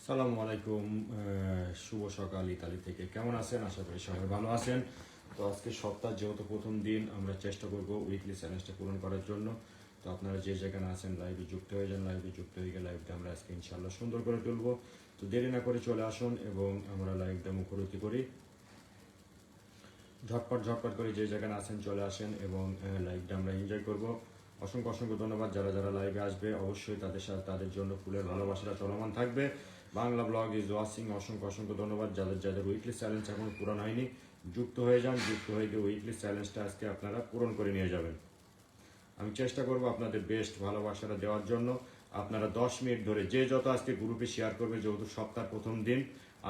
সালামু আলাইকুম। শুভ সকাল ইতালি থেকে। কেমন আছেন? আশা করি সবাই ভালো আছেন। তো আজকে সপ্তাহ যেহেতু প্রথম দিন, আমরা চেষ্টা করব উইকলি চ্যালেঞ্জটা পূরণ করার জন্য। তো আপনারা যে যেখানে আছেন লাইভে যুক্ত হয়ে যান। লাইভে যুক্ত হয়ে গেলে লাইভটা আমরা আজকে ইনশাল্লাহ সুন্দর করে তুলব। তো দেরি না করে চলে আসুন এবং আমরা লাইভটা মুখরুতি করি। ঝটপট ঝটপট করে যে যেখানে আছেন চলে আসেন এবং লাইভটা আমরা এনজয় করব। অসংখ্য অসংখ্য ধন্যবাদ যারা যারা লাইভে আসবে। অবশ্যই তাদের সাথে তাদের জন্য ফুলের ভালোবাসাটা চলমান থাকবে। Bangla blog is watching. অসংখ্য অসংখ্য ধন্যবাদ যাদের যাদের উইকলি চ্যালেঞ্জ এখন পূরণ হয়নি, যুক্ত হয়ে যান। যুক্ত হয়ে গিয়ে উইকলি চ্যালেঞ্জটা আজকে আপনারা পূরণ করে নিয়ে যাবেন। আমি চেষ্টা করব আপনাদের বেস্ট ভালোবাসাটা দেওয়ার জন্য। আপনারা 10 মিনিট ধরে যে যত আজকে গ্রুপে শেয়ার করবে, যেহেতু সপ্তাহ প্রথম দিন,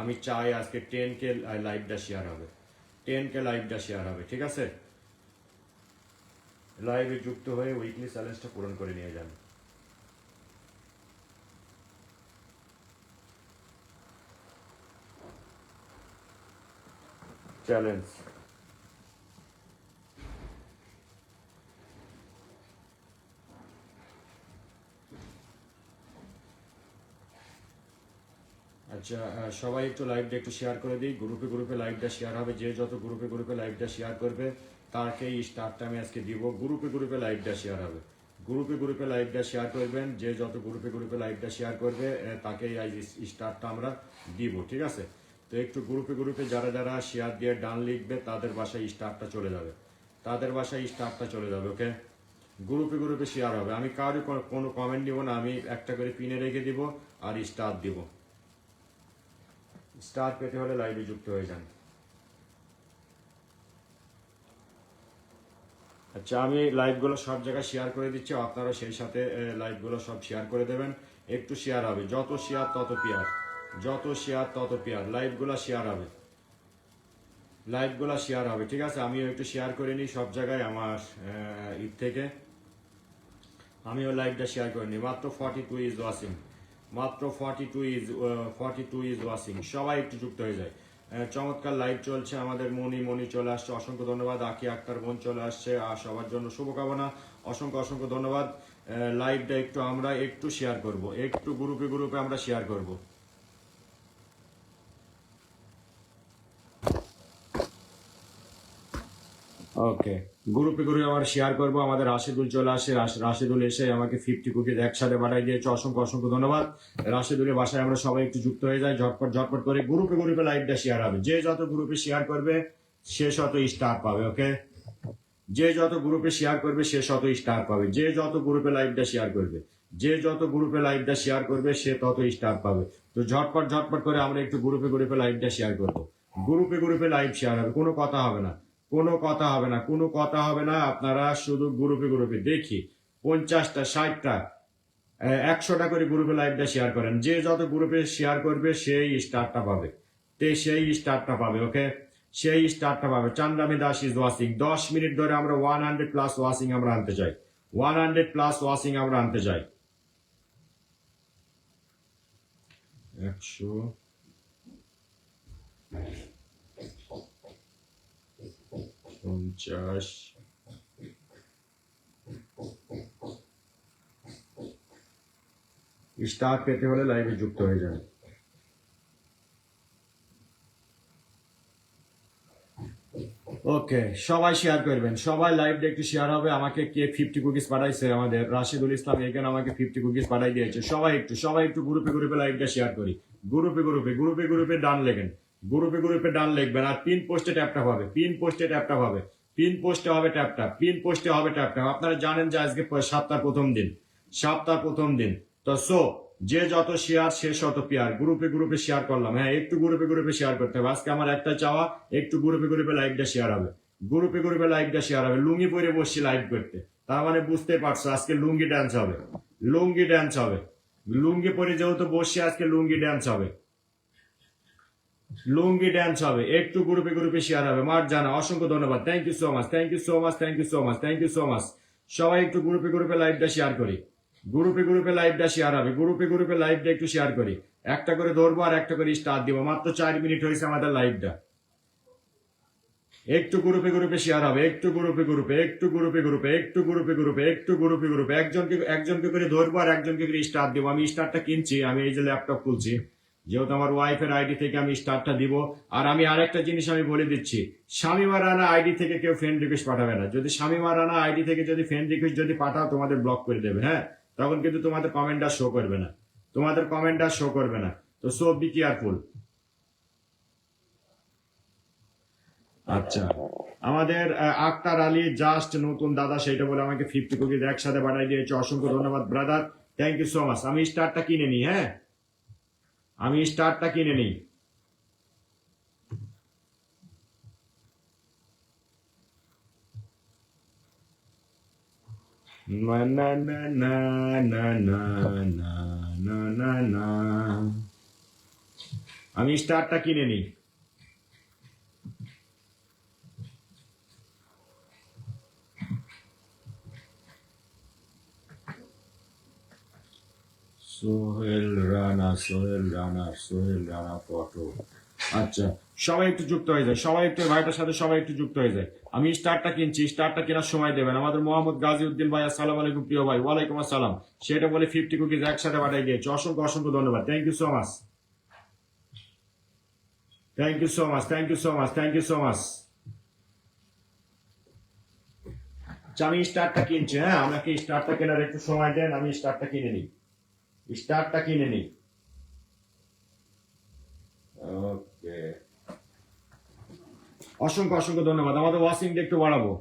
আমি চাই আজকে 10K লাইভটা শেয়ার হবে। 10K লাইভটা শেয়ার হবে, ঠিক আছে? লাইভে যুক্ত হয়ে উইকলি চ্যালেঞ্জটা পূরণ করে নিয়ে যান। চ্যালেঞ্জ আচ্ছা, সবাই একটু লাইভটা একটু শেয়ার করে দিই। গ্রুপে গ্রুপে লাইভটা শেয়ার হবে। যে যত গ্রুপে গ্রুপে লাইভটা শেয়ার করবে তাকেই স্টারটা আমি আজকে দিব। গ্রুপে গ্রুপে লাইভটা শেয়ার হবে। গ্রুপে গ্রুপে লাইভটা শেয়ার করবেন। যে যত গ্রুপে গ্রুপে লাইভটা শেয়ার করবে তাকেই আজ স্টারটা আমরা দিব, ঠিক আছে? তো একটু গ্রুপে গ্রুপে যারা যারা শেয়ার দিয়ে ডান লিখবে তাদের বাসায় স্টারটা চলে যাবে। তাদের বাসায় স্টারটা চলে যাবে, ওকে? গ্রুপে গ্রুপে শেয়ার হবে। আমি কারো কোনো কমেন্ট দিব না, আমি একটা করে পিনে রেখে দিব আর স্টার দিব। স্টার পেতে হলে লাইভে যুক্ত হয়ে যান। আচ্ছা, আমি লাইভগুলো সব জায়গায় শেয়ার করে দিচ্ছি, আপনারা সেই সাথে লাইভগুলো সব শেয়ার করে দেবেন। একটু শেয়ার হবে, যত শেয়ার তত পেয়ার, যত শেয়ার তত পেয়ার। লাইভগুলো শেয়ার হবে, লাইভগুলো শেয়ার হবে, ঠিক আছে? আমিও একটু শেয়ার করে নিই সব জায়গায় আমার ঈদ থেকে। আমিও লাইভটা শেয়ার করে নিই। মাত্র 42 ইজ ওয়াচিং, মাত্র 42 ইজ ওয়াচিং। সবাই একটু যুক্ত হয়ে যায়। চমৎকার লাইভ চলছে আমাদের। মনি চলে আসছে, অসংখ্য ধন্যবাদ। আকি আক্তার বোন চলে আসছে, আর সবার জন্য শুভকামনা। অসংখ্য অসংখ্য ধন্যবাদ। লাইভটা একটু আমরা একটু শেয়ার করব, একটু গ্রুপে গ্রুপে আমরা শেয়ার করব। ওকে, গ্রুপে গ্রুপে আমরা শেয়ার করবো। আমাদের রাশেদুল চলে আসে। রাশেদুল এসে আমাকে 50 কুকিজ একসাথে পাঠাই দিয়েছে। অসংখ্য অসংখ্য ধন্যবাদ। রাশেদুলের বাসায় আমরা সবাই একটু যুক্ত হয়ে যাই। ঝটপট ঝটপট করে গ্রুপে গ্রুপে লাইভটা শেয়ার হবে। যে যত গ্রুপে শেয়ার করবে সে শত স্টার পাবে, ওকে? যে যত গ্রুপে শেয়ার করবে সে শত স্টার পাবে। যে যত গ্রুপে লাইভটা শেয়ার করবে, যে যত গ্রুপে লাইভটা শেয়ার করবে সে তত স্টার পাবে। তো ঝটপট ঝটপট করে আমরা একটু গ্রুপে গ্রুপে লাইভটা শেয়ার করব। গ্রুপে গ্রুপে লাইভ শেয়ার হবে, কোনো কথা হবে না, কোনো কথা হবে না, কোনো কথা হবে না। আপনারা শুধু গ্রুপে গ্রুপে দেখি 50টা 60টা 100টা করে গ্রুপে লাইভটা শেয়ার করেন। যে যত গ্রুপে শেয়ার করবে সেই স্টারটা পাবে, সেই স্টারটা পাবে, ওকে? সেই স্টারটা পাবে। চান্দামি দাস ইজ ওয়াচিং। 10 মিনিট ধরে আমরা 100+ ওয়াচিং আমরা আনতে চাই। 100+ ওয়াচিং আমরা আনতে চাই। 150 স্টার পেতে হলে লাইভে যুক্ত হয়ে যান। ওকে, সবাই শেয়ার করবেন, সবাই লাইভটা একটু শেয়ার হবে। আমাকে কে 50 কুকিজ পাঠাইছে? আমাদের রাশিদুল ইসলাম এখানে আমাকে 50 কুকিজ পাঠাই দিয়েছে। সবাই একটু গ্রুপে গ্রুপে লাইভটা শেয়ার করি। গ্রুপে গ্রুপে গ্রুপে গ্রুপে ডান লেখেন, গ্রুপে গ্রুপে ডান লিখবেন। আর পিন পোস্টে ট্যাপটা হবে, পিন পোস্টে ট্যাপটা হবে, পিন পোস্টে হবে ট্যাপটা, পিন পোস্টে হবে ট্যাপটা। আপনারা জানেন যে আজকে সপ্তাহ প্রথম দিন, সপ্তাহ প্রথম দিন। তো যে যত শেয়ার সে শত পেয়ার। গ্রুপে গ্রুপে শেয়ার করলাম, হ্যাঁ একটু গ্রুপে গ্রুপে শেয়ার করতে হবে। আজকে আমার একটা চাওয়া, একটু গ্রুপে গ্রুপে লাইভটা শেয়ার হবে। গ্রুপে গ্রুপে লাইভটা শেয়ার হবে। লুঙ্গি পরে বসছি লাইভ করতে, তার মানে বুঝতে পারছো আজকে লুঙ্গি ডান্স হবে, লুঙ্গি ডান্স হবে। লুঙ্গি পরে যেহেতু বসছি আজকে লুঙ্গি ডান্স হবে, লুঙ্গি ডান্স হবে। একটু গ্রুপে গ্রুপে শেয়ার হবে। মার জানা, অসংখ্য ধন্যবাদ। Thank you so much, thank you so much, thank you so much, thank you so much. সবাই একটু গ্রুপে গ্রুপে লাইভটা শেয়ার করি। গ্রুপে গ্রুপে লাইভটা শেয়ার হবে। গ্রুপে গ্রুপে লাইভটা একটু শেয়ার করি। একটা করে ধরবো আর একটা করে স্টার দিব। মাত্র 4 মিনিট হয়েছে আমাদের লাইভটা। একটু গ্রুপে গ্রুপে শেয়ার হবে। একটু গ্রুপে গ্রুপে, একটু গ্রুপে গ্রুপে, একটু গ্রুপে গ্রুপে, একটু গ্রুপে গ্রুপে। একজনকে একজনকে করে ধরবো আর একজনকে করে স্টার দিব। আমি স্টারটা কিনছি, আমি এই যে ল্যাপটপ খুলছি। যেহেতু আমার ওয়াইফের আইডি থেকে আমি স্টারটা দিব। আর আমি আরেকটা জিনিস আমি বলে দিচ্ছি, শামিমা রানা আইডি থেকে কেউ ফ্রেন্ড রিকোয়েস্ট পাঠাবে না। যদি শামিমা রানা আইডি থেকে যদি ফ্রেন্ড রিকোয়েস্ট যদি পাঠাও, তোমাদের ব্লক করে দেবে। হ্যাঁ, তখন কিন্তু তোমাদের কমেন্টটা শো করবে না, তোমাদের কমেন্টটা শো করবে না। তো সো বি কেয়ারফুল। আচ্ছা, আমাদের আক্তার আলী জাস্ট নতুন দাদা, সেটা বলে আমাকে 50 কুকিজ একসাথে পাঠিয়ে দিয়েছে, অসংখ্য ধন্যবাদ brother, thank you so much. আমি স্টারটা কিনে নিই, হ্যাঁ আমি স্টারটা কিনে নিই। না না না না না না না না না না, আমি স্টারটা কিনে নিই। সোহেল রানা, সোহেল রানা, সোহেল রানা ফটো। আচ্ছা, সবাই একটু যুক্ত হয়ে যায়, সবাই একটু ভাইটার সাথে সবাই একটু যুক্ত হয়ে যায়। আমি স্টারটা কিনছি, স্টারটা কেনার সময় দেবেন। আমাদের মোহাম্মদ গাজীউদ্দিন ভাই, আসসালামু আলাইকুম প্রিয় ভাই। ওয়ালাইকুম আসসালাম। সেটা বলে 50 কুকিজ একসাথে পাঠিয়ে দিয়েছে, অসংখ্য অসংখ্য ধন্যবাদ, thank you so much, thank you so much, thank you so much, thank you so much. আমি স্টারটা কিনছি, হ্যাঁ আমাকে স্টারটা কেনার একটু সময় দেন, আমি স্টারটা কিনে নিই, স্টারটা কিনে নিই। ওকে, অসংখ্য অসংখ্য ধন্যবাদ। আমাদের ওয়াচিংটা একটু বাড়াবো।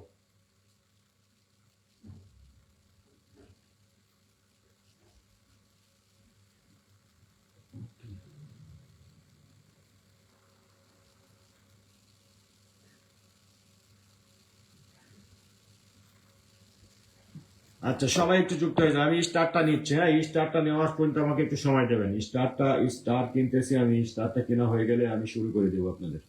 আচ্ছা, সবাই একটু যুক্ত হয়ে যায়, আমি স্টারটা নিচ্ছি। হ্যাঁ, স্টারটা নেওয়ার পর্যন্ত আমাকে একটু সময় দেবেন। স্টার কিনতেছি আমি, স্টারটা কেনা হয়ে গেলে আমি শুরু করে দেবো আপনাদের।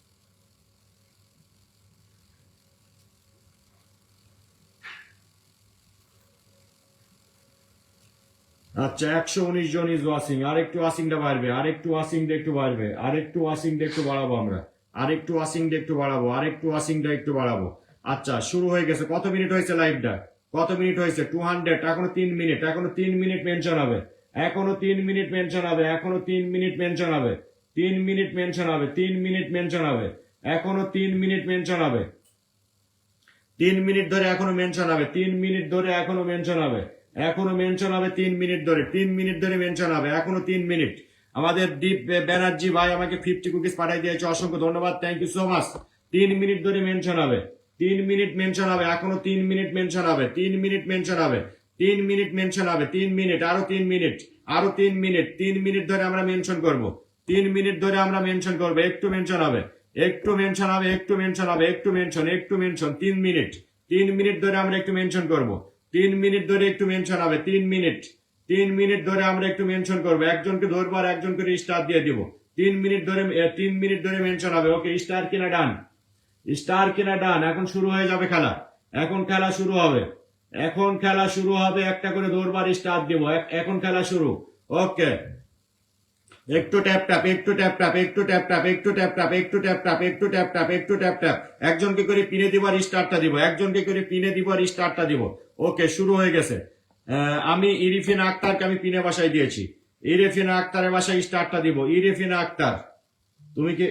আচ্ছা, 119 জন ইজ ওয়াচিং, আর একটু ওয়াচিংটা বাড়বে, আর একটু ওয়াচিংটা একটু বাড়বে, আর একটু ওয়াচিংটা একটু বাড়াবো আমরা, আর একটু ওয়াচিংটা একটু বাড়াবো, আর একটু ওয়াচিংটা একটু বাড়াবো। আচ্ছা, শুরু হয়ে গেছে। কত মিনিট হয়েছে লাইভটা? কত মিনিট হয়েছে? 200। এখনো 3 মিনিট, এখনো 3 মিনিট মেনশন হবে, এখনো 3 মিনিট মেনশন হবে, এখনো 3 মিনিট মেনশন হবে, 3 মিনিট মেনশন হবে, 3 মিনিট মেনশন হবে, এখনো 3 মিনিট মেনশন হবে, 3 মিনিট ধরে এখনো মেনশন হবে, 3 মিনিট ধরে এখনো মেনশন হবে, এখনো মেনশন হবে 3 মিনিট ধরে, 3 মিনিট ধরে মেনশন হবে, এখনো 3 মিনিট। আমাদের দীপ ব্যানার্জি ভাই আমাকে 50 কুকিজ পাঠিয়ে দিয়েছে, অসংখ্য ধন্যবাদ, thank you so much. 3 minute ধরে মেনশন হবে, 3 মিনিট মেনশন হবে, এখনো 3 মিনিট মেনশন হবে, 3 মিনিট মেনশন হবে, 3 মিনিট মেনশন হবে, 3 মিনিট, আরো 3 মিনিট, আরো 3 মিনিট, 3 মিনিট ধরে আমরা মেনশন করব, 3 মিনিট ধরে আমরা মেনশন করব, একটু মেনশন হবে, একটু মেনশন হবে, একটু মেনশন হবে, একটু মেনশন, একটু মেনশন, 3 মিনিট, 3 মিনিট ধরে আমরা একটু মেনশন করব, 3 মিনিট ধরে একটু মেনশন হবে, 3 মিনিট, 3 মিনিট ধরে আমরা একটু মেনশন করব, একজনকে ধরবো আর একজন করে স্টার দিয়ে দিব, 3 মিনিট ধরে 3 মিনিট ধরে মেনশন হবে। ওকে, স্টার কিনা ডান, স্টার কিনা ডান। এখন শুরু হয়ে যাবে খেলা, এখন খেলা শুরু হবে, এখন খেলা শুরু হবে, একটা করে দৌড়বার স্টার দিব, এখন খেলা শুরু। ওকে, একটু ট্যাপ ট্যাপ, একটু ট্যাপ ট্যাপ, একটু ট্যাপ ট্যাপ, একটু ট্যাপ ট্যাপ, একটু ট্যাপ ট্যাপ, একটু ট্যাপ ট্যাপ, একটু ট্যাপ ট্যাপ, একজনকে করে পিনে দিব আর স্টারটা দিব, একজনকে করে পিনে দিব আর স্টারটা দিব। ওকে, শুরু হয়ে গেছে। আমি ইরিফিন আক্তারকে আমি পিনে বাসায় দিয়েছি, ইরিফিন আক্তারের বাসায় স্টারটা দিব। ইরিফিন আক্তার, তুমি কি?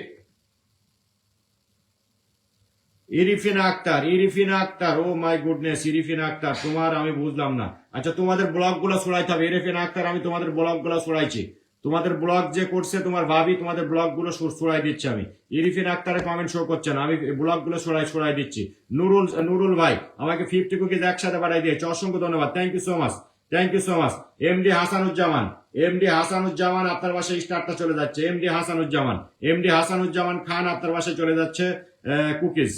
ইরিফিন আক্তার, ইরিফিন আক্তার, ও মাই গুডনেস, ইরিফিন আক্তার, তোমার আমি বুঝলাম না। আচ্ছা, তোমাদের ব্লগ গুলো ছড়াইতে হবে। ইরিফিন আক্তার, আমি তোমাদের ব্লগ গুলো ছড়াইছি, তোমাদের ব্লগ যে করছে তোমার ভাবি, তোমাদের ব্লগ গুলো ছড়াই দিচ্ছি আমি। ইরিফিন আক্তারের কমেন্ট শো করছে না, আমি ব্লগ গুলো ছড়াই দিচ্ছি। নুরুল ভাই আমাকে 50 কুকিজ একসাথে পাঠাই দিয়েছে, অসংখ্য ধন্যবাদ, thank you so much, thank you so much. MD Hasanuzzaman, MD Hasanuzzaman আপনার বাসায় স্টারটা চলে যাচ্ছে, এমডি হাসানুজ্জামান, এমডি হাসানুজ্জামান খান আপনার বাসায় চলে যাচ্ছে কুকিজ।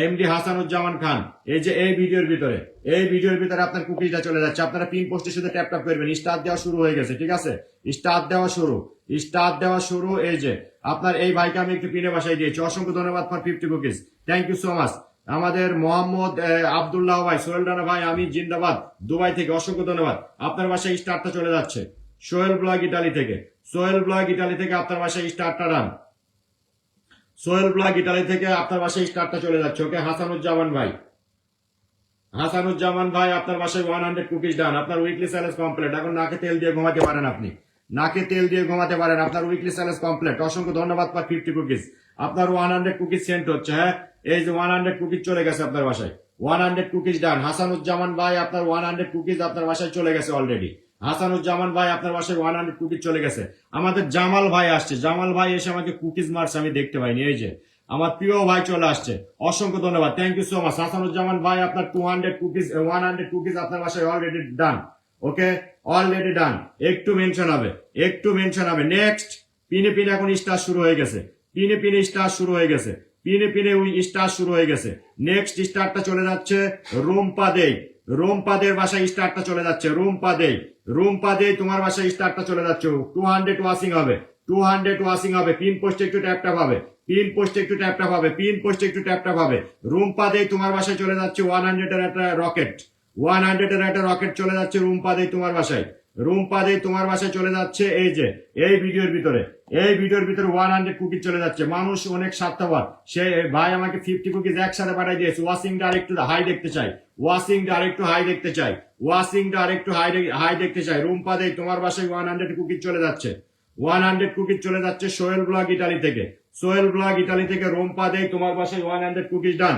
এমডি হাসানুজ্জামান খান, এই যে এই ভিডিওর ভিতরে, এই ভিডিওর ভিতরে আপনার কুকিজটা চলে যাচ্ছে। আপনারা পিন পোস্টের সাথে ট্যাপ ট্যাপ করবেন, স্টার দেওয়া শুরু হয়ে গেছে, ঠিক আছে? স্টার দেওয়া শুরু, স্টার দেওয়া শুরু। এই যে আপনার এই ভাইকে আমি একটু পিনে বাসায় দিয়েছি, অসংখ্য ধন্যবাদ for 50 cookies, thank you so much. আমাদের মোহাম্মদ আবদুল্লাহ ভাই, সোহেল রানা ভাই, আমি জিন্দাবাদ দুবাই থেকে, অসংখ্য ধন্যবাদ। আপনার বাসায় স্টারটা চলে যাচ্ছে। সোহেল ব্লগ ইটালি থেকে, সোহেল ব্লগ ইটালি থেকে আপনার বাসায় স্টারটা রান, সোহেল ব্লগ ইটালি থেকে আপনার বাসায় স্টারটা চলে যাচ্ছে। ওকে, হাসানুজ্জামান ভাই, হাসানুজ্জামান ভাই আপনার বাসায় 100 কুকিজ ডান, আপনার উইকলি চ্যালেঞ্জ কমপ্লিট। এখন নাকে তেল দিয়ে ঘুমাতে পারেন আপনি, নাকে তেল দিয়ে ঘুমাতে পারেন, আপনার উইকলি চ্যালেঞ্জ কমপ্লিট। অসংখ্য ধন্যবাদ ফর 50 কুকিজ। আপনার 100 কুকিজ সেন্ট হচ্ছে। হ্যাঁ, এই যে 100 কুকিজ চলে গেছে আপনার বাসায়। 100 কুকিজ ডান। হাসানুজ্জামান ভাই আপনার 100 কুকিজ আপনার বাসায় চলে গেছে অলরেডি। হাসানুজ্জামান ভাই আপনার বাসায় 100 কুকিজ চলে গেছে। আমাদের জামাল ভাই আসছে, জামাল ভাই এসে আমাকে কুকিজ মারছে, আমি দেখতে পাইনি। এই যে আমার প্রিয় ভাই চলে আসছে, অসংখ্য ধন্যবাদ, thank you so much. Hasanuzzaman ভাই আপনার 200 কুকিজ 100 কুকিজ আপনার বাসায় অলরেডি ডান। ওকে, অলরেডি ডান। একটু মেনশন হবে, একটু মেনশন হবে। নেক্সট পিনে পিনে এখন স্টার শুরু হয়ে গেছে, পিনে পিনে স্টার শুরু হয়ে গেছে, পিনে পিনে ওই স্টার শুরু হয়ে গেছে। নেক্সট স্টারটা চলে যাচ্ছে রুম্পা দেই, রুম্পাদের বাসায় স্টারটা চলে যাচ্ছে। রুম্পা দেই, রুম্পা দেই তোমার বাসায় স্টারটা চলে যাচ্ছে। 200 ওয়াশিং হবে, 200 ওয়াশিং হবে। পিন পোস্টে একটু ট্যাপ ট্যাপ হবে, পিন পোস্টে একটু ট্যাপ ট্যাপ হবে, পিন পোস্টে একটু ট্যাপ ট্যাপ হবে। রুম্পা দেই তোমার বাসায় চলে যাচ্ছে 100 এর একটা রকেট, 100 এর একটা রকেট চলে যাচ্ছে রুম্পা দেই তোমার বাসায়। রুম্পা দেই তোমার বাসায় চলে যাচ্ছে। এই যে এই ভিডিওর ভিতরে, এই ভিডিওর ভিতরে 100 কুকিজ চলে যাচ্ছে। মানুষ অনেক স্বার্থপর, সে ভাই আমাকে 50 কুকিজ একসাথে পাঠিয়ে দিয়েছে। ওয়াশিংটা আরেকটু হাই দেখতে চাই, ওয়াশিংটা আরেকটু হাই দেখতে চাই, ওয়াশিংটা আরেকটু হাই দেখতে চাই। রুম্পা দেই তোমার বাসায় 100 কুকিজ চলে যাচ্ছে, 100 কুকিজ চলে যাচ্ছে। সোহেল ব্লগ ইটালি থেকে, সোহেল ব্লগ ইটালি থেকে রুম্পা দেই তোমার বাসায় 100 কুকিজ ডান,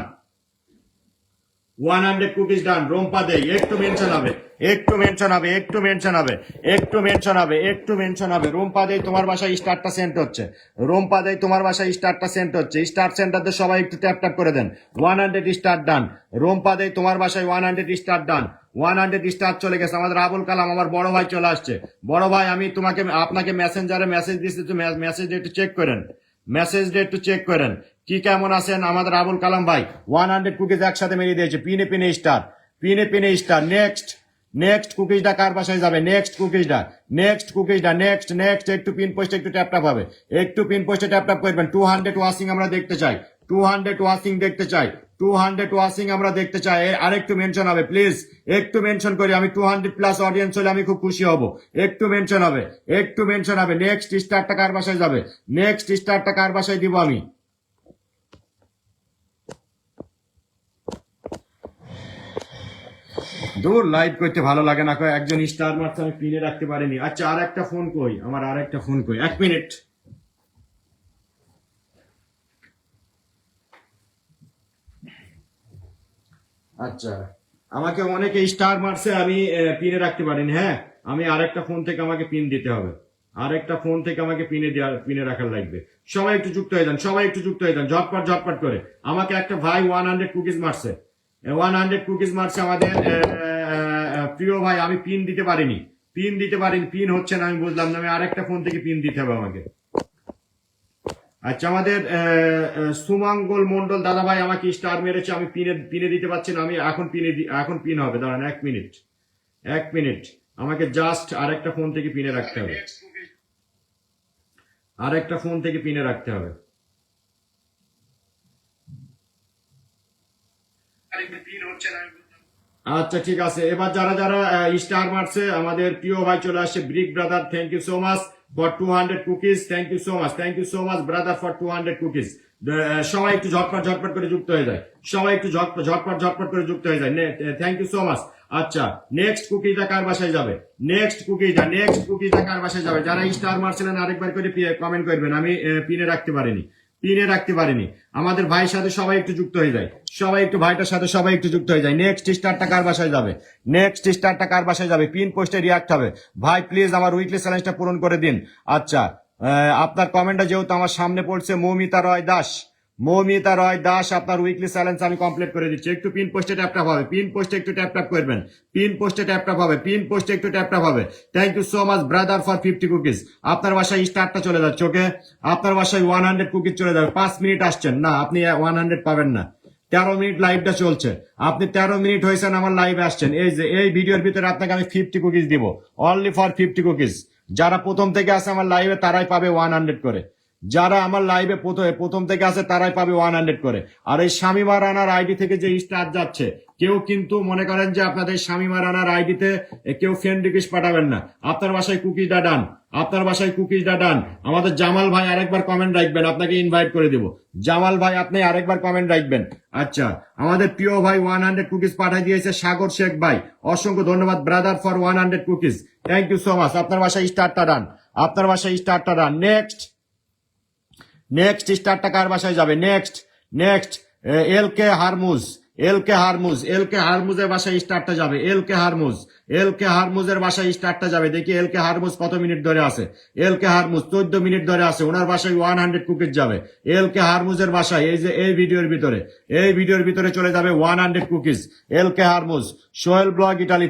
100 কুকিজ ডান। রুম্পা দেই একটু মেনশন হবে, একটু মেনশন হবে, একটু মেনশন হবে, একটু মেনশন হবে, একটু মেনশন হবে। রুম্পা দেই তোমার বাসায় স্টারটা সেন্ট হচ্ছে, রুম্পা দেই তোমার বাসায় স্টারটা সেন্ট হচ্ছে। স্টার সেন্টারদের সবাই একটু ট্যাপ ট্যাপ করে দেন। 100 স্টার ডান। রুম্পা দেই তোমার বাসায় 100 স্টার ডান, 100 স্টার চলে গেছে। আমাদের আবুল কালাম আমার বড় ভাই চলে আসছে। বড় ভাই আমি তোমাকে আপনাকে মেসেঞ্জারে মেসেজ দিচ্ছি, তো মেসেজ একটু চেক করেন, মেসেজটা একটু চেক করেন। কি কেমন আছেন আমাদের আবুল কালাম ভাই? 100 কুকিজ একসাথে মেরিয়ে দিয়েছে, পিনে পিনে স্টার, পিনে পিনে স্টার। নেক্সট, নেক্সট কুকিজটা কার বাসায় যাবে? নেক্সট কুকিজটা, নেক্সট কুকিজটা, নেক্সট নেক্সট। একটু পিন পোস্টে একটু ট্যাপ ট্যাপ হবে, একটু পিন পোস্টে ট্যাপ ট্যাপ করবেন। 200 ওয়াশিং আমরা দেখতে চাই, 200 ওয়াশিং দেখতে চাই, 200 ওয়াশিং আমরা দেখতে চাই। আরেকটু মেনশন হবে প্লিজ, একটু মেনশন করি। আমি 200 প্লাস অডিয়েন্স হলে আমি খুব খুশি হব। একটু মেনশন হবে, একটু মেনশন হবে। নেক্সট স্টারটা কার বাসায় যাবে? নেক্সট স্টারটা কার বাসায় দিব আমি? দূর লাইভ করতে ভালো লাগে না, একজন স্টার মারছে আমি পিনে রাখতে পারিনি। আচ্ছা আর একটা ফোন কই, আমার আর একটা ফোন কই, 1 মিনিট। আচ্ছা আমাকে অনেকে স্টার মারছে, আমি পিনে রাখতে পারিনি। হ্যাঁ, আমি আরেকটা ফোন থেকে আমাকে পিন দিতে হবে, আরেকটা ফোন থেকে আমাকে পিনে রাখার লাগবে। সবাই একটু যুক্ত হয়ে যান, সবাই একটু যুক্ত হয়ে যান, ঝটপট ঝটপট করে। আমাকে একটা ভাই 100 কুকিজ মারছে, 100 কুকিজ মারছে আমাদের প্রিয় ভাই। আমি পিন দিতে পারিনি, পিন দিতে পারিনি, পিন হচ্ছে না, আমি বুঝলাম না। আমি আরেকটা ফোন থেকে পিন দিতে হবে আমাকে। আচ্ছা আমাদের সুমঙ্গল মন্ডল দাদা ভাই আমাকে স্টার মেরেছে, আমি পিনে পিনে দিতে পারছি না। আমি এখন এখন পিন হবে, দাঁড়ান 1 মিনিট, 1 মিনিট। আমাকে জাস্ট আরেকটা ফোন থেকে পিনে রাখতে হবে, আরেকটা ফোন থেকে পিনে রাখতে হবে। আচ্ছা ঠিক আছে, এবার যারা যারা স্টার মারছে আমাদের প্রিয় ভাই চলে আসছে brick brother, thank you so much for 200 cookies, thank you so much, thank you so much brother for 200 cookies. সবাই একটু ঝটপট ঝটপট করে যুক্ত হয়ে যায়, সবাই একটু ঝটপট ঝটপট করে যুক্ত হয়ে যায়। Thank you so much. আচ্ছা নেক্সট কুকিজটা কার বাসায় যাবে? নেক্সট কুকিজটা, নেক্সট কুকিজটা কার বাসায় যাবে? যারা স্টার মারছিলেন আরেকবার করে কমেন্ট করবেন। আমি পিনে রাখতে পারিনি, পিনে রাখতে পারিনি। আমাদের ভাইয়ের সাথে সবাই একটু যুক্ত হয়ে যায়, সবাই একটু ভাইটার সাথে সবাই একটু যুক্ত হয়ে যায়। নেক্সট স্টারটা কার বাসায় যাবে? নেক্সট স্টারটা কার বাসায় যাবে? পিন পোস্টে রিয়াক্ট হবে। ভাই প্লিজ আমার উইকলি চ্যালেঞ্জটা পূরণ করে দিন। আচ্ছা আপনার কমেন্টটা যেহেতু আমার সামনে পড়ছে, মৌমিতা রয় দাস, মৌমিতা রয় দাস আপনার উইকলি চ্যালেঞ্জ আমি কমপ্লিট করে দিচ্ছি। একটু পিন পোস্টে ট্যাপ ট্যাপ হবে, পিন পোস্টে একটু ট্যাপ ট্যাপ করবেন, পিন পোস্টে ট্যাপ ট্যাপ হবে, পিন পোস্টে একটু ট্যাপ ট্যাপ হবে। Thank you so much brother for 50 cookies. আপনার বাসায় স্টারটা চলে যাচ্ছে। ওকে, আপনার বাসায় 100 কুকিজ চলে যাবে। 5 মিনিট আসছেন না, আপনি 100 পাবেন না। 13 মিনিট লাইভটা চলছে, আপনি 13 মিনিট হয়েছেন আমার লাইভে আসছেন। এই যে এই ভিডিওর ভিতরে আপনাকে আমি 50 কুকিজ দিব, অনলি ফর 50 কুকিজ। যারা প্রথম থেকে আছে আমার লাইভে তারাই পাবে 100 করে, যারা আমার লাইভে প্রথম থেকে আছে তারাই পাবে 100 করে। আর এই শামিমা রানার আইডি থেকে যে স্টার যাচ্ছে, কেউ কিন্তু মনে করেন যে আপনাদের শামিমা রানার আইডিতে কেউ ফ্রেন্ড রিকোয়েস্ট পাঠাবেন না। আপনার বাসায় কুকিজটা ডান, আপনার বাসায় কুকিজটা ডান। আমাদের জামাল ভাই আরেকবার কমেন্ট রাখবেন, আপনাকে ইনভাইট করে দিব। জামাল ভাই আপনি আরেকবার কমেন্ট রাখবেন। আচ্ছা আমাদের প্রিয় ভাই 100 কুকিজ পাঠিয়ে দিয়েছে সাগর শেখ ভাই, অসংখ্য ধন্যবাদ brother for 100 cookies, thank you so much. আপনার বাসায় স্টারটা ডান, আপনার বাসায় স্টারটা ডান। নেক্সট স্টারটা কার বাসায় যাবে? নেক্সট এল কে হারমুজ, এর বাসায় স্টারটা যাবে। এল কে হারমুজের বাসায় স্টারটা যাবে। দেখি এল কে হারমুজ কত মিনিট ধরে আছে। এল কে হারমুজ 14 মিনিট ধরে আছে, ওনার বাসায় 100 কুকিজ যাবে। এল কে হারমুজের বাসায় এই যে এই ভিডিওর ভিতরে চলে যাবে 100 কুকিজ। এল কে হারমুজ, সোহেল ব্লগ ইটালি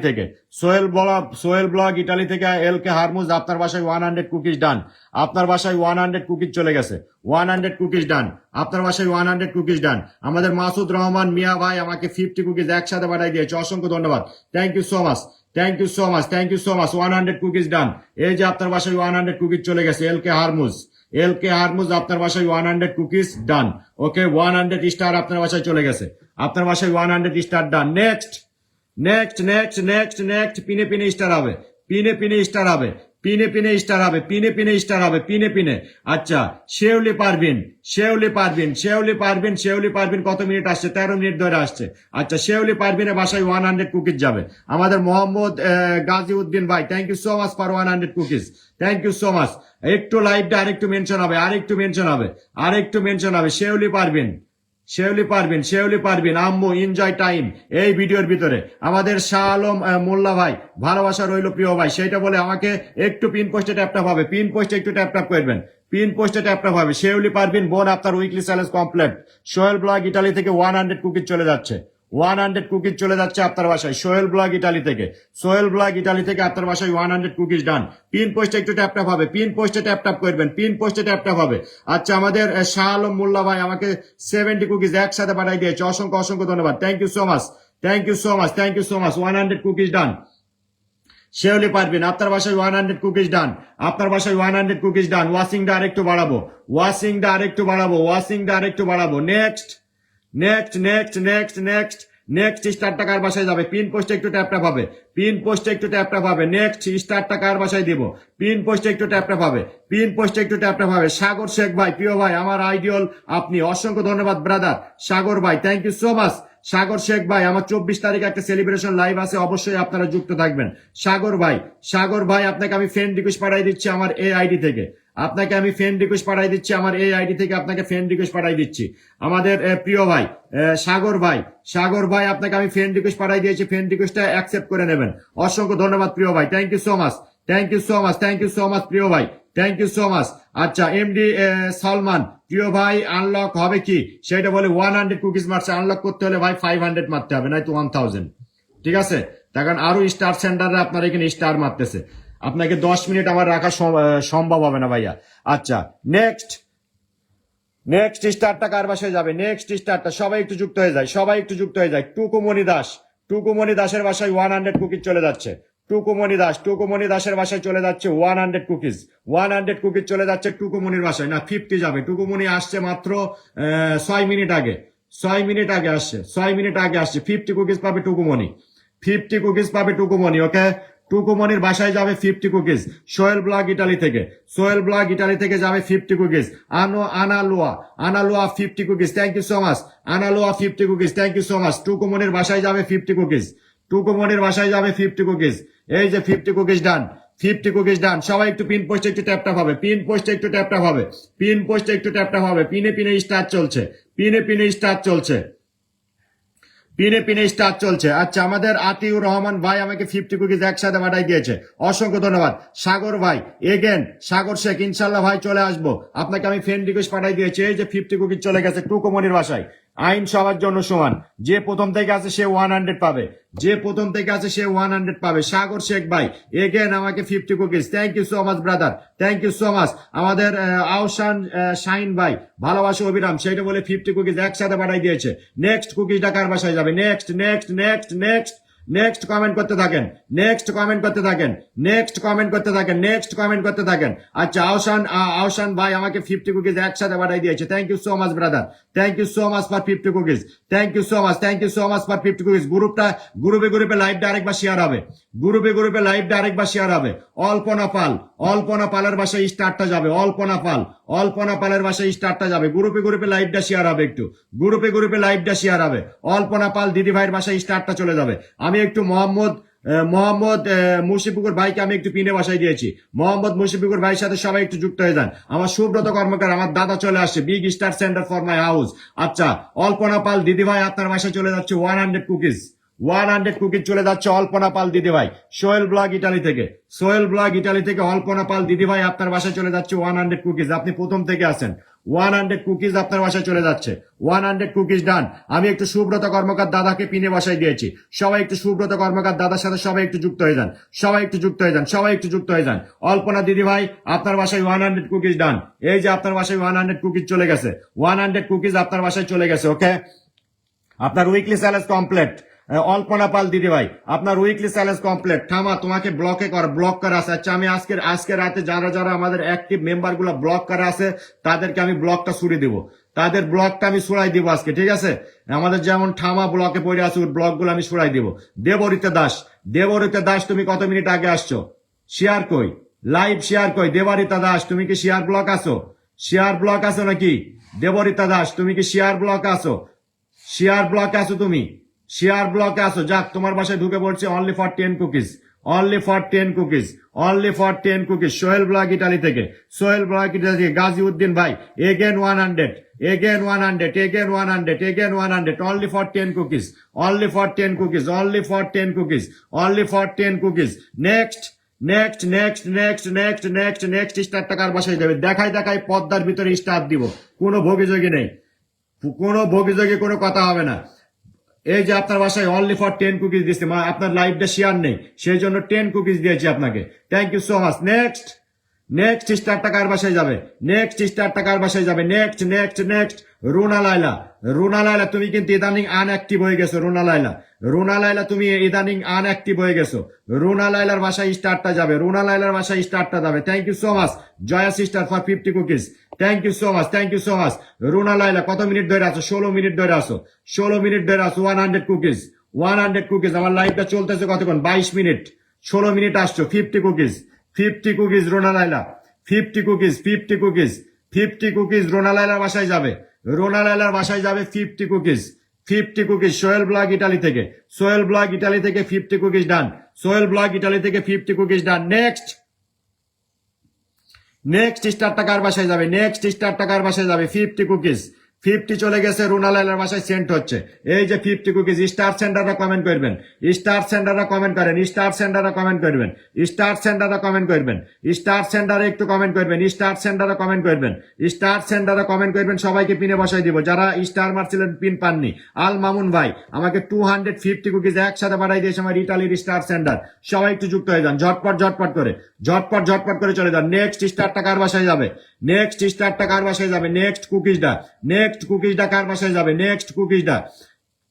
থেকে, এল কে হারমুজ আপনার বাসায় 100 কুকিজ ডান। আপনার বাসায় 100 কুকিজ চলে গেছে। 100 কুকিজ ডান। আপনার বাসায় 100 কুকিজ ডান। আমাদের মাসুদ রহমান মিয়া ভাই আমাকে 50 কুকিজ একসাথে পাঠিয়ে দিয়েছে, অসংখ্য ধন্যবাদ। Thank you so much. 100 cookies done. এই যে আপনার বাসায় 100 কুকিজ চলে গেছে। এল কে হারমুজ আপনার বাসায় 100 কুকিজ ডান। ওকে, 100 স্টার আপনার বাসায় চলে গেছে। আপনার বাসায় 100 স্টার ডান। নেক্সট পিনে স্টার হবে। আচ্ছা, শেউলি পারবিন কত মিনিট আসছে? 13 মিনিট ধরে আসছে। আচ্ছা, শেউলি পারবিনের বাসায় 100 কুকিজ যাবে। আমাদের মোহাম্মদ গাজী উদ্দিন ভাই, thank you so much for 100 cookies. Thank you so much. একটু লাইভটা আরেকটু মেনশন হবে। শেউলি পারবিন আম্মু এনজয় টাইম এই ভিডিওর ভিতরে। আমাদের শাহ আলম মোল্লা ভাই, ভালোবাসা রইল প্রিয় ভাই, সেইটা বলে আমাকে একটু পিন পোস্টে ট্যাপটা হবে। পিন পোস্টে একটু ট্যাপ করবেন। শেউলি পারবিন বোন, আপনার weekly challenge complete. Sohel blog Italy থেকে 100 কুকিজ চলে যাচ্ছে। 100 কুকিজ চলে যাচ্ছে আপনার বাসায়। সোহেল ব্লগ ইটালি থেকে আপনার বাসায় 100 কুকিজ ডান। পিন পোস্টে একটু ট্যাপ হবে। পিন পোস্টে ট্যাপ করবেন। হবে। আচ্ছা, আমাদের শাহ আলম মোল্লা ভাই আমাকে 70 কুকিজ একসাথে পাঠিয়ে দিয়েছে, অসংখ্য ধন্যবাদ। Thank you so much. 100 cookies done. Sheuli পারবেন আপনার বাসায় 100 কুকিজ ডান। ওয়াশিংটা আরেকটু বাড়াবো। নেক্সট স্টারটা কার বাসায় যাবে? পিন পোস্টে একটু ট্যাপ হবে। নেক্সট স্টারটা কার বাসায় দিব? পিন পোস্টে একটু ট্যাপ হবে। সাগর শেখ ভাই, প্রিয় ভাই, আমার আইডিয়াল আপনি, অসংখ্য ধন্যবাদ ব্রাদার। সাগর ভাই, থ্যাংক ইউ সো মাচ। সাগর শেখ ভাই, আমার 24 তারিখে একটা সেলিব্রেশন লাইভ আছে, অবশ্যই আপনারা যুক্ত থাকবেন। সাগর ভাই আপনাকে আমি ফ্রেন্ড রিকোয়েস্ট পাঠিয়ে দিচ্ছি আমার এই আইডি থেকে। আপনাকে ফ্রেন্ড রিকোয়েস্ট পাঠিয়ে দিচ্ছি। আমাদের প্রিয় ভাই সাগর ভাই আপনাকে আমি ফ্রেন্ড রিকোয়েস্ট পাঠিয়ে দিয়েছি, ফ্রেন্ড রিকোয়েস্টটা অ্যাকসেপ্ট করে নেবেন। অসংখ্য ধন্যবাদ প্রিয় ভাই, থ্যাংক ইউ সো মাচ প্রিয় ভাই, থ্যাংক ইউ সো মাচ। আচ্ছা, এমডি সালমান, প্রিয় ভাই আনলক হবে কি সেটা বলে 100 কুকিজ মারছে। আনলক করতে হলে ভাই 500 মারতে হবে, নয়তো 1000। ঠিক আছে, তখন আরো স্টার সেন্টারে আপনার এখানে স্টার মারতেছে, আপনাকে 10 মিনিট আমার রাখা সম্ভব হবে না ভাইয়া। আচ্ছা, নেক্সট স্টারটা কার বাসায় যাবে? সবাই একটু যুক্ত হয়ে যায়। টুকুমণি দাসের বাসায় 100 কুকিজ চলে যাচ্ছে। টুকুমণি দাসের বাসায় চলে যাচ্ছে 100 কুকিজ। 100 কুকিজ চলে যাচ্ছে টুকুমণির বাসায়। না, 50 যাবে। টুকুমণি আসছে মাত্র 6 মিনিট আগে। 6 মিনিট আগে আসছে। 50 কুকিজ পাবে টুকুমণি। ওকে, টুকুমনির বাসায় যাবে 50 কুকিজ। সোহেল ব্লগ ইটালি থেকে যাবে 50 কুকিজ। আনালুয়া 50 cookies. Thank you so much. 50 cookies. Thank you so much. টুকুমনির বাসায় যাবে 50 কুকিজ। এই যে 50 কুকিজ ডান। 50 কুকিজ ডান। সবাই একটু পিন পোস্টে একটু ট্যাপ হবে। পিনে স্টার চলছে। আচ্ছা, আমাদের আতিউর রহমান ভাই আমাকে 50 কুকিজ একসাথে পাঠিয়ে দিয়েছে, অসংখ্য ধন্যবাদ। সাগর ভাই, সাগর শেখ, ইনশাল্লাহ ভাই চলে আসবো। আপনাকে আমি ফ্রেন্ড রিকোয়েস্ট পাঠিয়ে দিয়েছি। এই যে 50 কুকিজ চলে গেছে টুকুমনির বাসায়। আইন সবার জন্য সমান, যে প্রথম থেকে আছে সে 100 পাবে। সাগর শেখ ভাই আমাকে 50 cookies. Thank you so much brother, thank you so much. আমাদের আহসান শাহিন ভাই, ভালোবাসা অবিরাম, সেইটা বলে 50 কুকিজ একসাথে পাঠিয়ে দিয়েছে। নেক্সট কুকিজটা কার বাসায় যাবে? নেক্সট কমেন্ট করতে থাকেন। আচ্ছা, আহসান ভাই আমাকে 50 কুকিজ একসাথে পাঠিয়ে দিয়েছে। Thank you so much brother, thank you so much for 50 cookies. Thank you so much for 50 cookies. গ্রুপে লাইভটা আরেকবার শেয়ার হবে। অল্পনা পালের বাসায় স্টারটা যাবে। অল্পনা পালের বাসায় স্টারটা যাবে। গ্রুপে লাইভটা শেয়ার হবে। একটু গ্রুপে লাইভটা শেয়ার হবে। অল্পনা পাল দিদি ভাইয়ের বাসায় স্টারটা চলে যাবে। আমি একটু মোহাম্মদ মোহাম্মদ মুশিফিকুর ভাইকে আমি একটু পিনে বসাই দিয়েছি। মোহাম্মদ মুশিফিকুর ভাইয়ের সাথে সবাই একটু যুক্ত হয়ে যান। আমার সুব্রত কর্মকার, আমার দাদা চলে আসছে, big star centre for my house. আচ্ছা, অল্পনা পাল দিদি ভাই আপনার বাসায় চলে যাচ্ছে 100 কুকিজ। 100 কুকিজ চলে যাচ্ছে অল্পনা পাল দিদি ভাই, সোহেল ব্লগ ইটালি থেকে। সোহেল ব্লগ ইটালি থেকে অল্পনা পাল দিদি ভাই আপনার বাসায় চলে যাচ্ছে 100 কুকিজ। আপনি প্রথম থেকে আছেন, 100 কুকিজ আপনার বাসায় চলে যাচ্ছে। 100 কুকিজ ডান। আমি একটু সুব্রত কর্মকার দাদাকে পিনে বসাই দিয়েছি। সবাই একটু সুব্রত কর্মকার দাদার সাথে সবাই একটু যুক্ত হয়ে যান, সবাই একটু যুক্ত হয়ে যান, সবাই একটু যুক্ত হয়ে যান। অল্পনা দিদি ভাই আপনার বাসায় 100 কুকিজ ডান। এই যে আপনার বাসায় 100 কুকিজ চলে গেছে, 100 কুকিজ আপনার বাসায় চলে গেছে। ওকে, আপনার উইকলি স্যালাড কমপ্লিট। অল্পনা পাল দিদি ভাই আপনার উইকলি স্যালাড কমপ্লিট। থামা, তোমাকে ব্লক করা আছে। আচ্ছা, আমি আজকে রাতে যারা যারা আমাদের অ্যাক্টিভ মেম্বার গুলো ব্লক করা আছে তাদেরকে আমি ব্লকটা ছুড়ে দিব, তাদের ব্লকটা আমি ছুড়াই দিব আজকে, ঠিক আছে? আমাদের যেমন ঠামা ব্লকে পড়ে আছে ব্লক গুলো আমি ছুড়াই দিব। দেবরিতা দাস, দেবরিতা দাস তুমি কত মিনিট আগে আসছো? শেয়ার কই, লাইভ শেয়ার কই? দেবরিতা দাস তুমি কি শেয়ার ব্লক আছো? শেয়ার ব্লক আছো নাকি? দেবরিতা দাস তুমি কি শেয়ার ব্লক আছো? শেয়ার ব্লকে আছো তুমি? শেয়ার ব্লকে আছো? যাক, তোমার বাসায় ঢুকে পড়ছে only for 10 cookies, only for 10 cookies, only for 10 cookies. Sohel blog Italy থেকে, সোহেল ব্লগ ইটালি থেকে। গাজীউদ্দিন ভাই again 100, again 100, again 100, again 100, only for 10 cookies, only for 10 cookies, only for 10 cookies, only for 10 cookies. Next next next next next next next star টাকার বাসায় যাবে। দেখাই দেখাই পদ্মার ভিতরে স্টার দিব, কোনো ভোগীযোগী নেই, কোনো ভোগীযোগী কোনো কথা হবে না। এই যে আপনার বাসায় অনলি ফর 10 কুকিজ দিচ্ছে, আপনার লাইভটা শেয়ার নেই সেই জন্য 10 কুকিজ দিয়েছি আপনাকে। Thank you so much. Next next star টাকার বাসায় যাবে, নেক্সট স্টার টাকার বাসায় যাবে। Next next next Runa Laila, Runa Laila তুমি কিন্তু ইদানিং আনঅ্যাক্টিভ হয়ে গেছো। রুনা লাইলা, রুনা লাইলা তুমি ইদানিং আনঅ্যাক্টিভ হয়ে গেছো। রুনা লাইলার বাসায় স্টারটা যাবে, রুনা লাইলার বাসায় স্টারটা যাবে। Thank you so much Joya sister for 50 cookies. Thank you so much, thank you so much. Runa Laila কত মিনিট ধরে আছো? 16 মিনিট ধরে আছো, 16 মিনিট ধরে আছো। 100 কুকিজ, 100 কুকিজ। আমার লাইভটা চলতেছে কতক্ষণ? 22 মিনিট, 16 মিনিট আসছো। 50 কুকিজ, 50 কুকিজ রুনা লাইলা, 50 কুকিজ, 50 কুকিজ, 50 কুকিজ রুনা লাইলার বাসায় যাবে, রুনা লাইলার বাসায় যাবে 50 cookies, 50 cookies. Sohel blog Italy থেকে, সোহেল ব্লগ ইটালি থেকে 50 কুকিজ ডান, সোহেল ব্লগ ইটালি থেকে 50 cookies done. Next next star টাকার বাসায় যাবে, নেক্সট স্টার টাকার বাসায় যাবে 50 কুকিজ। 50 চলে গেছে রুনা লাইলার বাসায় সেন্ট হচ্ছে। এই যে 50 কুকিজ। স্টার সেন্টাররা কমেন্ট করবেন, স্টার সেন্টাররা কমেন্ট করেন, স্টার সেন্টাররা কমেন্ট করবেন, স্টার সেন্টাররা কমেন্ট করবেন, স্টার সেন্টারে একটু কমেন্ট করবেন, স্টার সেন্টাররা কমেন্ট করবেন, স্টার সেন্টাররা কমেন্ট করবেন। সবাইকে পিনে বসাই দিব যারা স্টার মারছিলেন পিন পাননি। আল মামুন ভাই আমাকে 250 কুকিজ একসাথে পাঠাই দিয়েছে আমার ইটালির স্টার সেন্টার। সবাই একটু যুক্ত হয়ে যান, ঝটপট ঝটপট করে, ঝটপট ঝটপট করে চলে যান। নেক্সট স্টারটা কার বাসায় যাবে? নেক্সট স্টারটা কার বাসায় যাবে? নেক্সট কুকিজটা, নেক্সট কুকিজটা কার বাসায় যাবে? নেক্সট কুকিজটা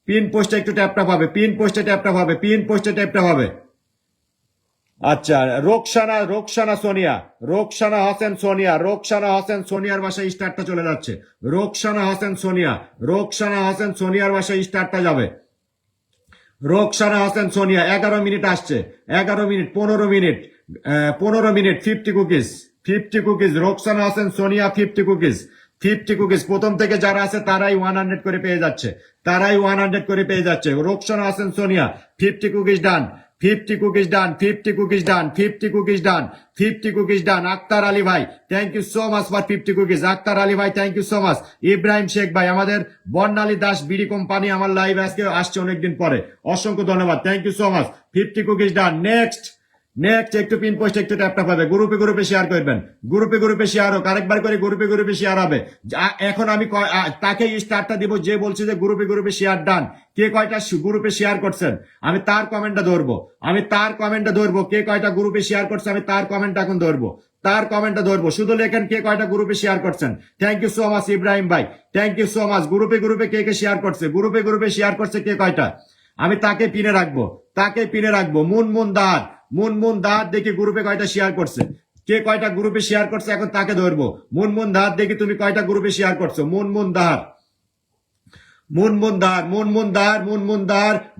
পিন পোস্টে একটু ট্যাপটা পাবে, পিন পোস্টে ট্যাপটা পাবে, পিন পোস্টে ট্যাপটা পাবে। আচ্ছা, রোকসানা, রোকসানা সোনিয়া, রোকসানা হোসেন সোনিয়া, রোকসানা হোসেন সোনিয়ার বাসায় স্টারটা চলে যাচ্ছে। রোকসানা হোসেন সোনিয়া, রোকসানা হোসেন সোনিয়ার বাসায় স্টারটা যাবে। রোকসানা হোসেন সোনিয়া 11 মিনিট আসছে, 11 minute, 15 minute, 15 minute. 50 cookies, 50 cookies Roksana Hossain Sonia, 50 cookies, 50 cookies. প্রথম থেকে যারা আছে তারাই 100 করে পেয়ে যাচ্ছে, তারাই 100 করে পেয়ে যাচ্ছে। Roksana Hossain Sonia 50 cookies done, 50 cookies done, 50 cookies done, 50 cookies done, 50 cookies done. Akhtar Ali ভাই thank you so much for 50 cookies. Akhtar Ali ভাই thank you so much. Ibrahim Sheikh ভাই, আমাদের বর্ণালী দাস বিডি কোম্পানি আমার লাইভ আজকে আসছে অনেকদিন পরে, অসংখ্য ধন্যবাদ, thank you so much. 50 cookies done. Next next একটু পিন পোস্ট একটু ট্যাপটা পাবে। গ্রুপে গ্রুপে শেয়ার করবেন, গ্রুপে গ্রুপে শেয়ার হোক, আরেকবার করে গ্রুপে গ্রুপে শেয়ার হবে। এখন আমি তাকে স্টারটা দিব যে বলছে যে গ্রুপে গ্রুপে শেয়ার ডান। কে কয়টা গ্রুপে শেয়ার করছেন আমি তার কমেন্টটা ধরবো, আমি তার কমেন্টটা ধরবো। কে কয়টা গ্রুপে শেয়ার করছে আমি তার কমেন্টটা এখন ধরবো, তার কমেন্টটা ধরবো। শুধু লেখেন কে কয়টা গ্রুপে শেয়ার করছেন। Thank you so much Ibrahim ভাই, থ্যাংক ইউ সো মাচ। গ্রুপে গ্রুপে কে কে শেয়ার করছে, গ্রুপে গ্রুপে শেয়ার করছে কে কয়টা আমি তাকে পিনে রাখবো, তাকে পিনে রাখবো। মুনমুন দাঁত, মুনমুন দাঁত দেখি গ্রুপে কয়টা শেয়ার করছে, কে কয়টা গ্রুপে শেয়ার করছে এখন তাকে ধরবো। মুনমুন দাঁত দেখি তুমি কয়টা গ্রুপে শেয়ার করছো। মুনমুন দাঁত, মুনমুনদার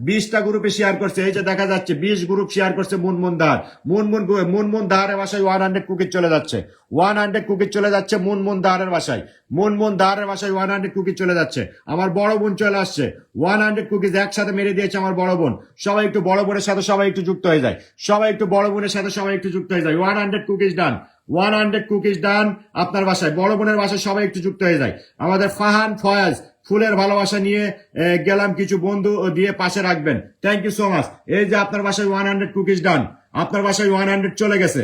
20টা গ্রুপে শেয়ার করছে, এই যে দেখা যাচ্ছে 20 গ্রুপ শেয়ার করছে মুনমুনদারের বাসায় 100 কুকি চলে যাচ্ছে, 100 কুকি চলে যাচ্ছে মুনমুনদারের বাসায় 100 কুকি চলে যাচ্ছে। আমার বড় বোন চলে আসছে, 100 কুকিজ একসাথে মেরে দিয়েছে আমার বড় বোন। সবাই একটু বড় বোনের সাথে সবাই একটু যুক্ত হয়ে যায়, সবাই একটু বড় বোনের সাথে সবাই একটু যুক্ত হয়ে যায়। 100 কুকিজ ডান, 100 কুকিজ ডান আপনার বাসায়, বড় বোনের বাসায় সবাই একটু যুক্ত হয়ে যায়। আমাদের ফাহান ফয়াজ ফুলের ভালোবাসা নিয়ে গেলাম, কিছু বন্ধু দিয়ে পাশে রাখবেন, থ্যাংক ইউ সো মাচ। এই যে আপনার বাসায় 100 কুকিজ ডান, আপনার বাসায় 100 চলে গেছে।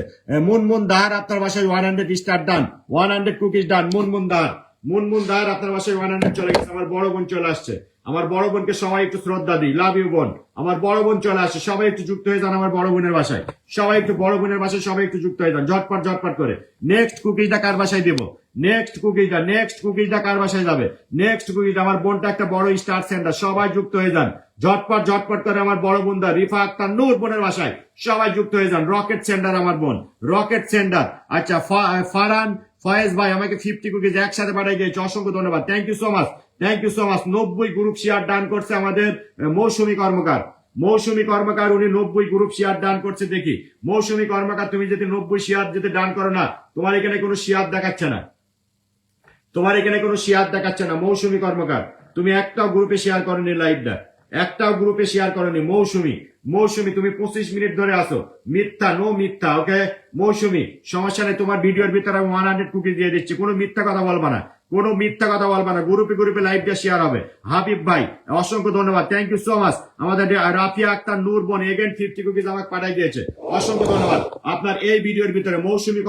মুনমুনদার আপনার বাসায় 100 স্টার ডান, 100 কুকিজ ডান। মুনমুনদার আপনার বাসায় 100 চলে গেছে। আমার বড় বোন চলে আসছে, আমার বড় বোনকে সবাই একটু শ্রদ্ধা দিই, লাভ ইউ বোন। আমার বড় বোন চলে আসছে, সবাই একটু যুক্ত হয়ে যান আমার বড় বোনের বাসায়, সবাই একটু বড় বোনের বাসায় সবাই একটু যুক্ত হয়ে যান ঝটপট করে। নেক্সট কুকিজটা কার বাসায় দিব? নেক্সট কুকিজটা কার বাসায় যাবে? নেক্সট কুকিজটা আমার বোনটা একটা বড় স্টার সেন্টার, সবাই যুক্ত হয়ে যান ঝটপট করে। আমার বড় বোনদা রিফা আক্তার নূর বোনের বাসায় সবাই যুক্ত হয়ে যান। রকেট সেন্টার আমার বোন, রকেট সেন্টার। আচ্ছা ফারহান ফয়েজ ভাই আমাকে 50 কুকিজ একসাথে পাঠিয়ে দিয়েছে, অসংখ্য ধন্যবাদ, thank you so much, thank you so much. 90 group share done করছে আমাদের মৌসুমী কর্মকার, উনি 90 গ্রুপ শেয়ার ডান করছে। দেখি মৌসুমী কর্মকার, তুমি যদি 90 শেয়ার যদি ডান করো না, তোমার এখানে কোনো শেয়ার দেখাচ্ছে না, মৌসুমী কর্মকার তুমি একটাও গ্রুপে শেয়ার করনি লাইভটা, একটাও গ্রুপে শেয়ার করনি। মৌসুমী তুমি 25 মিনিট ধরে আসো, মিথ্যা, নো মিথ্যা, ওকে মৌসুমী সমস্যা নেই, তোমার ভিডিওর ভিতরে আমি 100 কুকি দিয়ে দিচ্ছি, কোনো মিথ্যা কথা বলবা না, গ্রুপে লাইভটা শেয়ার হবে। হাবিব ভাই অসংখ্য ধন্যবাদ, থ্যাংক ইউ সো মাচ। আমাদের রাফিয়া আক্তার নূর বোন এগেন 50 কুকিজ আমাকে পাঠিয়ে দিয়েছে, অসংখ্য ধন্যবাদ। আপনার এই ভিডিওর ভিতরে মৌসুমী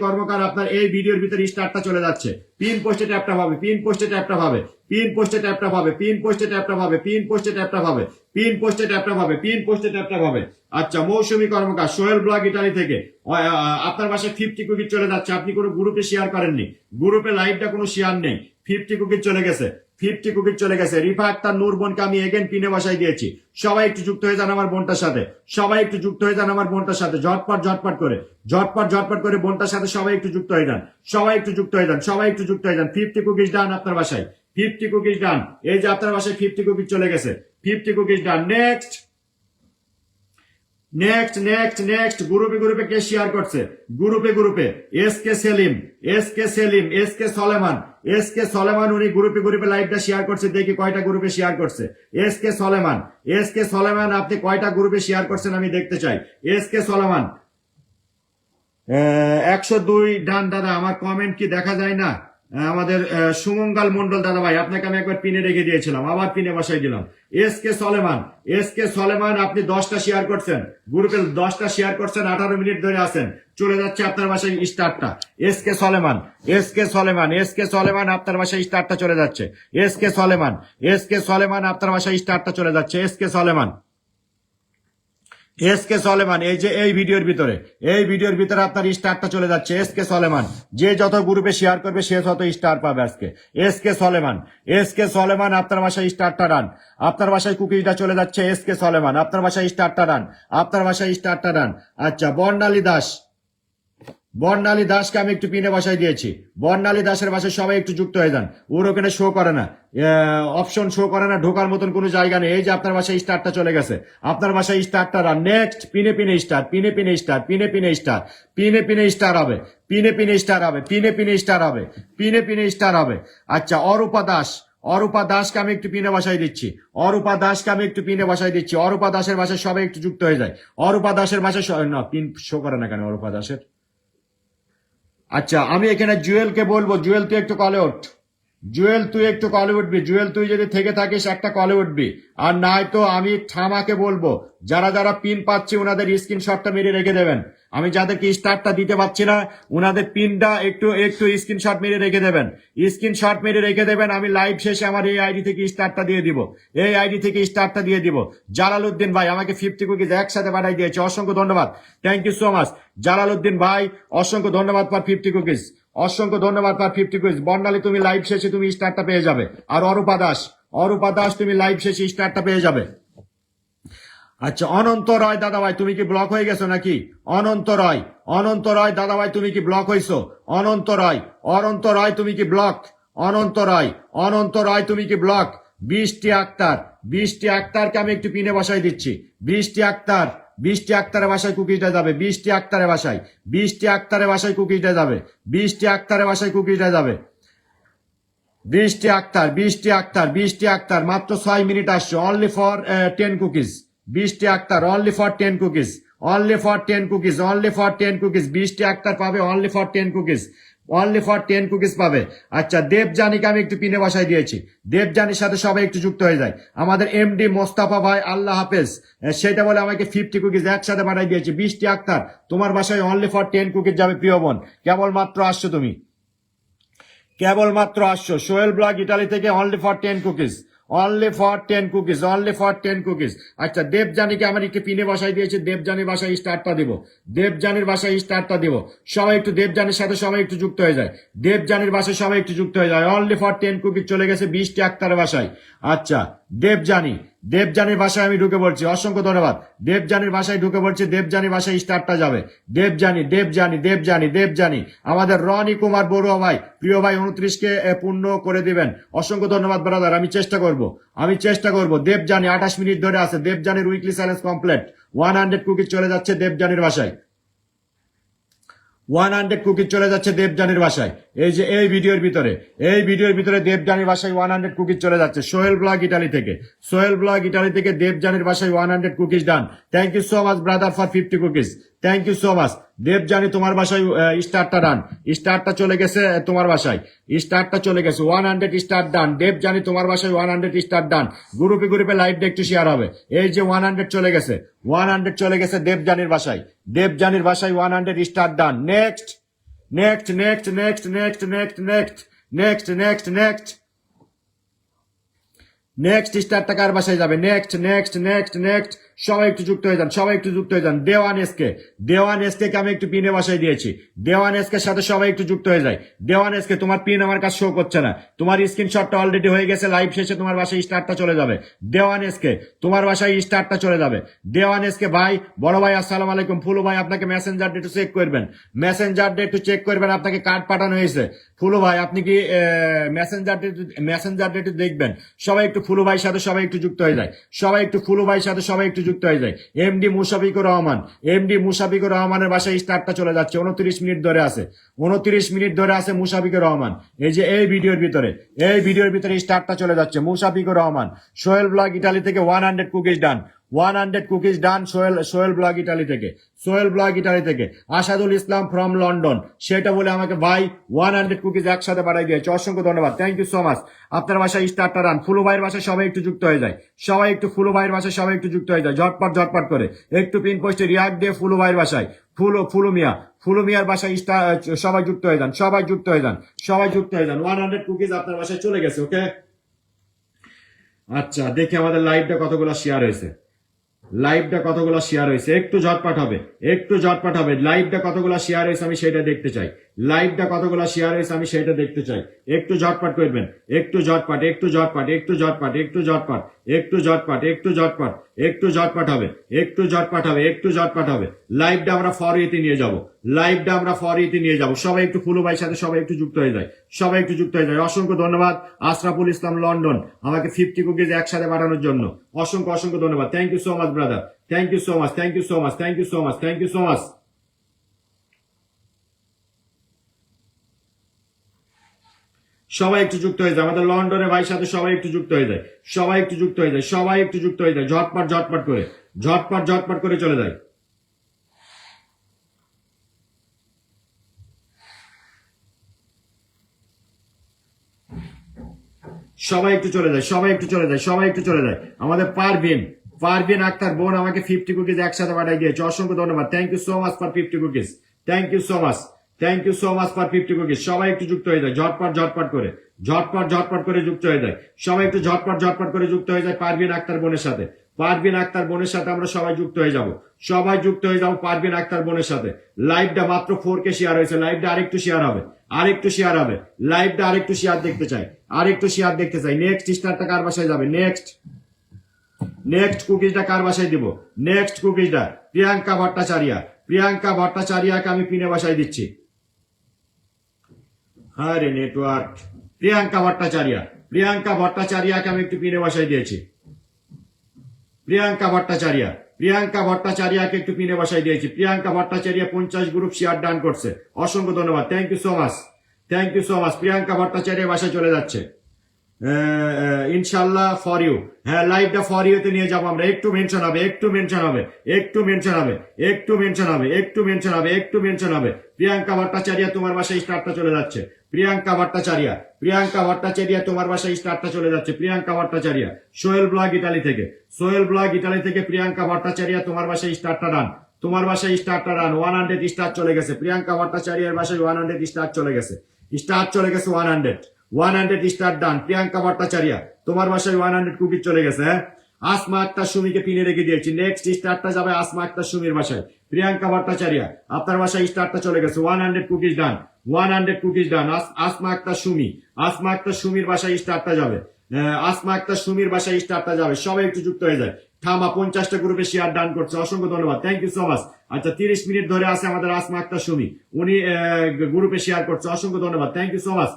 কর্মকার আপনার এই ভিডিওর ভিতরে স্টারটা চলে যাচ্ছে। পিন পোস্টে ট্যাপটা পাবে। আচ্ছা মৌসুমী কর্মকার সোহেল ব্লগ ইটালি থেকে আপনার বাসায় 50 কুকিজ চলে যাচ্ছে, আপনি কোনো গ্রুপে শেয়ার করেননি, গ্রুপে লাইভটা কোনো শেয়ার নেই, 50 কুকিজ চলে গেছে। রিফা আক্তার নূর বোনকে আমি এগেন পিনে বসাই দিয়েছি, সবাই একটু যুক্ত হয়ে যান আমার বোনটার সাথে, ঝটপট করে বোনটার সাথে সবাই একটু যুক্ত হয়ে যান, 50 কুকিজ ডান আপনার বাসায়, 50 কুকিজ ডান। এই যে আপনার বাসায় 50 কুকিজ চলে গেছে, 50 কুকিজ ডান। নেক্সট গ্রুপে কে শেয়ার করছে? গ্রুপে এস কে সলেমান উনি গ্রুপে লাইভটা শেয়ার করছে, দেখি কয়টা গ্রুপে শেয়ার করছে। এস কে সলেমান আপনি কয়টা গ্রুপে শেয়ার করছেন আমি দেখতে চাই। এস কে সলেমান 102 ডান দাদা, আমার কমেন্ট কি দেখা যায় না? আমাদের সুমঙ্গল মন্ডল দাদা ভাই, আপনাকে আমি একবার পিনে রেখে দিয়েছিলাম, আবার পিনে বসাই দিলাম। এস কে সলেমান আপনি 10টা শেয়ার করছেন, গ্রুপে 10টা শেয়ার করছেন, 18 মিনিট ধরে আছেন, চলে যাচ্ছে আপনার বাসায় স্টারটা। এস কে সলেমান আপনার বাসায় স্টারটা চলে যাচ্ছে। এস কে সলেমান আপনার বাসায় স্টারটা চলে যাচ্ছে। এস কে সলেমান এই যে এই ভিডিওর ভিতরে আপনার স্টারটা চলে যাচ্ছে। এস কে সলেমান যে যত গ্রুপে শেয়ার করবে সে তত স্টার পাবে আজকে। এস কে সলেমান আপনার বাসায় স্টারটা ডান, আপনার বাসায় কুকিজটা চলে যাচ্ছে। এস কে সলেমান আপনার বাসায় স্টারটা ডান, আচ্ছা বর্ণালী দাসকে আমি একটু পিনে বসাই দিয়েছি, বর্ণালী দাসের বাসায় সবাই একটু যুক্ত হয়ে যান। ওর ওখানে শো করে না, অপশন শো করে না, ঢোকার মতন কোনো জায়গা নেই। এই যে আপনার বাসায় স্টারটা চলে গেছে, আপনার বাসায় স্টারটা রান। নেক্সট পিনে স্টার হবে। আচ্ছা অরূপা দাসকে আমি একটু পিনে বসাই দিচ্ছি, অরূপা দাসের বাসায় সবাই একটু যুক্ত হয়ে যায়। অরূপা দাসের বাসায় না পিন শো করে না কেন অরূপা দাসের? আচ্ছা আমি এখানে জুয়েলকে বলবো, জুয়েল তুই একটু কলে উঠবি, জুয়েল তুই যদি থেকে থাকিস একটা কলে উঠবি, আর নাই তো আমি ঠামাকে বলবো যারা পিন পাচ্ছি ওনাদের স্ক্রিনশটটা মেরে রেখে দেবেন। আমি যাদেরকে স্টারটা দিতে পারছি না ওনাদের পিনটা একটু স্ক্রিনশট মেরে রেখে দেবেন, আমি লাইভ শেষে আমার এই আইডি থেকে স্টারটা দিয়ে দিব। জালালউদ্দিন ভাই আমাকে 50 কুকিজ একসাথে পাঠাই দিয়েছে, অসংখ্য ধন্যবাদ, thank you so much Jalaluddin ভাই, অসংখ্য ধন্যবাদ ফর 50 কুকিজ, বর্ণালী তুমি লাইভ শেষে তুমি স্টারটা পেয়ে যাবে। আর অরূপা দাস তুমি লাইভ শেষে স্টারটা পেয়ে যাবে। আচ্ছা অনন্ত রয় দাদা ভাই তুমি কি ব্লক হয়ে গেছো নাকি? অনন্ত রয় দাদা ভাই তুমি কি ব্লক হয়েছো? অনন্ত রয় তুমি কি ব্লক? অনন্ত রায় তুমি কি ব্লক? বৃষ্টি আক্তারকে আমি একটু পিনে বসাই দিচ্ছি। বৃষ্টি আক্তারের বাসায় কুকিজটা যাবে। বৃষ্টি আক্তারের বাসায় কুকিজটা যাবে। বৃষ্টি আক্তার মাত্র 6 মিনিট আসছে। Only for 10 cookies. বৃষ্টি আক্তার অনলি ফর 10 কুকিজ। বৃষ্টি আক্তার পাবে অনলি ফর 10 কুকিজ পাবে। আচ্ছা, দেবজানিকে আমি একটু পিনে বসাই দিয়েছি। দেবজানির সাথে সবাই একটু যুক্ত হয়ে যায়। আমাদের এমডি মোস্তাফা ভাই আল্লাহ হাফেজ সেটা বলে আমাকে 50 কুকিজ একসাথে পাঠাই দিয়েছি। বৃষ্টি আক্তার তোমার বাসায় অনলি ফর 10 কুকিজ যাবে। প্রিয় বোন, কেবলমাত্র আসছো। সোহেল ব্লগ ইটালি থেকে অনলি ফর 10 কুকিজ। আচ্ছা, দেবজানিকে আমার একটু পিনে বসাই দিয়েছে। দেবজানির বাসায় স্টার্টটা দিব। সবাই একটু দেবজানির সাথে সবাই একটু যুক্ত হয়ে যায়। দেবজানির বাসায় সবাই একটু যুক্ত হয়ে যায়। অনলি ফর 10 কুকিজ চলে গেছে বৃষ্টি আক্তারের বাসায়। আচ্ছা, দেবজানির বাসায় আমি ঢুকে পড়ছি। অসংখ্য ধন্যবাদ। দেবজানির বাসায় ঢুকে পড়ছি। দেবজানির বাসায় স্টার্টটা যাবে। দেবজানি আমাদের রনি কুমার বড়ুয়া ভাই, প্রিয় ভাই 29কে পূর্ণ করে দিবেন। অসংখ্য ধন্যবাদ ব্রাদার। আমি চেষ্টা করব। দেবজানি 28 মিনিট ধরে আছে। দেবজানির উইকলি চ্যালেঞ্জ কমপ্লিট। 100 কুকিজ চলে যাচ্ছে দেবজানির বাসায়। 100 কুকিজ চলে যাচ্ছে দেবজানির বাসায়। এই ভিডিওর ভিতরে দেবজানির বাসায় 100 কুকিজ চলে যাচ্ছে। সোহেল ব্লগ ইটালি থেকে দেবজানির বাসায় 100 cookies done. Thank you so much brother for 50 cookies. Thank you so much. Debjani তোমার বাসায় স্টারটা ডান। স্টারটা চলে গেছে তোমার বাসায়। 100 স্টার ডান। দেবজানি তোমার বাসায় 100 স্টার ডান। গ্রুপে লাইভটা একটু শেয়ার হবে। এই যে 100 চলে গেছে দেবজানির বাসায়। 100 স্টার ডান। নেক্সট স্টারটা কার বাসায় যাবে? নেক্সট সবাই একটু যুক্ত হয়ে যান। দেওয়ান এসকে কে আমি একটু পিনে বসাই দিয়েছি। দেওয়ান এসকে সাথে সবাই একটু যুক্ত হয়ে যায়। দেওয়ান এসকে তোমার পিন আমার কাছে শো করছে না। তোমার স্ক্রিনশটটা অলরেডি হয়ে গেছে। লাইভ শেষে তোমার বাসায় স্টারটা চলে যাবে। দেওয়ান এসকে তোমার বাসায় স্টারটা চলে যাবে। দেওয়ান এসকে ভাই, বড় ভাই আসসালামু আলাইকুম। ফুলু ভাই আপনাকে মেসেঞ্জার ডে একটু চেক করবেন। আপনাকে কার্ড পাঠানো হয়েছে। ফুলু ভাই আপনি কি মেসেঞ্জার ডে একটু দেখবেন। সবাই একটু ফুলু ভাইয়ের সাথে সবাই একটু যুক্ত হয়ে যায়। এমডি মুশাফিকুর রহমানের বাসায় স্টারটা চলে যাচ্ছে। 29 মিনিট ধরে আছে মুশাফিকুর রহমান। এই ভিডিওর ভিতরে স্টারটা চলে যাচ্ছে মুশাফিকুর রহমান। সোহেল ব্লগ ইটালি থেকে 100 কুকিজ ডান। 100 কুকিজ ডান সোহেল ব্লগ ইটালি থেকে। আসাদুল ইসলাম ফ্রম লন্ডন সেটা বলে আমাকে ভাই 100 কুকিজ একসাথে পাঠাই দিয়েছে। অসংখ্য ধন্যবাদ। Thank you so much. আপনার বাসায় স্টারটা ডান। ফুলু ভাইয়ের বাসায় সবাই একটু যুক্ত হয়ে যায়। ঝটপট করে একটু পিন পোস্টে রিয়াক্ট দিয়ে ফুলু ভাইয়ের বাসায় ফুলু মিয়ার বাসায় সবাই যুক্ত হয়ে যান। 100 কুকিজ আপনার বাসায় চলে গেছে। ওকে, আচ্ছা দেখি আমাদের লাইভটা কতগুলো শেয়ার হয়েছে। একটু ঝটপট হবে। লাইভটা কতগুলো শেয়ার হয়েছে আমি সেটা দেখতে চাই। একটু ঝটপট করবেন। একটু ঝটপট হবে। লাইভটা আমরা ফর ইতে নিয়ে যাব। সবাই একটু ফুলু ভাইয়ের সাথে সবাই একটু যুক্ত হয়ে যায়। অসংখ্য ধন্যবাদ। আশরাফুল ইসলাম লন্ডন আমাকে 50 কুকিজ একসাথে পাঠানোর জন্য অসংখ্য ধন্যবাদ। Thank you so much brother. Thank you so much. সবাই একটু যুক্ত হয়ে যায়। আমাদের লন্ডনের ভাইয়ের সাথে সবাই একটু যুক্ত হয়ে যায়। ঝটপট করে চলে যায়। সবাই একটু চলে যায়। আমাদের পারভিন আক্তার বোন আমাকে 50 কুকিজ একসাথে পাঠিয়ে দিয়েছে। অসংখ্য ধন্যবাদ। Thank you so much for 50 cookies. সবাই একটু যুক্ত হয়ে যায়। ঝটপট করে যুক্ত হয়ে যায়। সবাই একটু ঝটপট করে যুক্ত হয়ে যায় পারভিন আক্তার বোনের সাথে। আমরা সবাই যুক্ত হয়ে যাব। পারভিন আক্তার বোনের সাথে। লাইভটা মাত্র 4K শেয়ার হয়েছে। লাইভটা আরেকটু শেয়ার হবে। লাইভটা আরেকটু শেয়ার দেখতে চাই। নেক্সট স্টারটা কার বাসায় যাবে? নেক্সট কুকিজটা কার বাসায় দিব? প্রিয়াঙ্কা ভট্টাচার্যকে আমি পিনে বাসায় দিচ্ছি। আরে নেটওয়ার্ক। প্রিয়াঙ্কা ভট্টাচার্য, প্রিয়াঙ্কা ভট্টাচার্যকে আমি একটু পিনে বসাই দিয়েছি। প্রিয়াঙ্কা ভট্টাচার্য, প্রিয়াঙ্কা ভট্টাচার্যকে একটু পিনে বসাই দিয়েছি। Priyanka Bhattacharya 50 group share done করছে, অসংখ্য ধন্যবাদ, thank you so much, thank you so much. Priyanka Bhattacharya বাসায় চলে যাচ্ছে ইনশাল্লাহ ফর ইউ। হ্যাঁ, লাইভটা ফর ইউতে নিয়ে যাবো আমরা। একটু মেনশন হবে, একটু মেনশন হবে, একটু মেনশন হবে, একটু মেনশন হবে, একটু মেনশন হবে, একটু মেনশন হবে। প্রিয়াঙ্কা ভট্টাচার্য তোমার বাসায় স্টারটা চলে যাচ্ছে। প্রিয়াঙ্কা ভট্টাচার্য, প্রিয়াঙ্কা ভট্টাচার্য তোমার বাসায় স্টারটা চলে যাচ্ছে। প্রিয়াঙ্কা ভট্টাচার্য, সোহেল ব্লগ ইটালি থেকে, সোহেল ব্লগ ইটালি থেকে প্রিয়াঙ্কা ভট্টাচার্য তোমার বাসায় স্টারটা ডান, তোমার বাসায় স্টারটা ডান। 100 স্টার চলে গেছে। প্রিয়াঙ্কা ভট্টাচার্যের বাসায় 100 স্টার চলে গেছে, স্টার চলে গেছে 100 স্টার ডান। প্রিয়াঙ্কা ভট্টাচার্য তোমার বাসায় 100 কুকি চলে গেছে। হ্যাঁ, আসমা আক্তার সুমিকে পিনে রেখে দিয়েছি। নেক্সট স্টারটা যাবে আসমা আক্তার সুমির বাসায়। প্রিয়াঙ্কা ভট্টাচার্য আপনার বাসায় স্টারটা চলে গেছে। 100 cookies done, 100 cookies done. Asma Akter Sumi, Asma Akter সুমির বাসায় স্টারটা যাবে। আসমা আক্তার সুমির বাসায় স্টারটা যাবে। সবাই একটু যুক্ত হয়ে যায়। থামা 50টা গ্রুপে শেয়ার ডান করছে, অসংখ্য ধন্যবাদ, থ্যাংক ইউ সো মাচ। আচ্ছা, 30 মিনিট ধরে আছে আমাদের আসমা আক্তার সুমি, উনি গ্রুপে শেয়ার করছে, অসংখ্য ধন্যবাদ, থ্যাংক ইউ সো মাচ।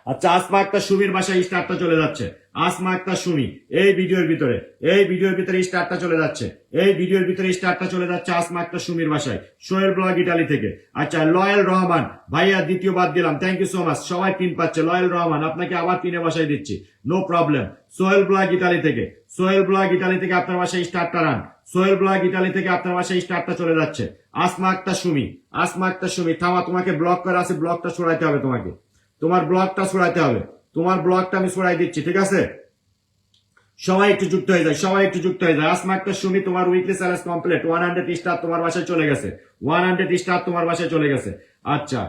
আচ্ছা, আসমা আক্তার সুমির বাসায় স্টারটা চলে যাচ্ছে। আসমা আক্তার সুমি এই ভিডিওর ভিতরে, এই ভিডিওর ভিতরে স্টারটা চলে যাচ্ছে, এই ভিডিওর ভিতরে স্টারটা চলে যাচ্ছে আসমা আক্তার সুমির বাসায়, সোহেল ব্লগ ইটালি থেকে। আচ্ছা, লয়েল রহমান ভাইয়া দ্বিতীয় বাদ দিলাম, থ্যাংক ইউ সো মাচ। সবাই পিন পাচ্ছে। লয়েল রহমান আপনাকে আবার পিনে বাসায় দিচ্ছি, no problem. Sohel blog Italy থেকে, সোহেল ব্লগ ইটালি থেকে আপনার বাসায় স্টারটা রান। সোহেল ব্লগ ইটালি থেকে আপনার বাসায় স্টারটা চলে যাচ্ছে। আসমা আক্তার সুমি, আসমা আক্তার সুমি থামা, তোমাকে ব্লক করা আছে, ব্লকটা সরাইতে হবে তোমাকে, তোমার ব্লগটা ছড়াইতে হবে, তোমার ব্লগটা আমি ছড়াই দিচ্ছি, ঠিক আছে? সবাই একটু যুক্ত হয়ে যায়, সবাই একটু যুক্ত হয়ে যায়। আসমা আক্তার সুমি তোমার উইকলি চ্যালেঞ্জ কমপ্লিট, 100 স্টার তোমার বাসায় চলে গেছে, 100 স্টার তোমার বাসায় চলে গেছে। আচ্ছা,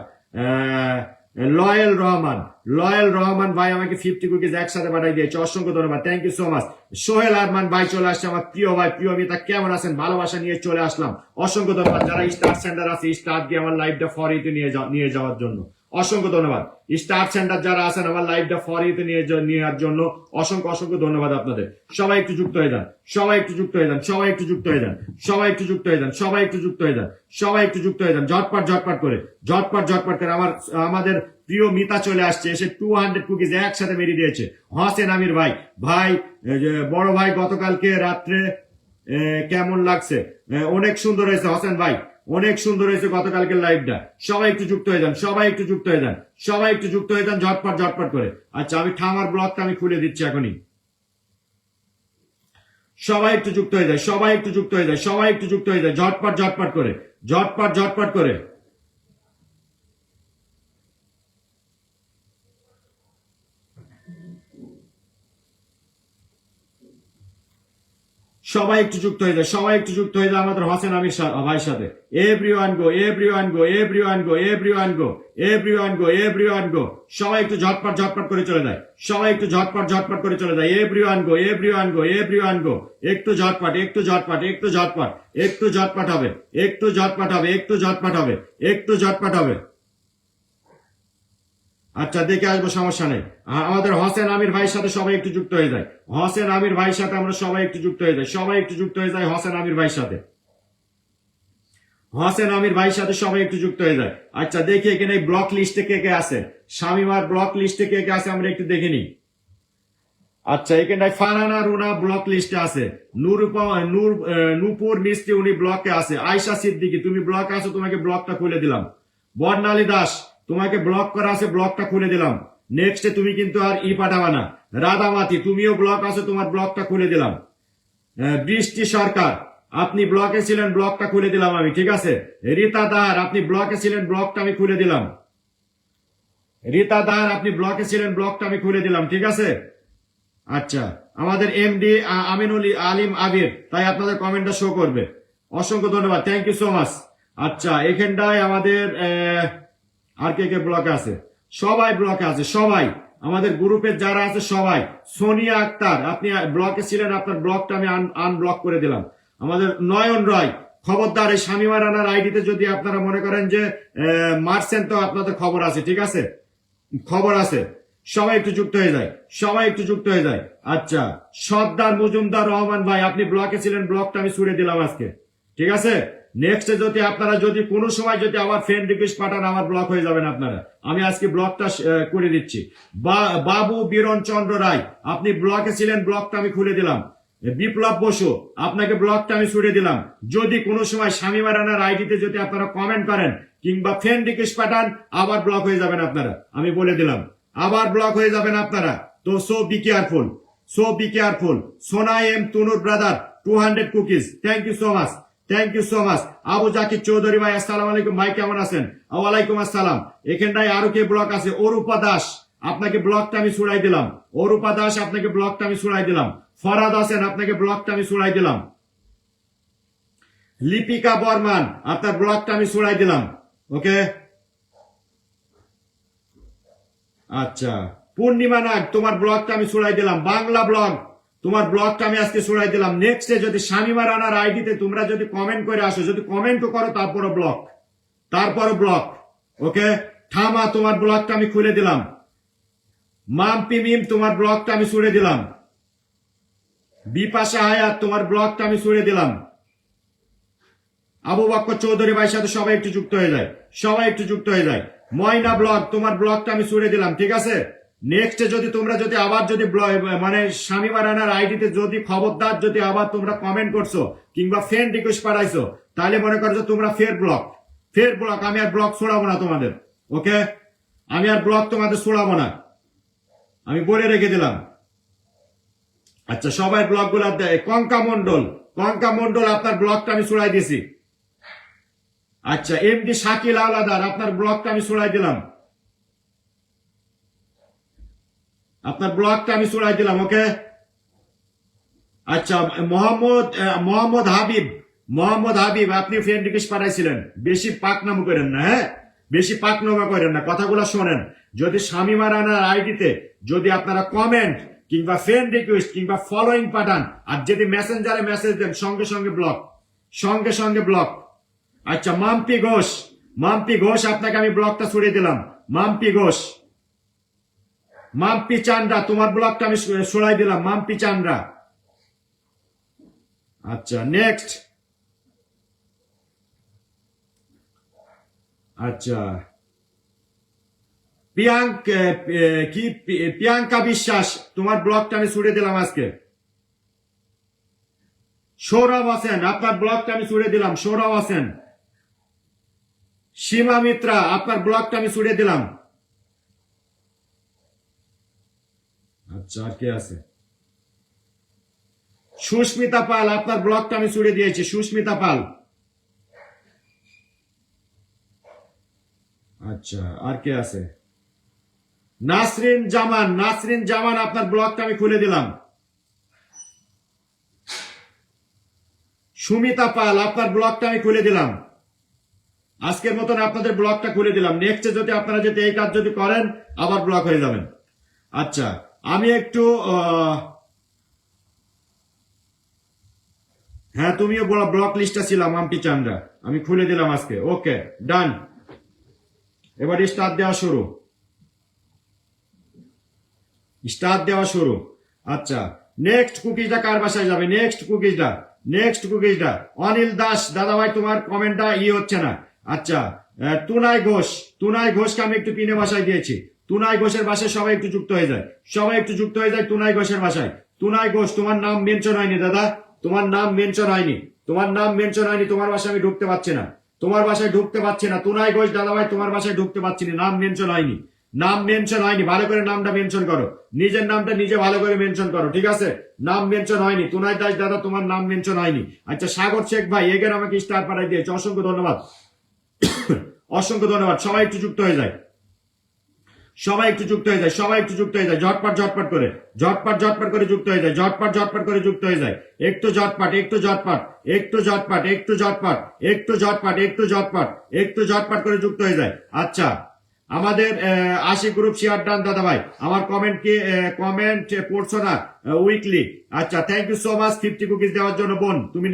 লয়েল রহমান, লয়েল রহমান ভাই আমাকে 50 কুকিজ একসাথে পাঠাই দিয়েছে, অসংখ্য ধন্যবাদ, thank you so much. Sohel Arman ভাই চলে আসছে, আমার প্রিয় ভাই, প্রিয় মিতা, কেমন আছেন? ভালোবাসা নিয়ে চলে আসলাম, অসংখ্য ধন্যবাদ। যারা স্টার সেন্টার আছে স্টার দিয়ে আমার লাইভটা ফর ইউতে নিয়ে যাওয়ার জন্য অসংখ্য ধন্যবাদ। স্টার সেন্টার যারা আছেন আমার লাইভটা ফর ইউতে নেওয়ার জন্য অসংখ্য অসংখ্য ধন্যবাদ আপনাদের। সবাই একটু যুক্ত হয়ে যান, সবাই একটু যুক্ত হয়ে যান, সবাই একটু যুক্ত হয়ে যান, সবাই একটু যুক্ত হয়ে যান, সবাই একটু যুক্ত হয়ে যান, সবাই একটু যুক্ত হয়ে যান। ঝটপট ঝটপট করে, ঝটপট ঝটপট করে। আমাদের প্রিয় মিতা চলে আসছে, এসে 200 কুকিজ একসাথে মেরে দিয়েছে। হোসেন আমির ভাই, ভাই বড় ভাই গতকালকে রাত্রে কেমন লাগছে? অনেক সুন্দর হয়েছে হোসেন ভাই, অনেক সুন্দর হয়েছে গতকালকের লাইভটা। সবাই একটু যুক্ত হয়ে যান, সবাই একটু যুক্ত হয়ে যান, সবাই একটু যুক্ত হয়ে যান, ঝটপট ঝটপট করে। আচ্ছা, আমি ঠামার ব্লগটা আমি খুলে দিচ্ছি এখনই। সবাই একটু যুক্ত হয়ে যায়, সবাই একটু যুক্ত হয়ে যায়, সবাই একটু যুক্ত হয়ে যায়, ঝটপট ঝটপট করে, ঝটপট ঝটপট করে। সবাই একটু যুক্ত হয়ে যায়, সবাই একটু যুক্ত হয়ে যায় আমাদের হোসেন আমির ভাইয়ের সাথে। এভরিওয়ান গো, এভরিওয়ান গো, এভরিওয়ান গো, এভরিওয়ান গো, এভরিওয়ান গো, এভরিওয়ান গো। সবাই একটু ঝটপট ঝটপট করে চলে যায়, সবাই একটু ঝটপট ঝটপট করে চলে যায়। এভরিওয়ান গো, এভরিওয়ান গো, এভরিওয়ান গো। একটু ঝটপট, একটু ঝটপট, একটু ঝটপট, একটু ঝটপট হবে, একটু ঝটপট হবে, একটু ঝটপট হবে, একটু ঝটপট হবে। আচ্ছা, দেখে আসবো, সমস্যা নেই। আমাদের হোসেন আমির ভাইয়ের সাথে সবাই একটু যুক্ত হয়ে যায়, হোসেন আমির ভাইয়ের সাথে আমরা সবাই একটু যুক্ত হয়ে যাই, সবাই একটু যুক্ত হয়ে যায় হোসেন আমির ভাইয়ের সাথে, হোসেন আমির ভাইয়ের সাথে সবাই একটু যুক্ত হয়ে যায়। আচ্ছা, দেখি এখানে ব্লক লিস্টে কে কে আছে, শামিমার ব্লক লিস্টে কে কে আছে আমরা একটু দেখে নিই। আচ্ছা, এখানটায় ফারহানা রুনা ব্লক লিস্টে আছে, নূপুর মিস্ত্রি উনি ব্লকে আছে, আয়শা সিদ্দিকি তুমি ব্লকে আছো, তোমাকে ব্লকটা খুলে দিলাম। বর্ণালী দাস তোমাকে ব্লক করা আছে, ব্লকটা খুলে দিলাম। নেক্সটে তুমি কিন্তু আর পাঠাবা না। রাধামাতি তুমিও ব্লক আছো, তোমার ব্লকটা খুলে দিলাম। বৃষ্টি সরকার আপনি ব্লকে ছিলেন, ব্লকটা খুলে দিলাম আমি, ঠিক আছে। রীতা দার আপনি ব্লকে ছিলেন, ব্লকটা আমি খুলে দিলাম। রীতা দার আপনি ব্লকে ছিলেন, ব্লকটা আমি খুলে দিলাম, ঠিক আছে। আচ্ছা, আমাদের এমডি আমিনুল আলিম আবির, তাই আপনাদের কমেন্টটা শো করবে, অসংখ্য ধন্যবাদ, থ্যাংক ইউ সো মাচ। আচ্ছা, এখানটায় আমাদের আর কে কে ব্লকে আছে? সবাই ব্লকে আছে, সবাই আমাদের গ্রুপের যারা আছে সবাই। সোনিয়া আক্তার আপনি ব্লকে ছিলেন, আপনার ব্লকটা আমি আনব্লক করে দিলাম। আমাদের নয়ন রায়, খবরদার এই শামিমা রানার আইডিতে যদি আপনারা মনে করেন যে মারছেন, তো আপনাদের খবর আছে, ঠিক আছে, খবর আছে। সবাই একটু যুক্ত হয়ে যায়, সবাই একটু যুক্ত হয়ে যায়। আচ্ছা, সর্দার মজুমদার রহমান ভাই আপনি ব্লকে ছিলেন, ব্লকটা আমি ছুড়ে দিলাম আজকে, ঠিক আছে। নেক্সটে যদি আপনারা যদি কোনো সময় যদি আমার ফ্রেন্ড রিকোয়েস্ট পাঠান আমার ব্লক হয়ে যাবেন আপনারা। আমি আজকে ব্লকটা করে দিচ্ছি। বাবু বীরন চন্দ্র রায় আপনি ব্লকে ছিলেন, ব্লকটা আমি খুলে দিলাম। বিপ্লব বসু আপনাকে ব্লকটা আমি ছুড়ে দিলাম। যদি কোনো সময় শামিমা রানার আইডিতে যদি আপনারা কমেন্ট করেন কিংবা ফ্রেন্ড রিকোয়েস্ট পাঠান আবার ব্লক হয়ে যাবেন আপনারা, আমি বলে দিলাম আবার ব্লক হয়ে যাবেন আপনারা। তো so be careful, so be careful. Sona M তুনুর brother 200 cookies, thank you so much, thank you so much. Abu Zakir Chowdhury ভাই আসসালাম আলাইকুম ভাই, কেমন আছেন? ওয়ালাইকুম আসসালাম। এখানটায় আরো কে ব্লক আছে? অরূপা দাস আপনাকে ব্লকটা আমি ছুড়াই দিলাম। অরূপা দাস আপনাকে ব্লকটা আমি ছুড়াই দিলাম। ফরাদ হোসেন আপনাকে ব্লকটা আমি ছুড়াই দিলাম। লিপিকা বর্মান আপনার ব্লকটা আমি ছুড়াই দিলাম। ওকে, আচ্ছা। পূর্ণিমা নাগ তোমার ব্লগটা আমি ছুড়াই দিলাম। বাংলা ব্লগ তোমার ব্লগটা আমি আজকে ছুড়াই দিলাম। নেক্সটে যদি শামিমা রানার আইডিতে তোমরা যদি কমেন্ট করে আসো, যদি কমেন্টও করো তারপরও ব্লক, তারপরও ব্লক। ওকে, থামা তোমার ব্লগটা আমি খুলে দিলাম। মাম্পি মিম তোমার ব্লগটা আমি ছুড়ে দিলাম। বিপাশা হায়াত তোমার ব্লগটা আমি ছুড়ে দিলাম। আবু বক্কর চৌধুরী ভাইয়ের সাথে সবাই একটু যুক্ত হয়ে যায়, সবাই একটু যুক্ত হয়ে যায়। ময়না ব্লগ তোমার ব্লগটা আমি ছুড়ে দিলাম, ঠিক আছে। নেক্সটে যদি তোমরা যদি আবার যদি মানে শামিমা রানার আইডিতে যদি খবরদার যদি আবার তোমরা কমেন্ট করছো কিংবা ফ্রেন্ড রিকোয়েস্ট পাঠাইছো তাহলে মনে করছো তোমরা ফের ব্লক, ফের ব্লক। আমি আর ব্লক ছড়াবো না তোমাদের। ওকে, আমি আর ব্লক তোমাদের ছড়াবো না, আমি বলে রেখে দিলাম। আচ্ছা, সবাই ব্লগ গুলা দেয়। কঙ্কা মন্ডল, কঙ্কা মন্ডল আপনার ব্লগটা আমি ছড়াই দিয়েছি। আচ্ছা, এমডি শাকিল আলাদার আপনার ব্লগটা আমি ছড়াই দিলাম, আপনার ব্লগটা আমি ছড়াই দিলাম। ওকে, আচ্ছা। মোহাম্মদ হাবিব, মোহাম্মদ হাবিব আপনি ফ্রেন্ড রিকোয়েস্ট পাঠাইছিলেন। বেশি পাকনামো করেন না, হ্যাঁ, বেশি পাকনামো করেন না, কথাগুলো শোনেন। যদি শামিমা রানার আইডিতে যদি আপনারা কমেন্ট কিংবা ফ্রেন্ড রিকোয়েস্ট কিংবা ফলোইং পাঠান আর যদি মেসেঞ্জারে মেসেজ দেন সঙ্গে সঙ্গে ব্লক, সঙ্গে সঙ্গে ব্লক। আচ্ছা, মাম্পি ঘোষ, মাম্পি ঘোষ আপনাকে আমি ব্লকটা ছড়িয়ে দিলাম। মাম্পি ঘোষ, মাম্পি চান্দ্রা তোমার ব্লকটা আমি ছড়াই দিলাম। মাম্পি চান্দ্রা। আচ্ছা, নেক্সট। আচ্ছা, প্রিয়াঙ্কা বিশ্বাস তোমার ব্লকটা আমি ছুড়ে দিলাম আজকে। সৌরভ হোসেন আপনার ব্লকটা আমি ছুড়ে দিলাম। সৌরভ হোসেন। সীমা মিত্রা আপনার ব্লকটা আমি ছুড়ে দিলাম। আচ্ছা, আর কে আছে? সুস্মিতা পাল আপনার ব্লকটা আমি ছুড়ে দিয়েছি। সুস্মিতা পাল। আচ্ছা, আর কে আছে? নাসরিন জামান, নাসরিন জামান আপনার ব্লকটা আমি খুলে দিলাম। সুমিতা পাল আপনার ব্লকটা আমি খুলে দিলাম। আজকের মতন আপনাদের ব্লকটা খুলে দিলাম। নেক্সটে যদি আপনারা যদি এই কাজ যদি করেন আবার ব্লক হয়ে যাবেন। আচ্ছা, আমি একটু হ্যাঁ, তুমিও বড় ব্লক লিস্টটা ছিলাম। মাম্পি চান্দ্রা আমি খুলে দিলাম আজকে। ওকে, ডান। এবার স্টার্ট দেওয়া শুরু, স্টার্ট দেওয়া শুরু। আচ্ছা, নেক্সট কুকিজটা কার বাসায় যাবে? নেক্সট কুকিজটা, নেক্সট কুকিজটা অনিল দাস দাদা ভাই তোমার কমেন্টটা হচ্ছে না। আচ্ছা, তুনাই ঘোষ, তুনাই ঘোষকে আমি একটু পিনে বাসায় দিয়েছি। তুনাই ঘোষের বাসায় সবাই একটু যুক্ত হয়ে যায়, সবাই একটু যুক্ত হয়ে যায় তুনাই ঘোষের বাসায়। তুনাই ঘোষ তোমার নাম মেনশন হয়নি দাদা, তোমার নাম মেনশন হয়নি, তোমার নাম মেনশন হয়নি। তোমার বাসায় আমি ঢুকতে পারছি না, তোমার বাসায় ঢুকতে পারছি না। তুনাই ঘোষ দাদা ভাই তোমার বাসায় ঢুকতে পারছি না, নাম মেনশন হয়নি, নাম মেনশন হয়নি। ভালো করে নামটা মেনশন করো, নিজের নামটা নিজে ভালো করে মেনশন করো, ঠিক আছে? নাম মেনশন হয়নি। তুনাই দাস দাদা তোমার নাম মেনশন হয়নি। আচ্ছা, সাগর শেখ ভাই এগেন আমাকে স্টার পাঠাই দিয়েছে, অসংখ্য ধন্যবাদ, অসংখ্য ধন্যবাদ। সবাই একটু যুক্ত হয়ে যায়, সবাই একটু যুক্ত হয়ে যায়, সবাই একটু যুক্ত হয়ে যায়। ঝটপট ঝটপট করে, ঝটপট ঝটপট করে যুক্ত হয়ে যায়, ঝটপট ঝটপট করে যুক্ত হয়ে যায়। একটু ঝটপট, একটু ঝটপট, একটু ঝটপট, একটু ঝটপট, একটু ঝটপট, একটু ঝটপট, একটু ঝটপট করে যুক্ত হয়ে যায়। আচ্ছা, আমাদের আশিক গ্রুপ শেয়ার ডান দাদা ভাই, আমার কমেন্ট কি কমেন্ট পড়ছো না উইকলি? আচ্ছা, thank you so much 50 cookies দেওয়ার জন্য। বোন তুমি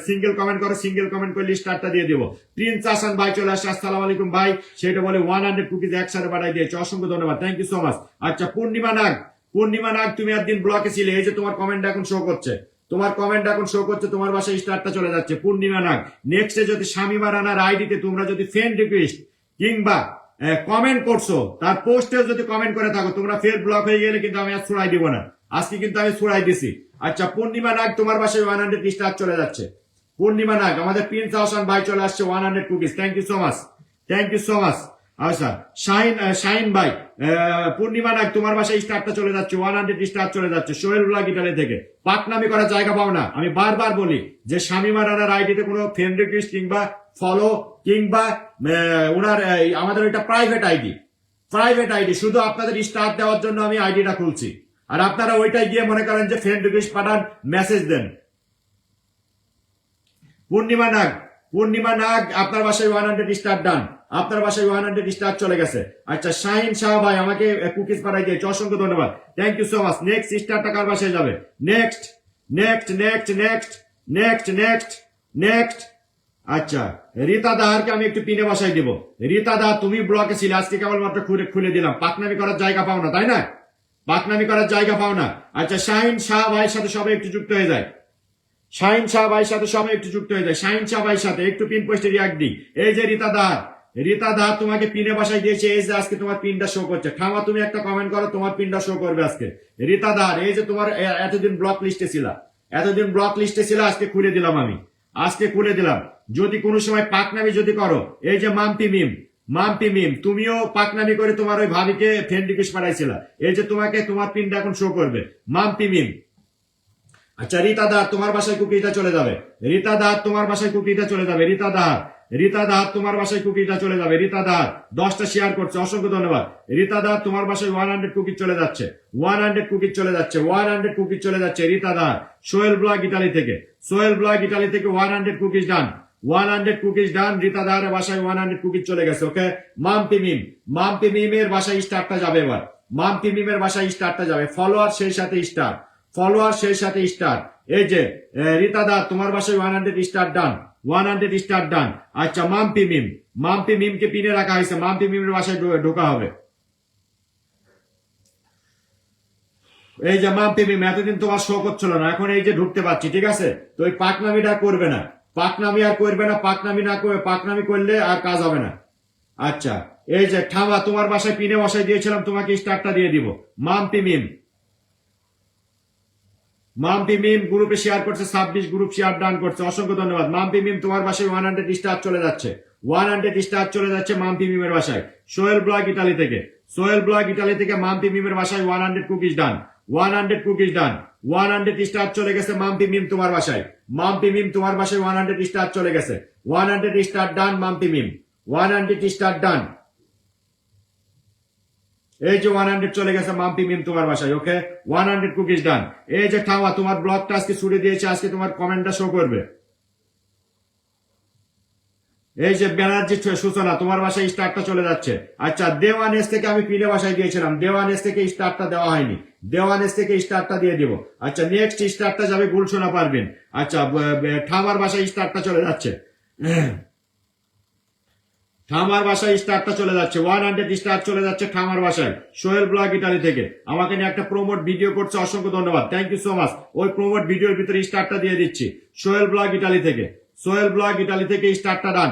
সিঙ্গেল কমেন্ট করো, সিঙ্গেল কমেন্ট করলে স্টারটা দিয়ে দেবো। প্রিন্স হাসান ভাই চলে আসছে, আসসালামু আলাইকুম ভাই, সেটা বলে 100 কুকিজ একসাথে পাঠাই দিয়েছে, অসংখ্য ধন্যবাদ, থ্যাংক ইউ সো মাচ। আচ্ছা, পূর্ণিমা নাগ, পূর্ণিমা নাগ তুমি একদিন ব্লকে ছিলে, এই যে তোমার কমেন্ট এখন শো করছে, তোমার কমেন্ট এখন শো করছে, তোমার বাসায় স্টারটা চলে যাচ্ছে। পূর্ণিমা নাগ, নেক্সটে যদি শামিমা রানার আইডিতে তোমরা যদি ফ্রেন্ড রিকোয়েস্ট কিংবা কমেন্ট করছো, তার পোস্টেও যদি কমেন্ট করে থাকো, তোমরা ফের ব্লক হয়ে গেলে কিন্তু আমি আর ছড়াই দিব না। আজকে কিন্তু আমি ছড়াই দিছি। আচ্ছা পূর্ণিমা নাগ, তোমার বাসায় 100 স্টার চলে যাচ্ছে। পূর্ণিমা নাগ, আমাদের প্রিন্স হাসান ভাই চলে আসছে 100 cookies. Thank you so much, thank you so much. আচ্ছা শাহিন ভাই, পূর্ণিমা নাগ, তোমার বাসায় স্টারটা চলে যাচ্ছে, 100 স্টার চলে যাচ্ছে। সোহেল ব্লগ ইটালি থেকে। পাকনামি করার জায়গা পাও না। আমি বারবার বলি যে শামিমা রানার আইডিতে কোনো ফ্রেন্ড রিকোয়েস্ট কিংবা ফলো কিংবা ওনার আমাদের ওইটা প্রাইভেট আইডি, প্রাইভেট আইডি, শুধু আপনাদের স্টার দেওয়ার জন্য আমি আইডিটা খুলছি। আর আপনারা ওইটাই গিয়ে মনে করেন যে ফ্রেন্ড রিকোয়েস্ট পাঠান, মেসেজ দেন। পূর্ণিমা নাগ, পূর্ণিমা নাগ, আপনার বাসায় 100 স্টার ডান, আপনার বাসায় 100 স্টার চলে গেছে। আচ্ছা শাহিন শাহ ভাই আমাকে কুকিজ পাঠাই দিয়েছে, অসংখ্য ধন্যবাদ, thank you so much. Next স্টারটা কার বাসায় যাবে? Next next next next next next next. আচ্ছা রীতা দাহারকে আমি একটু পিনে বাসায় দিব। রীতা দাহার, তুমি ব্লকে ছিলে, আজকে কেবলমাত্র খুলে দিলাম। পাকনামি করার জায়গা পাও না, তাই না? পাকনামি করার জায়গা পাও না। আচ্ছা শাহিন শাহ ভাইয়ের সাথে সবাই একটু যুক্ত হয়ে যায়। শাহিন শাহ ভাইয়ের সাথে সবাই একটু যুক্ত হয়ে যায়। শাহিন শাহ ভাইয়ের সাথে একটু পিন পোস্টে রিয়াক্ট দিই। এই যে রীতা দাহার, রীতা দাহার তোমাকে পিনে বাসায় দিয়েছে। এই যে আজকে তোমার পিনটা শো করছে। ঠামা তুমি একটা কমেন্ট করো, তোমার পিনটা শো করবে আজকে। রীতা দাহার, এই যে তোমার এতদিন ব্লক লিস্টে ছিল, এতদিন ব্লক লিস্টে ছিল, আজকে খুলে দিলাম আমি, আজকে খুলে দিলাম। যদি কোনো সময় পাকনামি যদি করো, এই যে মাম্পি মিম, মাম্পি মিম, তুমিও পাকনামি করে তোমার ওই ভাবিকে ফ্রেন্ড রিকোয়েস্ট পাঠাইছিল। এই যে তোমাকে তোমার পিনটা এখন শো করবে, মাম্পি মিম। আচ্ছা রীতা দাহার, তোমার বাসায় কুকিটা চলে যাবে। রীতা দাহার, তোমার বাসায় কুকিটা চলে যাবে। রীতা দাহার, রীতা দাহার, তোমার বাসায় কুকিটা চলে যাবে। রীতা দাহার 10টা শেয়ার করছে, অসংখ্য ধন্যবাদ। রীতা দাহার, তোমার বাসায় 100 কুকিজ চলে যাচ্ছে, 100 কুকিজ চলে যাচ্ছে, 100 কুকিজ চলে যাচ্ছে। রীতা দাহার, সোহেল ব্লগ ইটালি থেকে, সোহেল ব্লগ ইটালি থেকে 100 cookies done, 100 cookies done. Rita দাহারের বাসায় 100 কুকিজ চলে গেছে। ওকে মাম্পি মিম, মাম্পি মিমের বাসায় স্টারটা যাবে এবার। মাম্পি মিমের বাসায় স্টারটা যাবে। ফলোয়ার সেই সাথে স্টার, ফলোয়ার সেই সাথে স্টার। এই যে রীতা দা, তোমার বাসায় 100 স্টার ডান, 100 স্টার ডান। আচ্ছা মাম্পি মিম, মাম্পি মিমকে পিনে রাখা হয়েছে। মাম্পি মিমের বাসায় ঢোকা হবে। এই যে মাম্পি মিম, এতদিন তোমার শো করছিল না, এখন এই যে ঢুকতে পারছি, ঠিক আছে? তো ওই পাকনামিটা করবে না, পাকনামি আর করবে না। পাকনামি না করে, পাকনামি করলে আর কাজ হবে না। আচ্ছা এই যে ঠামা, তোমার বাসায় পিনে বসায় দিয়েছিলাম, তোমাকে স্টারটা দিয়ে দিব। মাম্পি মিম, মাম্পি মিম গ্রুপে শেয়ার করছে, 26 গ্রুপ শেয়ার ডান করছে, অসংখ্য ধন্যবাদ। মাম্পি মিম, তোমার বাসায় 100 স্টার চলে যাচ্ছে, 100 স্টার চলে যাচ্ছে মাম্পি মিমের বাসায়। সোহেল ব্লগ ইটালি থেকে, সোহেল ব্লগ ইটালি থেকে মাম্পি মিমের বাসায় 100 cookies done, 100 cookies done, 100 star চলে গেছে মাম্পি মিম তোমার বাসায়। মাম্পি মিম, তোমার বাসায় 100 স্টার চলে গেছে, 100 স্টার ডান মাম্পি মিম, 100 স্টার ডান। এই যে 100 চলে গেছে মাম্পি মিম তোমার বাসায়। ওকে 100 কুকিজ ডান। এই যে ঠাওয়া, তোমার ব্লগটা আজকে ছুড়ে দিয়েছে, আজকে তোমার কমেন্টটা শো করবে। এই যে ব্যানার্জি সূচনা, তোমার বাসায় স্টারটা চলে যাচ্ছে। আচ্ছা দেওয়ানেস থেকে আমি পিলে বাসায় দিয়েছিলাম, দেওয়ানেস থেকে স্টারটা দেওয়া হয়নি, দেওয়ানেস থেকে স্টারটা দিয়ে দিব। আচ্ছা নেক্সট স্টারটা যাবে গুলশোনা পারবেন। আচ্ছা ঠামার বাসায় স্টারটা চলে যাচ্ছে, ঠামার বাসায় স্টারটা চলে যাচ্ছে, 100 স্টার চলে যাচ্ছে ঠামার বাসায়। সোহেল ব্লগ ইটালি থেকে আমাকে নিয়ে একটা প্রমোট ভিডিও করছে, অসংখ্য ধন্যবাদ, থ্যাংক ইউ সো মাচ। ওই প্রমোট ভিডিওর ভিতরে স্টারটা দিয়ে দিচ্ছি। সোহেল ব্লগ ইটালি থেকে, সোহেল ব্লগ ইটালি থেকে স্টারটা ডান,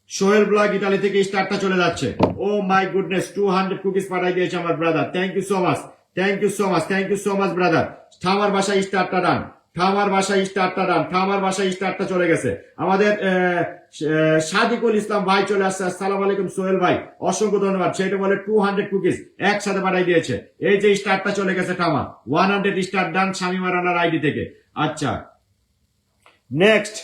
সোহেল ব্লগ ইটালি থেকে স্টারটা চলে যাচ্ছে। ও মাই গুডনেস, 200 কুকিজ পাঠাই দিয়েছে আমার brother, thank you so much, thank you so much, thank you so much brother. ঠামার বাসায় স্টারটা ডান, ঠামার বাসায় স্টারটা ডান, ঠামার বাসায় স্টারটা চলে গেছে। আমাদের সাদিকুল ইসলাম ভাই চলে আসছে, আসসালামু আলাইকুম সোহেল ভাই, অসংখ্য ধন্যবাদ। সেটা বলে 200 কুকিজ একসাথে পাঠাই দিয়েছে। এই যে স্টারটা চলে গেছে ঠামা, 100 স্টার ডান শামিমা রানার আইডি থেকে। আচ্ছা নেক্সট,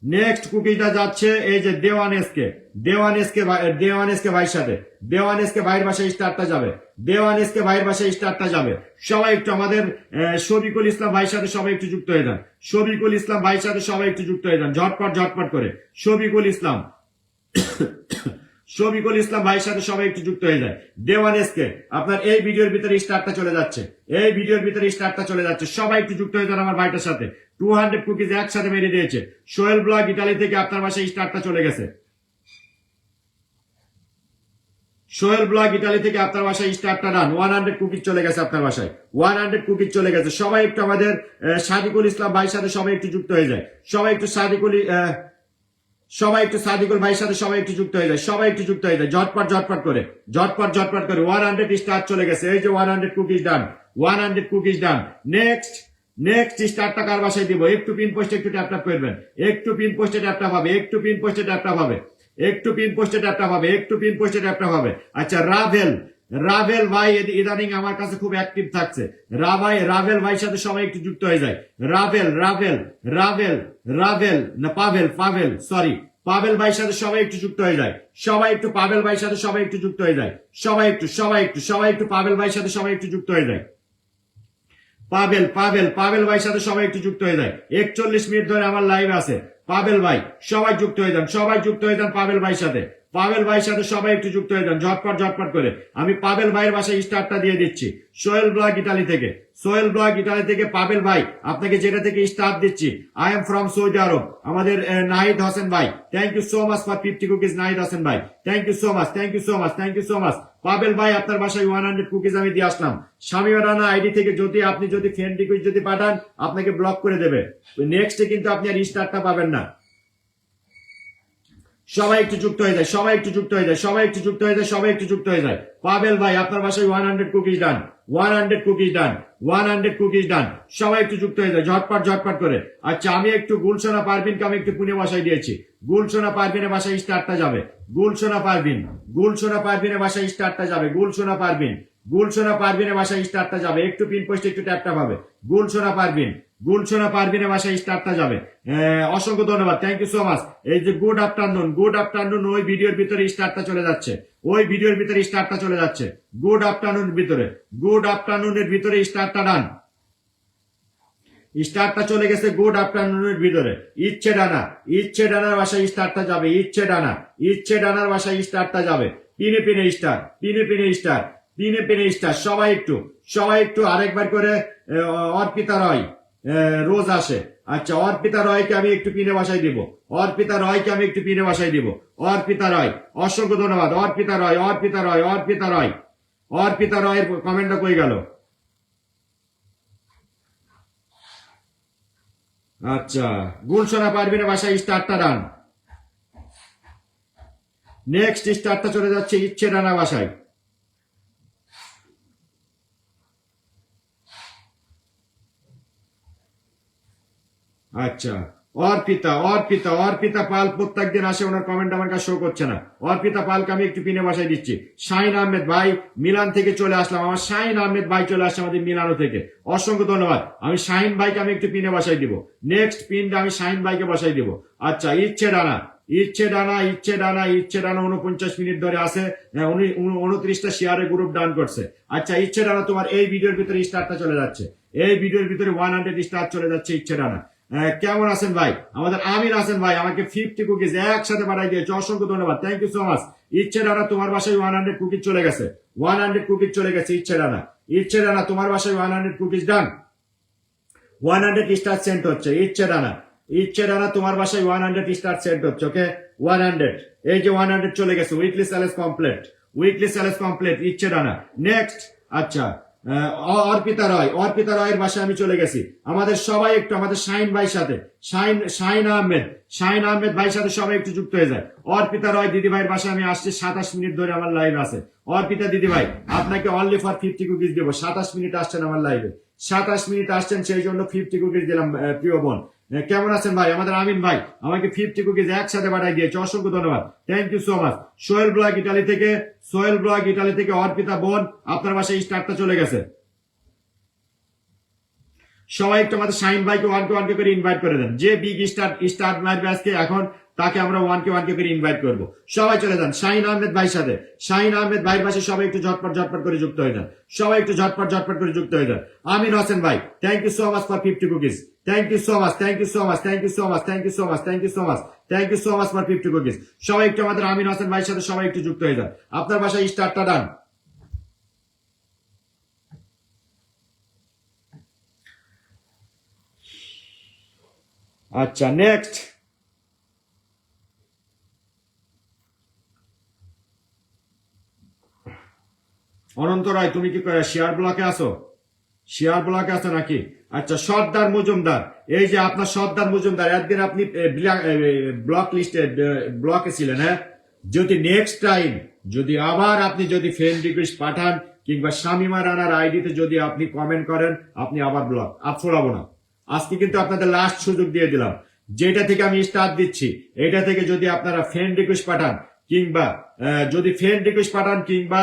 নেক্সট কুকিটা যাচ্ছে এই যে দেওয়ানেসকে, দেওয়ানেসকে, দেওয়ানেসকে ভাইয়ের সাথে, দেওয়ানেসকে ভাইয়ের বাসায় স্টারটা যাবে, দেওয়ানেসকে ভাইয়ের বাসায় স্টারটা যাবে। সবাই একটু আমাদের শফিকুল ইসলাম ভাইয়ের সাথে সবাই একটু যুক্ত হয়ে যান, শফিকুল ইসলাম ভাইয়ের সাথে সবাই একটু যুক্ত হয়ে যান, ঝটপট ঝটপট করে। শফিকুল ইসলাম, শফিকুল ইসলাম ভাইয়ের সাথে সবাই একটু যুক্ত হয়ে যায়। দেওয়ানেসকে আপনার এই ভিডিওর ভিতরে স্টারটা চলে যাচ্ছে, এই ভিডিওর ভিতরে স্টারটা চলে যাচ্ছে, সবাই একটু যুক্ত হয়ে যান আমার ভাইটার সাথে। 200 কুকিজ একসাথে মেরে দিয়েছে। সোহেল ব্লগ ইটালি থেকে আপনার বাসায় স্টারটা চলে গেছে, সোহেল ব্লগ ইতালি থেকে আপনার বাসায় স্টারটা ডান, 100 কুকিজ চলে গেছে আপনার বাসায়, 100 কুকিজ চলে গেছে। সবাই একটু আমাদের সাদিকুল ইসলাম ভাইয়ের সাথে সবাই একটু যুক্ত হয়ে যায়, সবাই একটু সাদিকুল ভাইয়ের সাথে সবাই একটু যুক্ত হয়ে যায়, সবাই একটু যুক্ত হয়ে যায়, ঝটপট ঝটপট করে 100 স্টার চলে গেছে। এই যে 100 cookies done, 100 cookies done. Next স্টারটা কার বাসায় দিব? একটু পিন পোস্টে একটু ট্যাপ ট্যাপ করবেন, একটু পিন পোস্টে ট্যাপ ট্যাপ হবে, একটু পিন পোস্টে ট্যাপ ট্যাপ হবে, একটু পিন পোস্টে ট্যাপ ট্যাপ হবে, একটু পিন পোস্টে ট্যাপ ট্যাপ হবে। আচ্ছা রাভেল ভাই ইদানিং আমার কাছে খুব অ্যাক্টিভ থাকছে। রাভেল ভাইয়ের সাথে সবাই একটু যুক্ত হয়ে যায়। রাভেল না পাভেল সরি, পাভেল ভাইয়ের সাথে সবাই একটু যুক্ত হয়ে যায়, সবাই একটু পাভেল ভাইয়ের সাথে সবাই একটু যুক্ত হয়ে যায়, সবাই একটু পাভেল ভাইয়ের সাথে সবাই একটু যুক্ত হয়ে যায়। পাভেল ভাইয়ের সাথে সবাই একটু যুক্ত হয়ে যায়। 41 মিনিট ধরে আমার লাইভ আছে। পাভেল ভাই সবাই যুক্ত হয়ে যান, সবাই যুক্ত হয়ে যান পাভেল ভাইয়ের সাথে, পাভেল ভাইয়ের সাথে সবাই একটু যুক্ত হয়ে যান, ঝটপট করে। আমি পাভেল ভাইয়ের বাসায় স্টারটা দিয়ে দিচ্ছি সোহেল ব্লগ ইতালি থেকে। পাভেল ভাই আপনাকে যেটা থেকে স্টার দিচ্ছি, I am from Saudi Arab. আমাদের নাহিদ হোসেন ভাই, thank you so much for 50 cookies. Nahid Hossain ভাই thank you so much. Pavel ভাই আপনার বাসায় 100 কুকিজ আমি দিয়ে আসলাম। শামিমা রানা আইডি থেকে আপনি যদি ফ্রেন্ড রিকোয়েস্ট যদি পাঠান, আপনাকে ব্লক করে দেবে। নেক্সটে কিন্তু আপনি আর স্টারটা পাবেন না। সবাই একটু যুক্ত হয়ে যায়, সবাই একটু যুক্ত হয়ে যায়। পাভেল ভাই আপনার বাসায় 100 কুকিজ ডান, 100 কুকিজ ডান। সবাই একটু যুক্ত হয়ে যায়, ঝটপট করে। আচ্ছা আমি একটু গুলশোনা পারভিনকে আমি একটু পুনে বাসায় দিয়েছি। গুলশোনা পারভিনের বাসায় স্টারটা যাবে, গুলশোনা পারভিনের বাসায় স্টারটা যাবে, গুলশোনা পারভিনের বাসায় স্টারটা যাবে। একটু পিন পোস্টে একটু ট্যাপটা পাবে। গুলশোনা পারভিনের বাসায় স্টারটা যাবে। অসংখ্য ধন্যবাদ, থ্যাংক ইউ সো মাচ। এই যে গুড আফটারনুন ওই ভিডিওর ভিতরে স্টারটা চলে যাচ্ছে, গুড আফটারনুনের ভিতরে স্টারটা ডান, স্টারটা চলে গেছে গুড আফটারনুনের ভিতরে। ইচ্ছে ডানার বাসায় স্টারটা যাবে, ইচ্ছে ডানার বাসায় স্টারটা যাবে। পিনে স্টার। সবাই একটু আরেকবার করে। অর্পিতা রয় রোজ আসে। আচ্ছা অর্পিতা রয়কে আমি একটু পিনে বাসায় দিব, অর্পিতা রয় অসংখ্য ধন্যবাদ। অর্পিতা রয়ের কমেন্টটা কই গেল? আচ্ছা গুলশোনা পারভিনের বাসায় স্টারটা ডান। নেক্সট স্টারটা চলে যাচ্ছে ইচ্ছে ডানা বাসায়। আচ্ছা অর্পিতা পাল প্রত্যেকদিন আসে, ওনার কমেন্ট আমার কাছে শো করছে না। অর্পিতা পালকে আমি একটু পিনে বাসায় দিচ্ছি। শাহিন আহমেদ ভাই মিলান থেকে চলে আসলাম, আমার শাহিন আহমেদ ভাই চলে আসছে আমাদের মিলানো থেকে, অসংখ্য ধন্যবাদ। আমি শাহিন ভাইকে আমি একটু পিনে বাসায় দিব, নেক্সট পিনটা আমি শাহিন ভাইকে বসাই দিব। আচ্ছা ইচ্ছে ডানা 49 মিনিট ধরে আছে, 29টা শেয়ারে গ্রুপ ডান করছে। আচ্ছা ইচ্ছে ডানা তোমার এই ভিডিওর ভিতরে স্টারটা চলে যাচ্ছে, এই ভিডিওর ভিতরে 100 স্টার চলে যাচ্ছে ইচ্ছে ডানা। কেমন আছেন ভাই? আমাদের আমির হাসান ভাই আমাকে 50 কুকিজ একসাথে পাঠাই দিয়েছে, অসংখ্য ধন্যবাদ, থ্যাংক ইউ সো মাচ। ইচ্ছে ডানা তোমার বাসায় 100 কুকিজ চলে গেছে, ইচ্ছে ডানা তোমার বাসায় 100 কুকিজ ডান, 100 স্টার সেন্ট হচ্ছে। ইচ্ছে ডানা তোমার বাসায় 100 স্টার সেন্ট হচ্ছে। ওকে 100, এই যে 100 চলে গেছে। উইকলি সেলেস কমপ্লিট ইচ্ছে ডানা। নেক্সট আচ্ছা অর্পিতা রয়ের বাসায় আমি চলে গেছি। আমাদের সবাই একটু আমাদের শাহিন ভাইয়ের সাথে, শাহিন আহমেদ ভাইয়ের সাথে সবাই একটু যুক্ত হয়ে যায়। অর্পিতা রয় দিদি ভাইয়ের বাসায় আমি আসছি, 27 মিনিট ধরে আমার লাইভ আছে। অর্পিতা দিদি ভাই আপনাকে অনলি ফর 50 কুকিজ দেবো। 27 মিনিট আসছেন আমার লাইভে, 27 মিনিট আসছেন, সেই জন্য 50 কুকিজ দিলাম। প্রিয় বোন কেমন আছেন ভাই? আমাদের আমিন ভাই আমাকে 50 কুকিজ একসাথে পাঠাই দিয়েছে, অসংখ্য ধন্যবাদ, thank you so much. Sohel blog Italy থেকে অর্পিতা বোন আপনার বাসায় স্টারটা চলে গেছে। সবাই একটু আমাদের শাহিন ভাইকে 1K করে ইনভাইট করে দেন। যে বিগ স্টার মারবে আজকে এখন তাকে আমরা 1K করে ইনভাইট করব। সবাই চলে যান শাহিন আহমেদ ভাইয়ের সাথে, শাহিন আহমেদ ভাইয়ের পাশে সবাই একটু ঝটপট করে যুক্ত হয়ে যান, সবাই একটু ঝটপট করে যুক্ত হয়ে যান। আমিন হোসেন ভাই thank you so much for 50 cookies, thank you so much for 50 cookies. সবাই একটু আমাদের আমিন হোসেন ভাইয়ের সাথে সবাই একটু যুক্ত হয়ে যান। আপনার বাসায় স্টারটা ডান। আচ্ছা নেক্সট অনন্ত রায় তুমি কি শেয়ার ব্লকে আছো? শেয়ার ব্লকে আছো নাকি? আচ্ছা, সর্দার মজুমদার, এই যে আপনার সর্দার মজুমদার, একদিন আপনি ব্লক লিস্টে ব্লকে ছিলেন, হ্যাঁ? যদি নেক্সট টাইম যদি আবার আপনি যদি ফ্রেন্ড রিকোয়েস্ট পাঠান কিংবা শামিমা রানার আইডিতে যদি আপনি কমেন্ট করেন, আপনি আবার ব্লক আর ছড়াবো না। আজকে কিন্তু আপনাদের লাস্ট সুযোগ দিয়ে দিলাম, যেটা থেকে আমি স্টার্ট দিচ্ছি, এটা থেকে যদি আপনারা ফ্রেন্ড রিকোয়েস্ট পাঠান কিংবা যদি ফ্রেন্ড রিকোয়েস্ট পাঠান কিংবা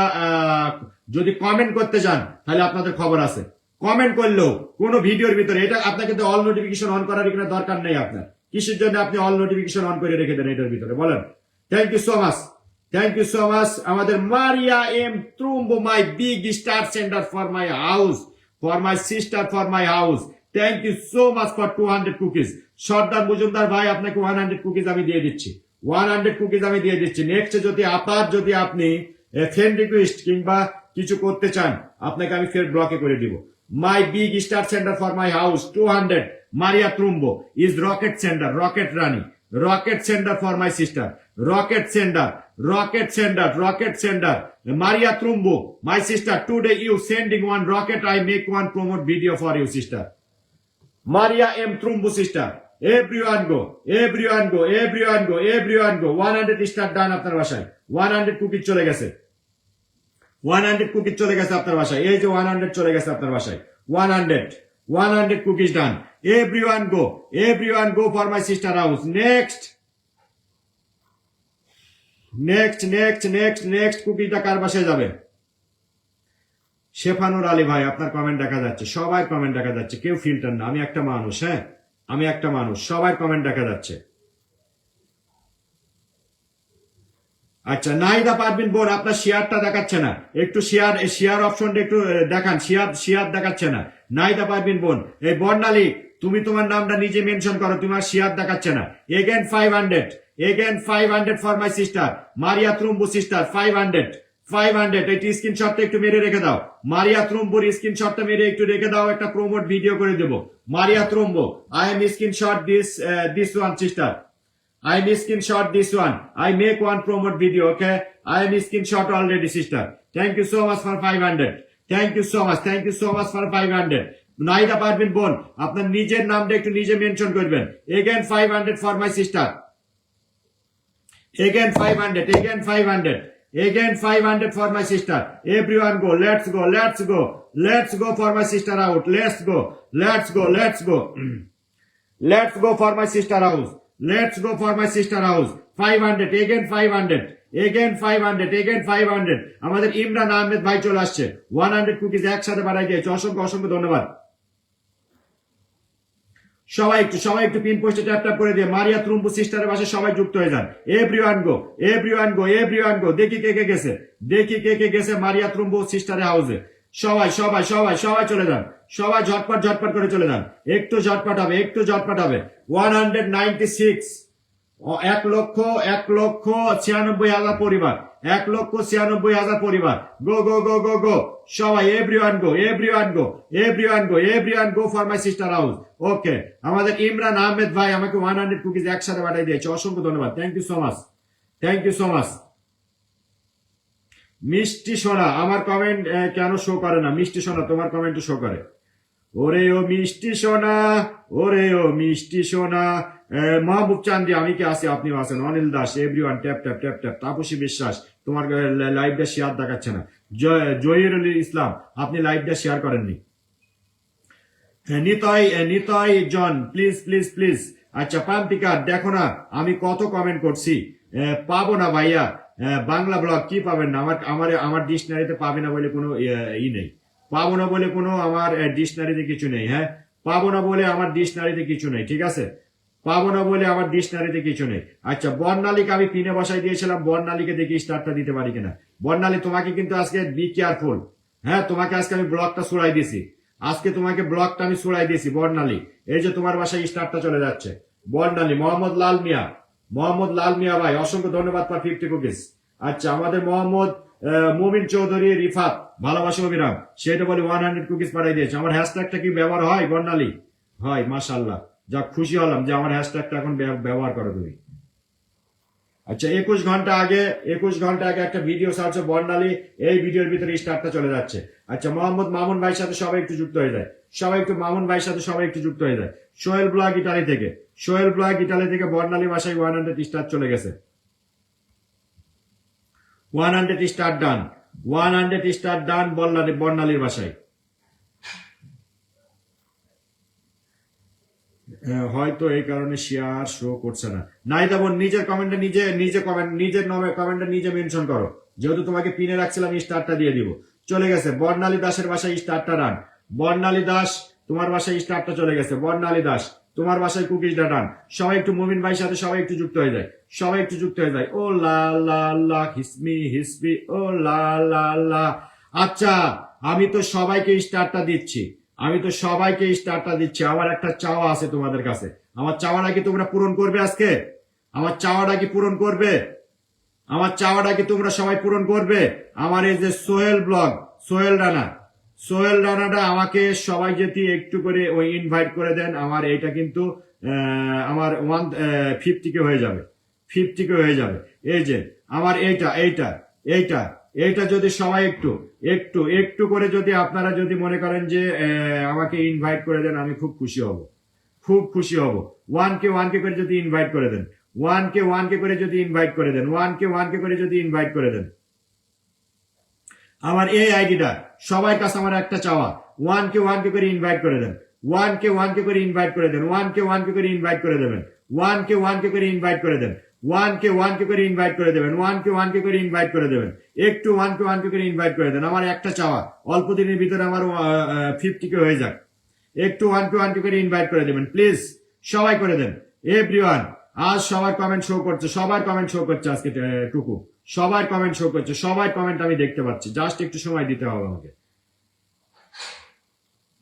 যদি কমেন্ট করতে চান, তাহলে আপনাদের খবর আছে। কমেন্ট করলেও কোনো ভিডিওর ভিতরে, এটা আপনাকে তো অল নোটিফিকেশন অন করার এখানে দরকার নেই আপনার। কিসের জন্য আপনি অল নোটিফিকেশন অন করে রেখে দেন এটার ভিতরে, বলেন? Thank you so much, thank you so much. আমাদের Maria M Trumbo, my big star centre for my house, for my sister, for my house. Thank you so much for 200 cookies. Sardar Majumdar ভাই, আপনাকে 100 cookies আমি দিয়ে দিচ্ছি, 100 cookies আমি দিয়ে দিচ্ছি। Next যদি আপনি ফ্রেন্ড রিকোয়েস্ট কিংবা কিছু করতে চান, আপনাকে আমি ফের ব্লকে করে দিব। My big star centre for my house 200 Maria Trumbo is rocket centre, rocket Rani, rocket centre for my sister, rocket centre, rocket centre, rocket centre, Maria Trumbo, my sister. Today you sending one rocket, I make one promote video for you sister. Maria M. Trumbo sister. Everyone go, everyone go, everyone go, everyone go. 100 star ডান আপনার বাসায়, 100 cookie চলে গেছে, 100 cookie চলে গেছে আপনার বাসায়। এই যে 100 চলে গেছে আপনার বাসায়, 100 cookies done. Everyone go for my sister house. নেক্সট কুকিটা কার বাসায় যাবে? শেফানুর আলী ভাই, আপনার কমেন্ট দেখা যাচ্ছে, সবাই কমেন্ট দেখা যাচ্ছে, কেউ ফিল্টার না। আমি একটা মানুষ, হ্যাঁ, আমি একটা মানুষ, সবাই কমেন্ট দেখা যাচ্ছে। আচ্ছা, নাহিদা পারবিন বোন, আপনার শেয়ারটা দেখাচ্ছে না, একটু শেয়ার অপশনটা একটু দেখান, শেয়ার দেখাচ্ছে না। নাহিদা পারবিন বোন, এই বর্ণালী, তুমি তোমার নামটা নিজে মেনশন করো, তোমার শেয়ার দেখাচ্ছে না। Again 500 for my sister Maria Trumbo sister, 500 এই স্ক্রিনশটটা একটু মেরে রেখে দাও। মারিয়া ট্রুম্বোর স্ক্রিনশটটা মেরে একটু রেখে দাও, একটা প্রমোট ভিডিও করে দেবো। Maria Trumbo, I am screenshot this one sister, I am screenshot this one. I make one promote video, okay? I am screenshot already, sister. Thank you so much for 500. Thank you so much for 500. নাইদা পারবেন বোন, আপনার নিজের নামটা একটু নিজে mention করবেন। Again 500 for my sister. Again 500 for my sister. Everyone go, let's go for my sister out. Let's go for my sister house. Let's go for my sister house. 500, again 500. আমাদের ইমরান আহমেদ ভাই চলে আসছে, 100 কুকিজ একসাথে বাড়াই দিয়েছে, অসংখ্য ধন্যবাদ। সবাই একটু পিন পোস্টে ট্যাপ করে দিয়ে মারিয়া ট্রুম্বো সিস্টারের পাশে সবাই যুক্ত হয়ে যান। এভরিওয়ান গো। দেখি কে কে গেছে মারিয়া ট্রুম্বো সিস্টারের হাউসে। সবাই চলে যান, সবাই ঝটপট করে চলে যান। একটু ঝটপট হবে 196, 1,96,96,000 পরিবার, 1,96,000 পরিবার। গো সবাই, everyone go for my sister house. Okay, আমাদের ইমরান আহমেদ ভাই আমাকে 100 কুকিজ একসাথে পাঠিয়ে দিয়েছে, অসংখ্য ধন্যবাদ। Thank you so much. মিষ্টি সোনা, আমার কমেন্ট কেন শো করে না? মিষ্টি সোনা, তোমার কমেন্ট শো করে। ওরে ও মিষ্টি সোনা, মাহবুব চান্দি, আমি কি আছি, আপনিও আছেন। Anil Das, everyone tap. তাপসী বিশ্বাস, তোমার লাইভটা শেয়ার দেখাচ্ছে না। জহিরুল ইসলাম, আপনি লাইভটা শেয়ার করেননি। নিতয় জন, প্লিজ। আচ্ছা, প্রান্তিকা, দেখো না আমি কত কমেন্ট করছি, পাবো না ভাইয়া। বাংলা ব্লগ কি পাবেন না? আমার ডিকশনারিতে পাবে না বলে কোনো নেই, পাবো না বলে কোনো আমার ডিকশনারিতে কিছু নেই। হ্যাঁ, পাবো না বলে আমার ডিকশনারিতে কিছু নেই, ঠিক আছে? পাবো না বলে আমার ডিকশনারিতে কিছু নেই। আচ্ছা, বর্ণালীকে আমি পিনে বসাই দিয়েছিলাম, বর্ণালীকে দেখি স্টারটা দিতে পারি কিনা। বর্ণালী, তোমাকে কিন্তু আজকে বি কেয়ারফুল, হ্যাঁ, তোমাকে আজকে আমি ব্লগটা ছুড়াই দিছি, বর্ণালী। এই যে তোমার বাসায় স্টারটা চলে যাচ্ছে, বর্ণালী। মোহাম্মদ লাল মিয়া ভাই, অসংখ্য ধন্যবাদ ফর 50 কুকিজ। আচ্ছা, আমাদের মোহাম্মদ মুমিন চৌধুরী রিফাত, ভালোবাসা অবিরাম, সেটা বলে 100 কুকিজ পাঠাই দিয়েছে। আমার হ্যাশট্যাগটা কি ব্যবহার হয় বর্ণালী? হয়, মাশাআল্লাহ, যা খুশি হলাম যে আমার হ্যাশট্যাগটা এখন ব্যবহার করো তুমি। আচ্ছা 21 ঘন্টা আগে একটা ভিডিও ছাড়ছে বর্ণালী, এই ভিডিওর ভিতরে স্টারটা চলে যাচ্ছে। আচ্ছা মোহাম্মদ মামুন ভাইয়ের সাথে সবাই একটু যুক্ত হয়ে যায়, সবাই একটু মামুন ভাইয়ের সাথে সবাই একটু যুক্ত হয়ে যায়। সোহেল ব্লগ ইটালি থেকে বর্ণালী ভাষায় 100 স্টার চলে গেছে। 100 স্টার ডান, 100 স্টার ডান বর্ণালীর ভাষায়। হয়তো এই কারণে শেয়ার শো করছে না। নাই দেবো নিজের কমেন্টে নিজের নামে কমেন্টে নিজে মেনশন করো, যেহেতু তোমাকে পিনে রাখছিলাম স্টারটা দিয়ে দিব। চলে গেছে বর্ণালী দাসের বাসায় স্টারটা রান। বর্ণালী দাস তোমার বাসায় স্টারটা চলে গেছে। বর্ণালী দাস তোমার বাসায় কুকিজটা রান। সবাই একটু মুমিন ভাইয়ের সাথে সবাই একটু যুক্ত হয়ে যায়, সবাই একটু যুক্ত হয়ে যায়। ও লা লা লা হিসমি ও লা লা লা। আচ্ছা আমি তো সবাইকে স্টারটা দিচ্ছি, আমার একটা চাওয়া আছে তোমাদের কাছে। আমার চাওয়াটা কি তোমরা পূরণ করবে আজকে? আমার চাওয়াটা কি পূরণ করবে? আমার চাওয়াটা কি তোমরা সবাই পূরণ করবে? আমার এই যে সোহেল রানাটা আমাকে সবাই যদি একটু করে ওই ইনভাইট করে দেন, আমার এইটা কিন্তু আমার 150 কে হয়ে যাবে, 50 কে হয়ে যাবে। এই যে আমার এইটা যদি সবাই একটু করে যদি আপনারা যদি মনে করেন যে আমাকে ইনভাইট করে দেন, আমি খুব খুশি হব। 1K করে যদি ইনভাইট করে দেন, 1K করে যদি ইনভাইট করে দেন, 1K করে যদি ইনভাইট করে দেন। আমার এই আইডিটা সবার কাছে আমার একটা চাওয়া, 1K করে ইনভাইট করে দেন, 1K করে ইনভাইট করে দেন, 1K করে ইনভাইট করে দেবেন, 1K করে ইনভাইট করে দেন, 1K করে ইনভাইট করে দেবেন, 1K করে ইনভাইট করে দেবেন। একটু 1K করে ইনভাইট করে দেন। আমার একটা চাওয়া, অল্প দিনের ভিতরে আমার 50K হয়ে যাক। একটু 1K করে ইনভাইট করে দেবেন প্লিজ, সবাই করে দেন। এভরিওয়ান আজ সবার কমেন্ট শো করছে, আজকে টুকু সবার কমেন্ট শো করছে, সবার কমেন্ট আমি দেখতে পাচ্ছি। জাস্ট একটু সময় দিতে হবে আমাকে।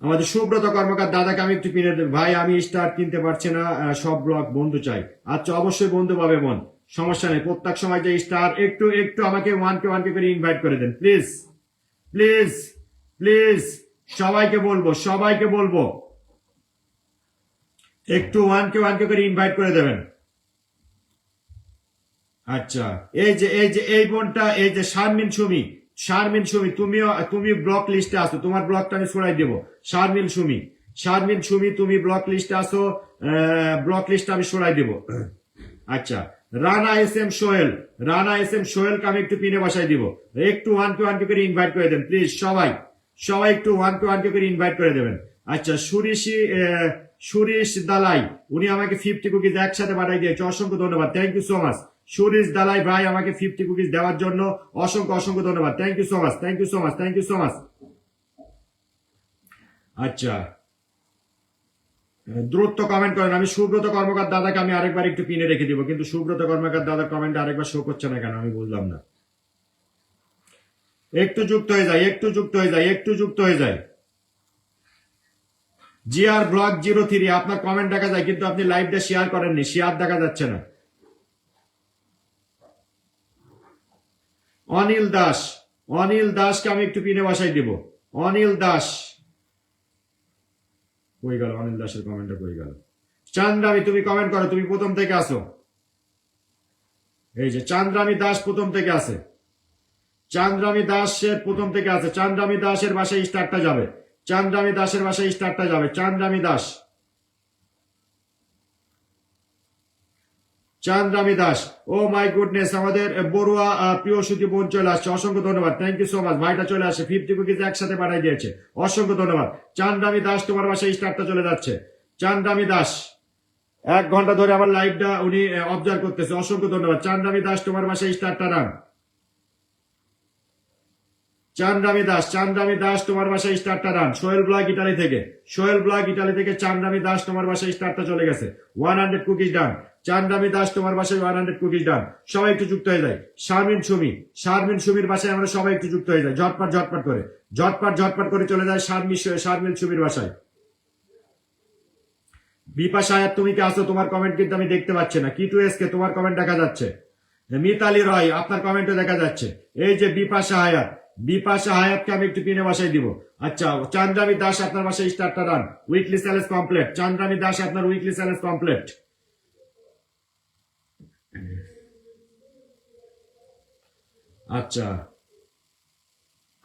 আমাদের সুব্রত কর্মকার দাদাকে আমি একটু কিনে দেব। ভাই আমি স্টার কিনতে পারছি না, সব ব্লগ বন্ধু চাই। আচ্ছা অবশ্যই বন্ধু পাবে বোন, সমস্যা নেই। প্রত্যেক সময় যে স্টার একটু আমাকে 1K করে ইনভাইট করে দেন প্লিজ। সবাইকে বলবো একটু 1K করে ইনভাইট করে দেবেন। আচ্ছা এই বোনটা, এই যে শারমিন সুমি, তুমি ব্লক লিস্টে আসো, তোমার ব্লকটা আমি ছড়াই দেবো। শারমিন সুমি তুমি ব্লক লিস্টে আসো, ব্লক লিস্ট আমি ছড়াই দেবো। আচ্ছা রানা এস এম সোহেলকে আমি একটু পিনে বসাই দিব। একটু 1K করে ইনভাইট করে দেন প্লিজ, সবাই একটু 1K করে ইনভাইট করে দেবেন। আচ্ছা সুরিশ দালাই, উনি আমাকে 50 কুকিজ একসাথে পাঠাই দিয়েছে, অসংখ্য ধন্যবাদ, thank you so much. Surish Dalai ভাই আমাকে 50 কুকিজ দেওয়ার জন্য অসংখ্য ধন্যবাদ, থ্যাংক ইউ সো মাচ। আচ্ছা দ্রুত কমেন্ট করেন। আমি সুব্রত কর্মকার দাদাকে আমি আরেকবার একটু পিনে রেখে দিব, কিন্তু সুব্রত কর্মকার দাদার কমেন্ট আরেকবার শো করছে না কেন আমি বুঝলাম না। একটু যুক্ত হয়ে যায়। জিআর ব্লগ 03 আপনার কমেন্ট দেখা যায়, কিন্তু আপনি লাইভটা শেয়ার করেননি, শেয়ার দেখা যাচ্ছে না। অনিল দাসকে আমি একটু পিনে বসাই দিব। অনিল দাস কই গেল? অনিল দাসের কমেন্টটা কই গেল? চান্দ্রামী তুমি কমেন্ট করো, তুমি প্রথম থেকে আসো। এই যে চান্দ্রামী দাস প্রথম থেকে আছে, চান্দ্রামী দাসের বাসায় স্টারটা যাবে, চান্দ্রামী দাস। ও মাই গুডনেস, আমাদের বড়ুয়া প্রিয় সুতি বোন চলে আসছে, অসংখ্য ধন্যবাদ, থ্যাংক ইউ সো মাচ। ভাইটা চলে আসে 50 কুকিজ একসাথে পাঠাই দিয়েছে, অসংখ্য ধন্যবাদ। চান্দ্রামী দাস তোমার বাসায় স্টারটা চলে যাচ্ছে। চান্দ্রামী দাস 1 ঘন্টা ধরে আমার লাইভটা উনি অবজার্ভ করতেছে, অসংখ্য ধন্যবাদ। চান্দ্রামী দাস তোমার বাসায় স্টারটা রান। চান্দ্রামী দাস তোমার বাসায় স্টারটা রান। সোহেল ব্লগ ইটালি থেকে চান্দ্রামী দাস তোমার বাসায় স্টারটা চলে গেছে। 100 কুকিজ ডান। চান্দ্রামী দাস তোমার বাসায় 100 কুকিজ ডান। সবাই একটু যুক্ত হয়ে যায়। শারমিন সুমির বাসায় আমরা সবাই একটু যুক্ত হয়ে যাই, ঝটপট করে চলে যায় শারমিন সুমির বাসায়। বিপাশা আয়াত তুমি কি আসো? তোমার কমেন্ট কিন্তু আমি দেখতে পাচ্ছি না। কি টু এসকে তোমার কমেন্ট দেখা যাচ্ছে। মিতালি রয় আপনার কমেন্টও দেখা যাচ্ছে। এই যে বিপাশা হায়াতকে আমি একটু পিনে বাসায় দিব। আচ্ছা চান্দ্রামী দাস আপনার বাসায় স্টারটা run. Weekly challenge complete. Chandrami Das আপনার উইকলি চ্যালেঞ্জ কমপ্লিট। আচ্ছা,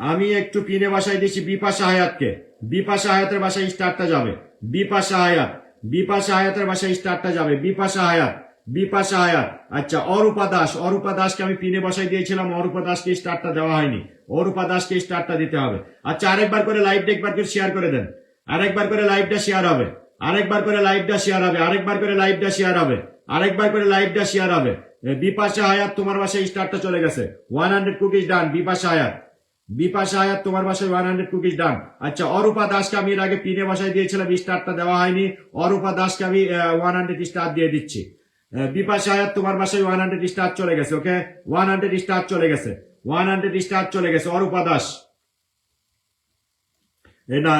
আমি একটু পিনে বাসায় দিচ্ছি বিপাশা হায়াতকে। বিপাশা হায়াতের বাসায় স্টারটা যাবে। বিপাশা হায়াত, বিপাশা হায়াতের বাসায় স্টারটা যাবে। বিপাশা হায়াত, বিপাশা হায়াত। আচ্ছা, অরূপা দাস, অরূপা দাসকে আমি পিনে বসাই দিয়েছিলাম, অরূপা দাসকে স্টারটা দেওয়া হয়নি। অরূপা দাসকে স্টারটা দিতে হবে। আচ্ছা, আরেকবার করে লাইভটা একবার করে শেয়ার করে দেন। আরেকবার করে লাইভটা শেয়ার হবে। আরেকবার করে লাইভটা শেয়ার হবে। আরেকবার করে লাইভটা শেয়ার হবে। আরেকবার করে লাইভটা শেয়ার হবে। বিপাশা হায়াত, তোমার বাসায় স্টারটা চলে গেছে। 100 কুকিজ ডান। বিপাশা হায়াত, বিপাশা হায়াত, তোমার বাসায় 100 কুকিজ ডান। আচ্ছা, অরূপা দাসকে আমি এর আগে পিনে বাসায় দিয়েছিলাম, স্টারটা দেওয়া হয়নি। অরূপা দাসকে আমি 100 স্টার দিয়ে দিচ্ছি। বিপাশা হায়াত, তোমার বাসায় 100 স্টার চলে গেছে। ওকে, 100 স্টার চলে গেছে। 100 স্টার চলে গেছে অরূপা দাস, না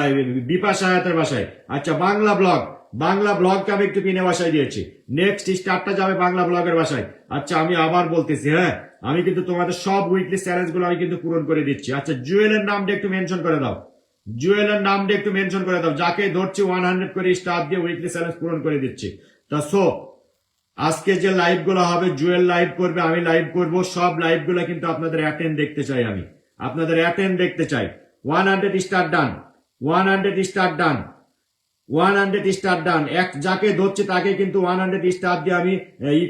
বিপাশা হায়াতের বাসায়। আচ্ছা, বাংলা ব্লগ, বাংলা ব্লগকে আমি একটু পিনে বাসায় দিয়েছি। নেক্সট স্টারটা যাবে বাংলা ব্লগের বাসায়। আচ্ছা, আমি আবার বলতেছি, হ্যাঁ, আমি কিন্তু তোমাদের সব উইকলি চ্যালেঞ্জ গুলো আমি কিন্তু পূরণ করে দিচ্ছি। আচ্ছা, জুয়েলের নামটা একটু মেনশন করে দাও। জুয়েলের নামটা একটু মেনশন করে দাও। যাকে ধরছি 100 করে স্টার দিয়ে উইকলি চ্যালেঞ্জ পূরণ করে দিচ্ছি। তা সো আজকে যে লাইভ গুলো হবে, জুয়েল লাইভ করবে, আমি লাইভ করব, সব লাইভ গুলো কিন্তু আপনাদের অ্যাটেন্ড দেখতে চাই। আমি আপনাদের অ্যাটেন্ড দেখতে চাই। 100 স্টার ডান, 100 স্টার ডান, 100 স্টার ডান। এক যাকে ধরছে তাকে কিন্তু 100 স্টার দিয়ে আমি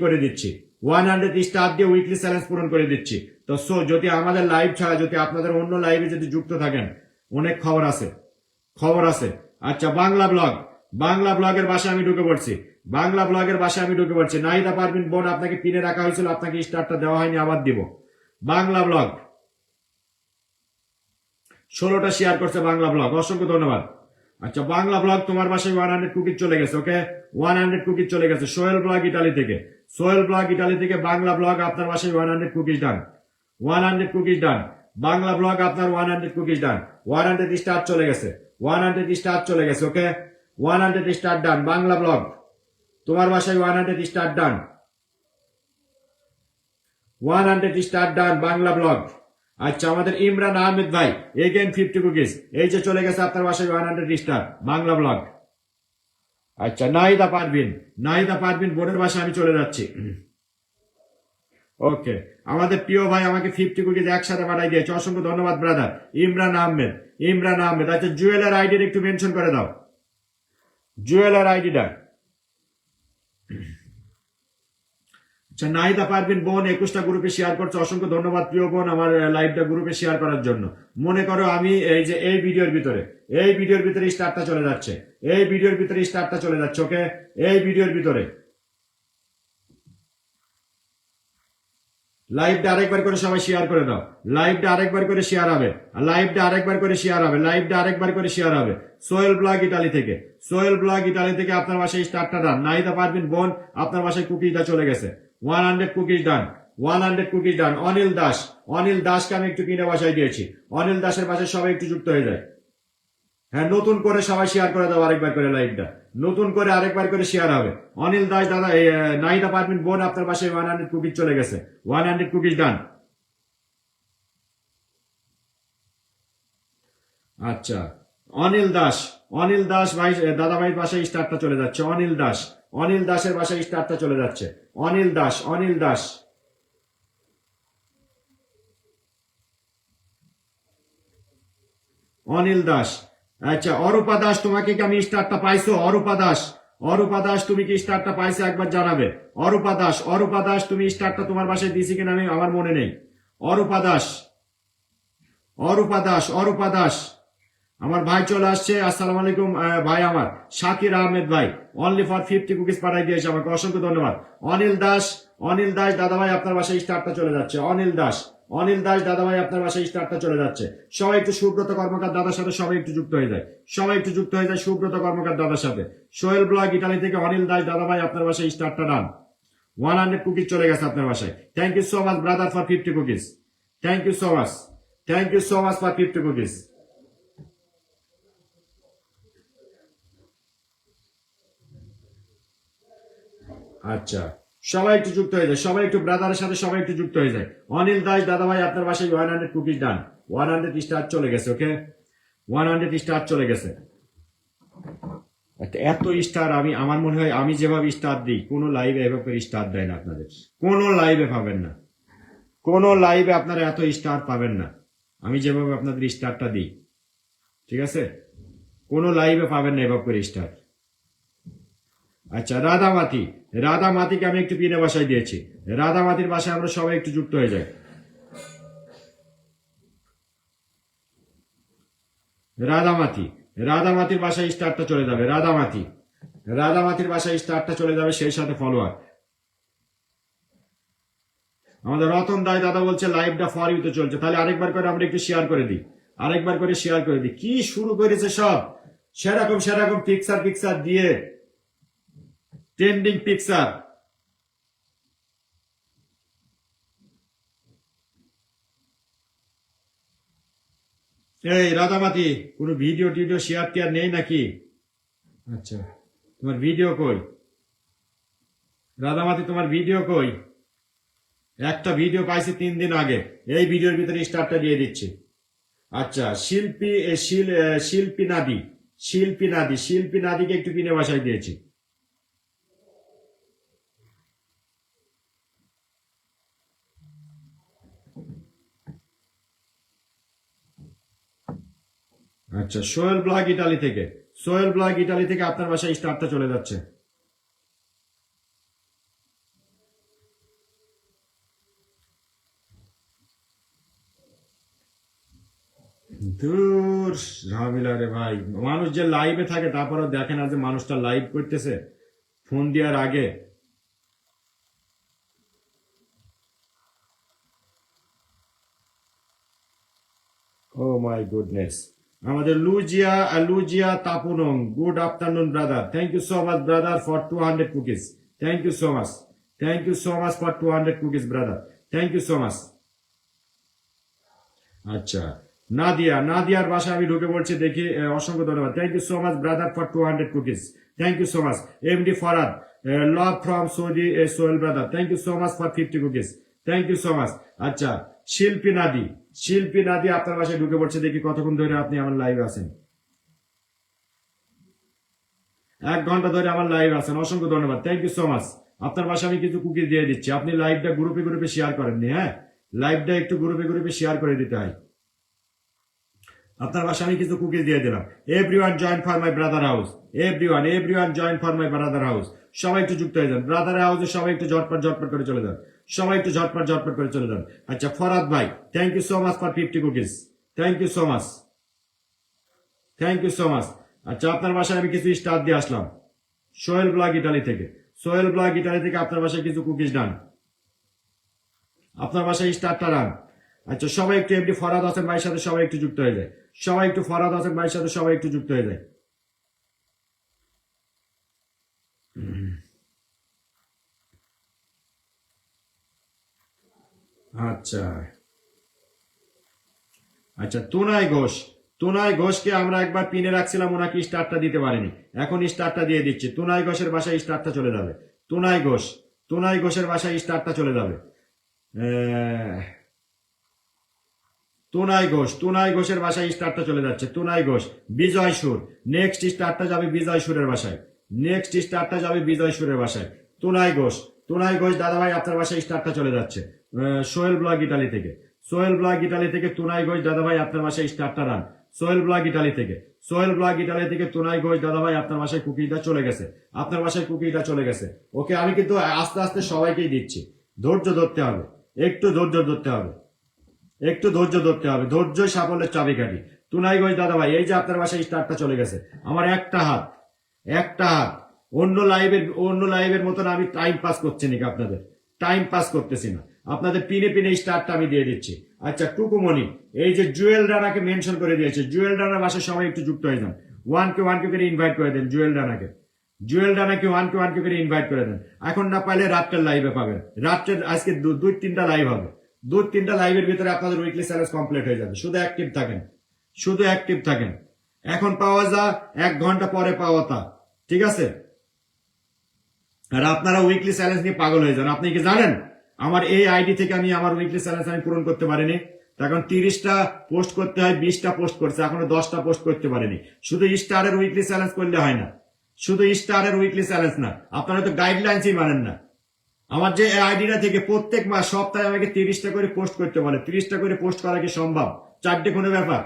করে দিচ্ছি। 100 স্টার দিয়ে উইকলি চ্যালেঞ্জ পূরণ করে দিচ্ছি। তো সো যদি আমাদের লাইভ ছাড়া যদি আপনাদের অন্য লাইভে যদি যুক্ত থাকেন, অনেক খবর আছে, খবর আছে। আচ্ছা, বাংলা ব্লগ, বাংলা ব্লগের বাসায় আমি ঢুকে পড়ছি। বাংলা ব্লগের বাসায় আমি ঢুকে পড়ছি। নাহিদা পারভিন বোন, আপনাকে পিনে রাখা হয়েছিল, আপনাকে স্টারটা দেওয়া হয়নি, আবার দিব। বাংলা ব্লগ 16টা শেয়ার করছে বাংলা ব্লগ, অসংখ্য ধন্যবাদ। আচ্ছা, বাংলা ব্লগ, তোমার বাসায় 100 কুকিজ চলে গেছে। ওকে, 100 কুকিজ চলে গেছে। সোহেল ব্লগ ইটালি থেকে, সোহেল ব্লগ ইটালি থেকে বাংলা ব্লগ, আপনার বাসায় 100 কুকিজ ডান। 100 কুকিজ ডান। বাংলা ব্লগ, আপনার 100 কুকিজ ডান। 100 স্টার চলে গেছে। 100 স্টার চলে গেছে। ওকে, 100 স্টার ডান। বাংলা ব্লগ, তোমার বাসায় 100 স্টার ডান। 100 স্টার ডান বাংলা ব্লগ। আচ্ছা, আমাদের ইমরান আহমেদ ভাই, এগেন 50 কুকিজ, এই যে চলে গেছে আপনার বাসায় 100 স্টার বাংলা ব্লগ। আচ্ছা, নাহিদা পারভিন, নাহিদা পারভিন বোনের বাসায় আমি চলে যাচ্ছি। ওকে, আমাদের প্রিয় ভাই আমাকে 50 কুকিজ একসাথে পাঠাই দিয়েছে, অসংখ্য ধন্যবাদ ব্রাদার। ইমরান আহমেদ, ইমরান আহমেদ। আচ্ছা, জুয়েলার আইডির একটু মেনশন করে দাও, জুয়েলার আইডিটা। আচ্ছা, নাহিদা পারভিন বোন 21টা গ্রুপে শেয়ার করছে, অসংখ্য ধন্যবাদ প্রিয় বোন আমার লাইভটা গ্রুপে শেয়ার করার জন্য। মনে করো আমি এই যে এই ভিডিওর ভিতরে, এই ভিডিওর ভিতরে স্টারটা চলে যাচ্ছে, এই ভিডিওর ভিতরে স্টারটা চলে যাচ্ছে। ওকে, এই ভিডিওর ভিতরে লাইভটা আরেকবার করে সবাই শেয়ার করে দাও। লাইভটা আরেকবার করে শেয়ার হবে, লাইভটা আরেকবার করে শেয়ার হবে, লাইভটা আরেকবার করে শেয়ার হবে। সোহেল ব্লগ ইটালি থেকে, সোহেল ব্লগ ইটালি থেকে আপনার বাসায় স্টারটা ডান। নাহিদা পারভিন বোন, আপনার বাসায় কুকিজটা চলে গেছে। 100 কুকিজ ডান, 100 কুকিজ ডান। অনিল দাস, অনিল দাসকে আমি একটু কিনে বাসায় দিয়েছি। অনিল দাসের বাসায় সবাই একটু যুক্ত হয়ে যায়। হ্যাঁ, নতুন করে সবাই শেয়ার করে দাও আরেকবার করে লাইভটা, নতুন করে আরেকবার করে শেয়ার হবে। অনিল দাস দাদা, নাহিদা পারভিন বোন, আপনার বাসায় 100 কুকিজ চলে গেছে। 100 কুকিজ ডান। আচ্ছা, অনিল দাস, অনিল দাস ভাই, দাদা ভাইয়ের বাসায় স্টারটা চলে যাচ্ছে। অনিল দাস, অনিল দাসের বাসায় স্টারটা চলে যাচ্ছে। অনিল দাস, অনিল দাস, অনিল দাস। আচ্ছা, অরূপা দাস, তোমাকে কি আমি স্টারটা পাইছো? অরূপা দাস, অরূপা দাস, তুমি কি স্টারটা পাইছো একবার জানাবে। অরূপা দাস, অরূপা দাস, তুমি স্টারটা তোমার বাসায় দিয়েছি কিনা আমি আমার মনে নেই। অরূপা দাস, অরূপা দাস, অরূপা দাস, আমার ভাই চলে আসছে। আসসালামু আলাইকুম ভাই আমার শাকির আহমেদ ভাই, অনলি ফর 50 কুকিজ পাঠাই দিয়েছে আমাকে, অসংখ্য ধন্যবাদ। অনিল দাস, অনিল দাস দাদা ভাই, আপনার বাসায় স্টারটা চলে যাচ্ছে। অনিল দাস, অনিল দাস দাদা ভাই, আপনার বাসায় স্টারটা চলে যাচ্ছে। সবাই একটু সুব্রত কর্মকার দাদার সাথে সবাই একটু যুক্ত হয়ে যায়, সবাই একটু যুক্ত হয়ে যায় সুব্রত কর্মকার দাদার সাথে। সোহেল ব্লগ ইটালি থেকে অনিল দাস দাদা ভাই, আপনার বাসায় স্টারটা ডান। 100 কুকিজ চলে গেছে আপনার বাসায়। Thank you so much brother for 50 cookies. Thank you so much, thank you so much for 50 cookies. আচ্ছা, সবাই একটু যুক্ত হয়ে যায়, সবাই একটু ব্রাদারের সাথে সবাই একটু যুক্ত হয়ে যায়। অনিল দাস দাদা ভাই, আপনার বাসায় 100 কুকিজ ডান। 100 স্টার চলে গেছে। ওকে, 100 স্টার চলে গেছে। এত স্টার আমি, আমার মনে হয় আমি যেভাবে স্টার দিই, কোনো লাইভে এভাবে স্টার দেয় না আপনাদের, কোনো লাইভে পাবেন না, কোনো লাইভে আপনারা এত স্টার পাবেন না, আমি যেভাবে আপনাদের স্টারটা দিই, ঠিক আছে? কোনো লাইভে পাবেন না এভাবে করে স্টার। আচ্ছা, রাধামাতি, রাধামাতিকে আমি একটু পিনে বাসায় দিয়েছি। রাধামাতির বাসায় আমরা সবাই একটু যুক্ত হয়ে যাই। রাধামাতি, রাধামাতির বাসায় স্টারটা চলে যাবে। রাধামাতি, রাধামাতির বাসায় স্টারটা চলে যাবে, সেই সাথে ফলোয়ার। আমাদের রতন দাই দাদা বলছে লাইভটা ফর ইউতে চলছে, তাহলে আরেকবার করে আমরা একটু শেয়ার করে দিই, আরেকবার করে শেয়ার করে দিই। কি শুরু করেছে সব, সেরকম সেরকম পিকচার পিকচার দিয়ে, ট্রেন্ডিং পিকচার। এই রাধামাতি, কোনো ভিডিও টিডিও শেয়ার টিয়ার নেই নাকি? আচ্ছা, তোমার ভিডিও কই? রাধামাতি, তোমার ভিডিও কই? একটা ভিডিও পাইছি 3 দিন আগে, এই ভিডিওর ভিতরে স্টারটা দিয়ে দিচ্ছি। আচ্ছা, শিল্পী নাদি, শিল্পী নাদি, শিল্পী নাদিকে একটু পিনে বাসায় দিয়েছি। আচ্ছা, সোহেল ব্লগ ইটালি থেকে, সোহেল ব্লগ ইটালি থেকে আপনার বাসায় স্টারটা চলে যাচ্ছে। দূর ঝামেলা রে ভাই, মানুষ যে লাইভে থাকে তারপরও দেখে না যে মানুষটা লাইভ করতেছে ফোন দেওয়ার আগে। ও মাই গুডনেস, আমাদের Luzia, Luzia Tapunong, good afternoon brother, thank you so much brother for 200 cookies, thank you so much, thank you so much for 200 cookies brother, thank you so much. আচ্ছা, নাদিয়া, নাদিয়ার বাসায় আমি ঢুকে পড়ছি, দেখি অসংখ্য ধন্যবাদ, thank you so much brother for 200 cookies, thank you so much. MD Farad, love from Saudi Sohel brother, thank you so much for 50 cookies, thank you so much. আচ্ছা, শিল্পী নাদি, শিল্পী নাদি আপনার বাসায় ঢুকে পড়ছে, দেখি কতক্ষণ ধরে আপনি আমার লাইভ আছেন। 1 ঘন্টা ধরে আমার লাইভ আছেন, অসংখ্য ধন্যবাদ, থ্যাংক ইউ সো মাচ। আপনার বাসায় আমি কিছু কুকিজ দিয়ে দিচ্ছি, আপনি লাইভটা গ্রুপে গ্রুপে শেয়ার করেননি, হ্যাঁ? লাইভটা একটু গ্রুপে গ্রুপে শেয়ার করে দিতে হয়। আপনার বাসায় আমি কিছু কুকিজ দিয়ে দিলাম। Everyone join for my brother house, everyone, everyone join for my brother house. সবাই একটু যুক্ত হয়ে যান ব্রাদার হাউসে, সবাই একটু ঝটপট ঝটপট করে চলে যান, সবাই একটু ঝটপট ঝটপট করে চলে যান। আচ্ছা, ফরাদ ভাই, thank you so much for 50 cookies, thank you so much, thank you so much. আচ্ছা, আপনার বাসায় আমি কিছু স্টার দিয়ে আসলাম সোহেল ব্লগ ইটালি থেকে, সোহেল ব্লগ ইটালি থেকে আপনার বাসায় কিছু কুকিজ ডান, আপনার বাসায় স্টারটা রান। আচ্ছা, সবাই একটু এমডি ফরাদ হোসেন ভাইয়ের সাথে সবাই একটু যুক্ত হয়ে যায়, সবাই একটু ফরাদ হোসেন ভাইয়ের সাথে সবাই একটু যুক্ত হয়ে যায়। আচ্ছা, আচ্ছা, তুনাই ঘোষ, তুনাই ঘোষকে আমরা একবার পিনে রাখছিলাম, ওনাকে স্টারটা দিতে পারেনি, এখন স্টারটা দিয়ে দিচ্ছি। তুনাই ঘোষের বাসায় স্টারটা চলে যাবে, তুনাই ঘোষ, তুনাই ঘোষের বাসায় স্টারটা চলে যাবে। তুনাই ঘোষ, তুনাই ঘোষের বাসায় স্টারটা চলে যাচ্ছে, তুনাই ঘোষ। বিজয় সুর, নেক্সট স্টারটা যাবে বিজয় সুরের বাসায়, নেক্সট স্টারটা যাবে বিজয় সুরের বাসায়। তুনাই ঘোষ, তুনাই ঘোষ দাদা ভাই আপনার বাসায় স্টারটা চলে যাচ্ছে। সোহেল ব্লগ ইটালি থেকে, সোহেল ব্লগ ইটালি থেকে তুনাই ঘোষ দাদা ভাই আপনার বাসায় স্টারটা রান। সোহেল ব্লগ ইটালি থেকে, সোহেল ব্লগ ইটালি থেকে তুনাই ঘোষ দাদা ভাই আপনার বাসায় কুকিটা চলে গেছে, আপনার বাসায় কুকিটা চলে গেছে। ওকে, আমি কিন্তু আস্তে আস্তে সবাইকেই দিচ্ছি, ধৈর্য ধরতে হবে, একটু ধৈর্য ধরতে হবে, একটু ধৈর্য ধরতে হবে, ধৈর্যই সাফল্যের চাবিকাঠি। তুনাই ঘোষ দাদা ভাই, এই যে আপনার বাসায় স্টারটা চলে গেছে, আমার একটা হাত, একটা হাত। অন্য লাইভের মতন আমি টাইম পাস করছি নাকি আপনাদের? টাইম পাস করতেছি না, আপনাদের পিনে পিনে স্টারটা আমি দিয়ে দিচ্ছি। আচ্ছা, টুকুমণি, এই যে জুয়েল রানাকে মেনশন করে দিয়েছে, জুয়েল রানার বাসায় সবাই একটু যুক্ত হয়ে যান, ওয়ানকে করে ইনভাইট করে দেন জুয়েল রানাকে, জুয়েল রানাকে ওয়ানকে করে ইনভাইট করে দেন। এখন না পাইলে রাত্রের লাইভে পাবেন, রাত্রের আজকে 2-3টা লাইভ হবে, 2-3টা লাইভের ভিতরে আপনাদের উইকলি চ্যালেঞ্জ কমপ্লিট হয়ে যাবে। শুধু অ্যাক্টিভ থাকেন, শুধু অ্যাক্টিভ থাকেন। এখন পাওয়া যা, 1 ঘন্টা পরে পাওয়া তা, ঠিক আছে? আর আপনারা উইকলি চ্যালেঞ্জ নিয়ে পাগল হয়ে যান। আপনি কি জানেন আমার এই আইডি থেকে আমি আমার উইকলি চ্যালেঞ্জ আমি পূরণ করতে পারিনি? তখন 30টা পোস্ট করতে হয়, 20টা পোস্ট করছে, এখনো 10টা পোস্ট করতে পারিনি। শুধু স্টারের উইকলি চ্যালেঞ্জ করলে হয় না, শুধু স্টারের উইকলি চ্যালেঞ্জ না, আপনারা তো গাইডলাইন্সই মানেন না। আমার যে আইডিটা থেকে প্রত্যেক মাস সপ্তাহে আমাকে 30টা করে পোস্ট করতে বলে, 30টা করে পোস্ট করা কি সম্ভব? 4টে কোনো ব্যাপার?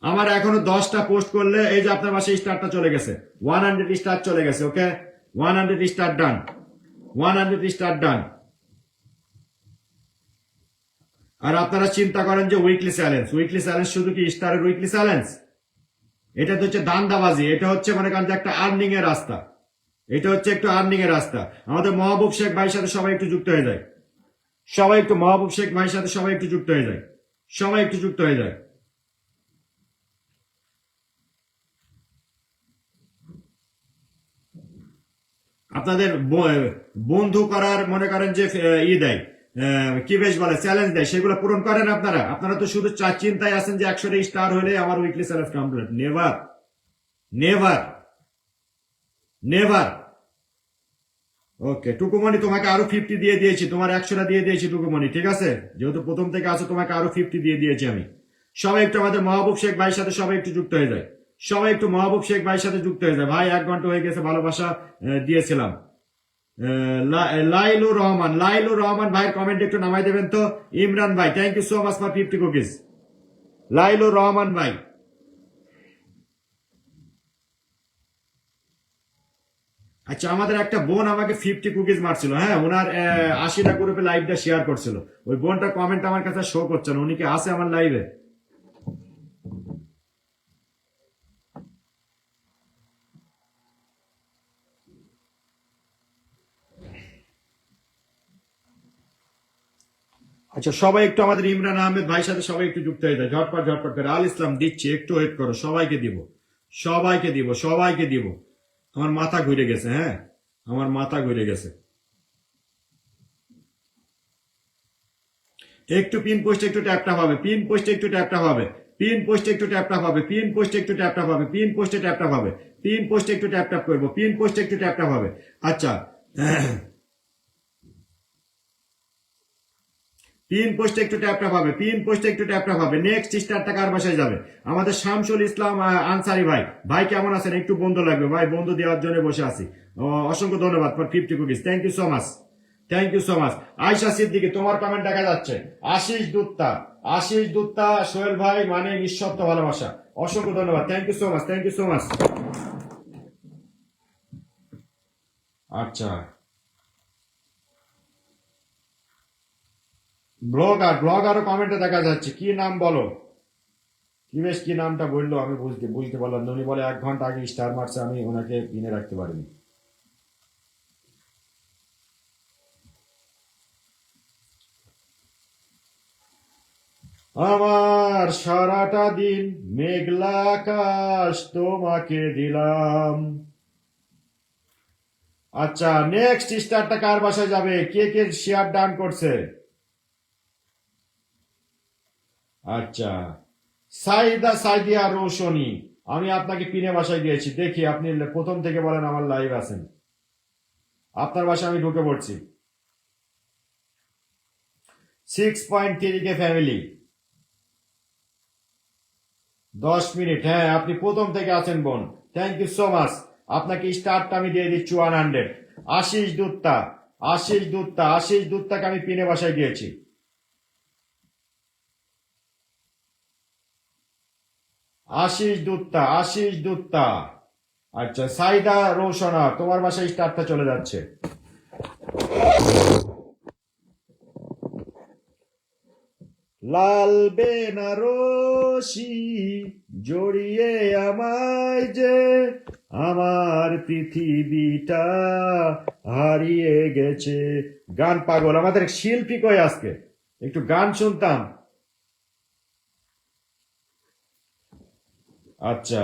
আমার এখনো 10টা পোস্ট করলে এই যে আপনার মাসে স্টারটা চলে গেছে, 100 স্টার চলে গেছে। ওকে, 100 স্টার ডান, 100 স্টার ডান। আর আপনারা চিন্তা করেন যে উইকলি চ্যালেঞ্জ শুধু কি স্টারের উইকলি চ্যালেঞ্জ? এটা তো হচ্ছে ধান্দাবাজি, এটা হচ্ছে মনে করেন যে একটা আর্নিং এর রাস্তা, এটা হচ্ছে একটু আর্নিং এর রাস্তা। আমাদের মাহবুব শেখ ভাইয়ের সাথে সবাই একটু যুক্ত হয়ে যায়, সবাই একটু মাহবুব শেখ ভাইয়ের সাথে সবাই একটু যুক্ত হয়ে যায়, সবাই একটু যুক্ত হয়ে যায়। আপনাদের বন্ধু করার মনে করেন যে দেয়, কি বেশ বলে চ্যালেঞ্জ দেয়, সেগুলো পূরণ করেন আপনারা? আপনারা তো শুধু চিন্তায় আছেন যে 100 স্টার হলে আমার weekly challenge complete. Never, never, never. Okay Tukumoni, তোমাকে আরো 50 দিয়ে দিয়েছি, তোমার 100টা দিয়ে দিয়েছি টুকুমণি, ঠিক আছে? যেহেতু প্রথম থেকে আছো তোমাকে আরো 50 দিয়ে দিয়েছি আমি। সবাই একটু আমাদের মাহবুব শেখ ভাইয়ের সাথে সবাই একটু যুক্ত হয়ে যায়, সবাই একটু মাহবুব শেখ ভাইয়ের সাথে যুক্ত হয়ে যায়। ভাই 1 ঘন্টা হয়ে গেছে, ভালোবাসা দিয়েছিলাম। লাইলুর রহমান ভাইয়ের কমেন্ট একটু নামাই দেবেন তো। ইমরান ভাই, thank you so much for 50 cookies. Lailur Rahman ভাই, আচ্ছা আমাদের একটা বোন আমাকে 50 কুকিজ মারছিল, হ্যাঁ, ওনার 80টা গ্রুপে লাইভটা শেয়ার করছিল। ওই বোনটার কমেন্ট আমার কাছে শো করছে না, উনি কি আছে আমার লাইভে? আচ্ছা সবাই একটু আমাদের ইমরান আহমেদ ভাইয়ের সাথে সবাই একটু যুক্ত হয়ে যায়, ঝটপট ঝটপট করে। আল ইসলাম দিচ্ছি, একটু ওয়েট করো, সবাইকে দিব, সবাইকে দিব, সবাইকে দিব। আমার মাথা ঘুরে গেছে, হ্যাঁ, আমার মাথা ঘুরে গেছে। একটু পিন পোস্টে একটু ট্যাপটা হবে, পিন পোস্টে একটু ট্যাপটা হবে, পিন পোস্টে একটু ট্যাপটা হবে, পিন পোস্টে একটু ট্যাপটা হবে, পিন পোস্টে ট্যাপটা হবে, পিন পোস্টে একটু ট্যাপ ট্যাপ করবো, পিন পোস্টে একটু ট্যাপটা হবে। আচ্ছা পিন পোস্টে একটু ট্যাপটা হবে, পিন পোস্টে একটু ট্যাপটা হবে। নেক্সট স্টারটা কার বাসায় যাবে? আমাদের শামসুল ইসলাম আনসারি ভাই, ভাই কেমন আছেন? একটু বন্ধু লাগবে ভাই, বন্ধু দেওয়ার জন্য বসে আছি। অসংখ্য ধন্যবাদ for 50 cookies, thank you so much, thank you so much. Ayesha Siddiqui, তোমার কমেন্ট দেখা যাচ্ছে। আশিস দুত্তা, আশিস দুত্তা, সোহেল ভাই মানে নিঃশব্দ ভালোবাসা, অসংখ্য ধন্যবাদ, thank you so much, thank you so much. আচ্ছা ব্লগারও কমেন্টে দেখা যাচ্ছে, কি নাম বলো? কি বেশ, কি নামটা বললো আমি বুঝতে পারলাম না। উনি বলে 1 ঘন্টা আগে স্টার মারছে, আমি ওনাকে পিনে রাখতে পারিনি। আমার সারাটা দিন মেঘলা আকাশ তোমাকে দিলাম। আচ্ছা নেক্সট স্টারটা কার বাসায় যাবে? কে কে শেয়ার ডান করছে? আচ্ছা সাইদিয়া রৌশনী, আমি আপনাকে পিনে বাসায় দিয়েছি, দেখি আপনি প্রথম থেকে বলেন আমার লাইভ আছেন, আপনার বাসায় আমি ঢুকে পড়ছি। 6.3K ফ্যামিলি, 10 মিনিট, হ্যাঁ আপনি প্রথম থেকে আছেন বোন, থ্যাংক ইউ সো মাচ। আপনাকে স্টারটা আমি দিয়ে দিচ্ছি 100। আশিস দুত্তা, আশিস দুত্তা, আশিস দুত্তাকে আমি পিনে বাসায় দিয়েছি। আশিস দুত্তা, আশিস দুত্তা। আচ্ছা সাইদা রোশনা, তোমার বাসায় স্টারটা চলে যাচ্ছে। লাল বেনারসি জড়িয়ে আমায় যে, আমার পৃথিবীটা হারিয়ে গেছে। গান পাগল, আমাদের শিল্পী কই আজকে? একটু গান শুনতাম। আচ্ছা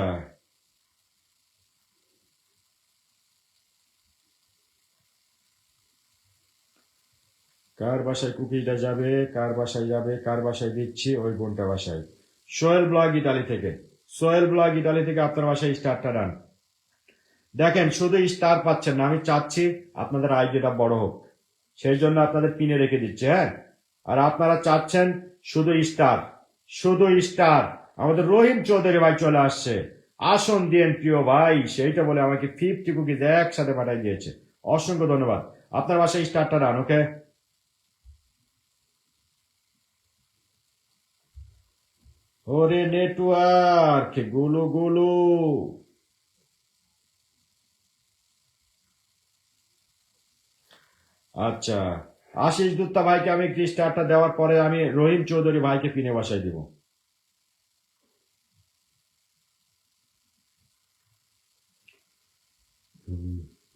কার বাসায় কুকিটা যাবে, কার বাসায় যাবে, কার বাসায় দিচ্ছি? ওই বোনটা বাসায়। সোহেল ব্লগ ইতালি থেকে, সোহেল ব্লগ ইতালি থেকে আপনার বাসায় স্টারটা ডান। দেখেন শুধু স্টার পাচ্ছেন না, আমি চাচ্ছি আপনাদের আইডিটা বড় হোক, সেই জন্য আপনাদের পিনে রেখে দিচ্ছে, হ্যাঁ। আর আপনারা চাচ্ছেন শুধু স্টার, শুধু স্টার। আমাদের রহিম চৌধুরী ভাই চলে আসছে, আসন দিয়েন প্রিয় ভাই, সেইটা বলে আমাকে 50 কুকিজ একসাথে পাঠিয়ে দিয়েছে, অসংখ্য ধন্যবাদ। আপনার বাসায় স্টারটা ডান। ওকে, ওরে নেটওয়ার্ক গুলো গুলো। আচ্ছা, আশিস দুত্তা ভাইকে আমি একটি স্টারটা দেওয়ার পরে আমি রহিম চৌধুরী ভাইকে পিনে বসাই দিব।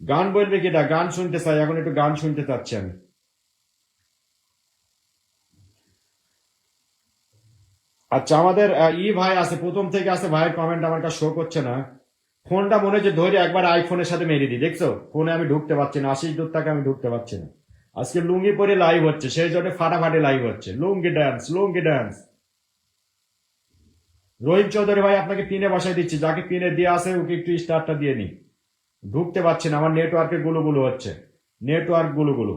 গান বলবে কিটা? গান শুনতে চাই, এখন একটু গান শুনতে চাচ্ছি আমি। আচ্ছা, আমাদের ভাই আছে, প্রথম থেকে আছে, ভাইয়ের কমেন্ট আমার কাছে শো করছে না। ফোনটা মনে হচ্ছে ধরে একবার আইফোনের সাথে মেরে দিই, দেখছো? ফোনে আমি ঢুকতে পারছি না, আশিস দুত্তাকে আমি ঢুকতে পারছি না। আজকে লুঙ্গি পরে লাইভ হচ্ছে, সেই জন্য ফাটাফাটি লাইভ হচ্ছে। লুঙ্গি ডান্স, লুঙ্গি ডান্স। রহিম চৌধুরী ভাই আপনাকে পিনে বসাই দিচ্ছি, যাকে পিনে দিয়ে আসে ওকে একটু স্টারটা দিয়ে নি। ঢুকতে পারছি না, আমার নেটওয়ার্কে গুলো গুলো হচ্ছে, নেটওয়ার্ক গুলো গুলো।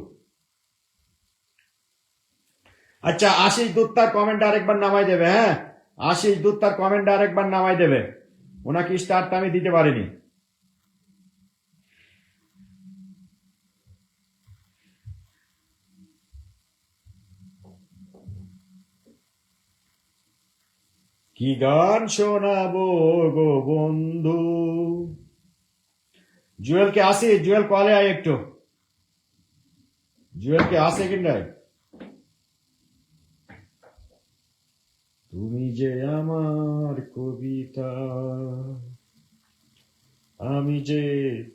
আচ্ছা, আশিস দুত্তার কমেন্ট আরেকবার নামাই দেবে, হ্যাঁ? আশিস দুত্তার কমেন্ট আরেকবার নামাই দেবে, ওনাকে স্টারটা আমি দিতে পারিনি। কি গান শোনাবো গো বন্ধু। জুয়েলকে আসি, জুয়েল কলে আয় একটু। জুয়েলকে আসে কিনাই? তুমি যে আমার কবিতা, আমি যে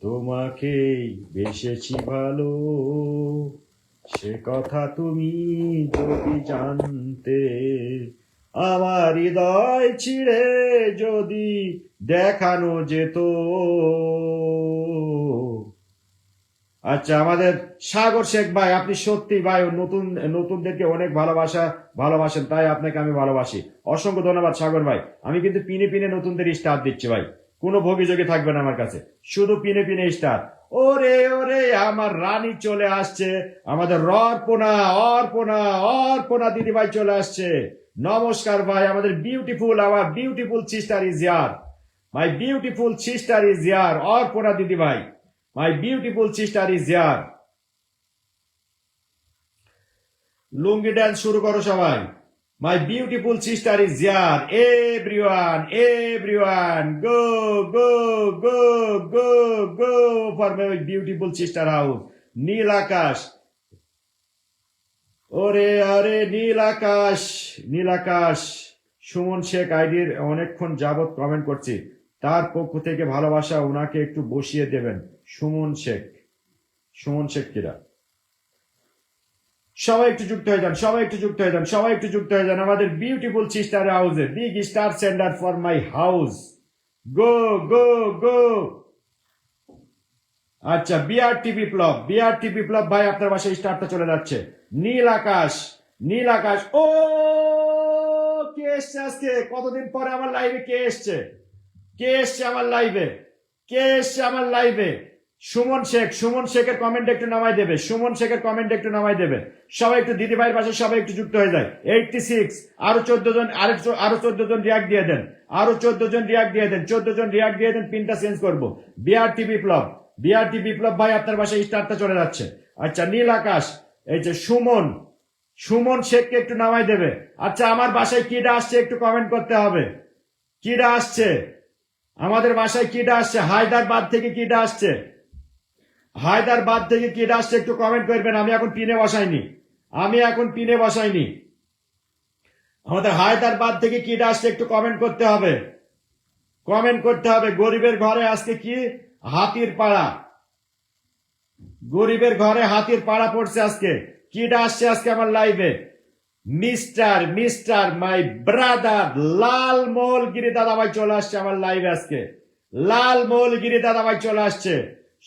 তোমাকেই বেসেছি ভালো, সে কথা তুমি যদি জানতে, আমার হৃদয় ছিঁড়ে যদি দেখানো যেত। আচ্ছা, আমাদের সাগর শেখ ভাই, আপনি সত্যি ভাই নতুনদেরকে অনেক ভালোবাসেন, তাই আপনাকে আমি ভালোবাসি। অসংখ্য ধন্যবাদ সাগর ভাই। আমি কিন্তু পিনে পিনে নতুনদের স্টার দিচ্ছি ভাই, কোনো ভোগীযোগী থাকবে না আমার কাছে, শুধু পিনে পিনে স্টার। ওরে ওরে আমার রানী চলে আসছে, আমাদের অর্পণা অর্পণা অর্পণা দিদি ভাই চলে আসছে। নমস্কার ভাই, আমাদের আমার beautiful sister is here, my beautiful sister is here, Arpana দিদি ভাই, my beautiful sister is here. Lungi dance শুরু করো সবাই। My beautiful sister is here, everyone go go go go go for my beautiful sister house. নীল আকাশ, ওরে আরে নীল আকাশ, নীল আকাশ। সুমন শেখ আইডির অনেকক্ষণ যাবত কমেন্ট করছি, তার পক্ষ থেকে ভালোবাসা, ওনাকে একটু বসিয়ে দেবেন। সুমন শেখ, সুমন শেখ কিরা? সবাই একটু যুক্ত হয়ে যান, সবাই একটু যুক্ত হয়ে যান, সবাই একটু যুক্ত হয়ে যান আমাদের বিউটিফুল সিস্টার হাউসে। Big star sender for my house, go go go. আচ্ছা, বিআরটি বিপ্লব ভাই, আপনার বাসায় স্টারটা চলে যাচ্ছে। নীল আকাশ, নীল আকাশ। ও কে এসছে আজকে? কতদিন পরে আমার লাইভে কে এসছে? কে এসছে আমার লাইভে? কে এসছে আমার লাইভে? সুমন শেখ, সুমন শেখের কমেন্ট একটু নামাই দেবে, সুমন শেখের কমেন্ট একটু নামাই দেবে। সবাই একটু দিদি ভাইয়ের পাশে সবাই একটু যুক্ত হয়ে যায়। 86, আরো 14 জন, আরো 14 জন রিয়াক্ট দিয়ে দেন, আরো 14 জন রিয়াক্ট দিয়ে দেন, 14 জন রিয়াক্ট দিয়ে দেন, পিনটা চেঞ্জ করবো। বিআরটি বিপ্লব ভাই, আপনার বাসায় স্টারটা চলে যাচ্ছে। আচ্ছা, নীল আকাশ, এই যে সুমন, সুমন শেখকে একটু নামাই দেবে। আচ্ছা, আমার বাসায় কিটা আসছে একটু কমেন্ট করতে হবে, কিটা আসছে আমাদের বাসায়, কিটা আসছে হায়দ্রাবাদ থেকে, কিটা আসছে হায়দ্রাবাদ থেকে, কিটা আসছে একটু কমেন্ট করবেন। আমি এখন পিনে বসাইনি, আমি এখন পিনে বসাইনি। আমাদের হায়দ্রাবাদ থেকে কিটা আসছে একটু কমেন্ট করতে হবে, কমেন্ট করতে হবে। গরিবের ঘরে আজকে কি হাতির পাড়া, গরিবের ঘরে হাতির পাড়া পড়ছে আজকে। কিটা আসছে আজকে আমার লাইভে? মিস্টার মাই ব্রাদার লাল মৌলগিরি দাদাভাই চলে আসছে আমার লাইভে আজকে, লাল মৌলগিরি দাদাভাই চলে আসছে।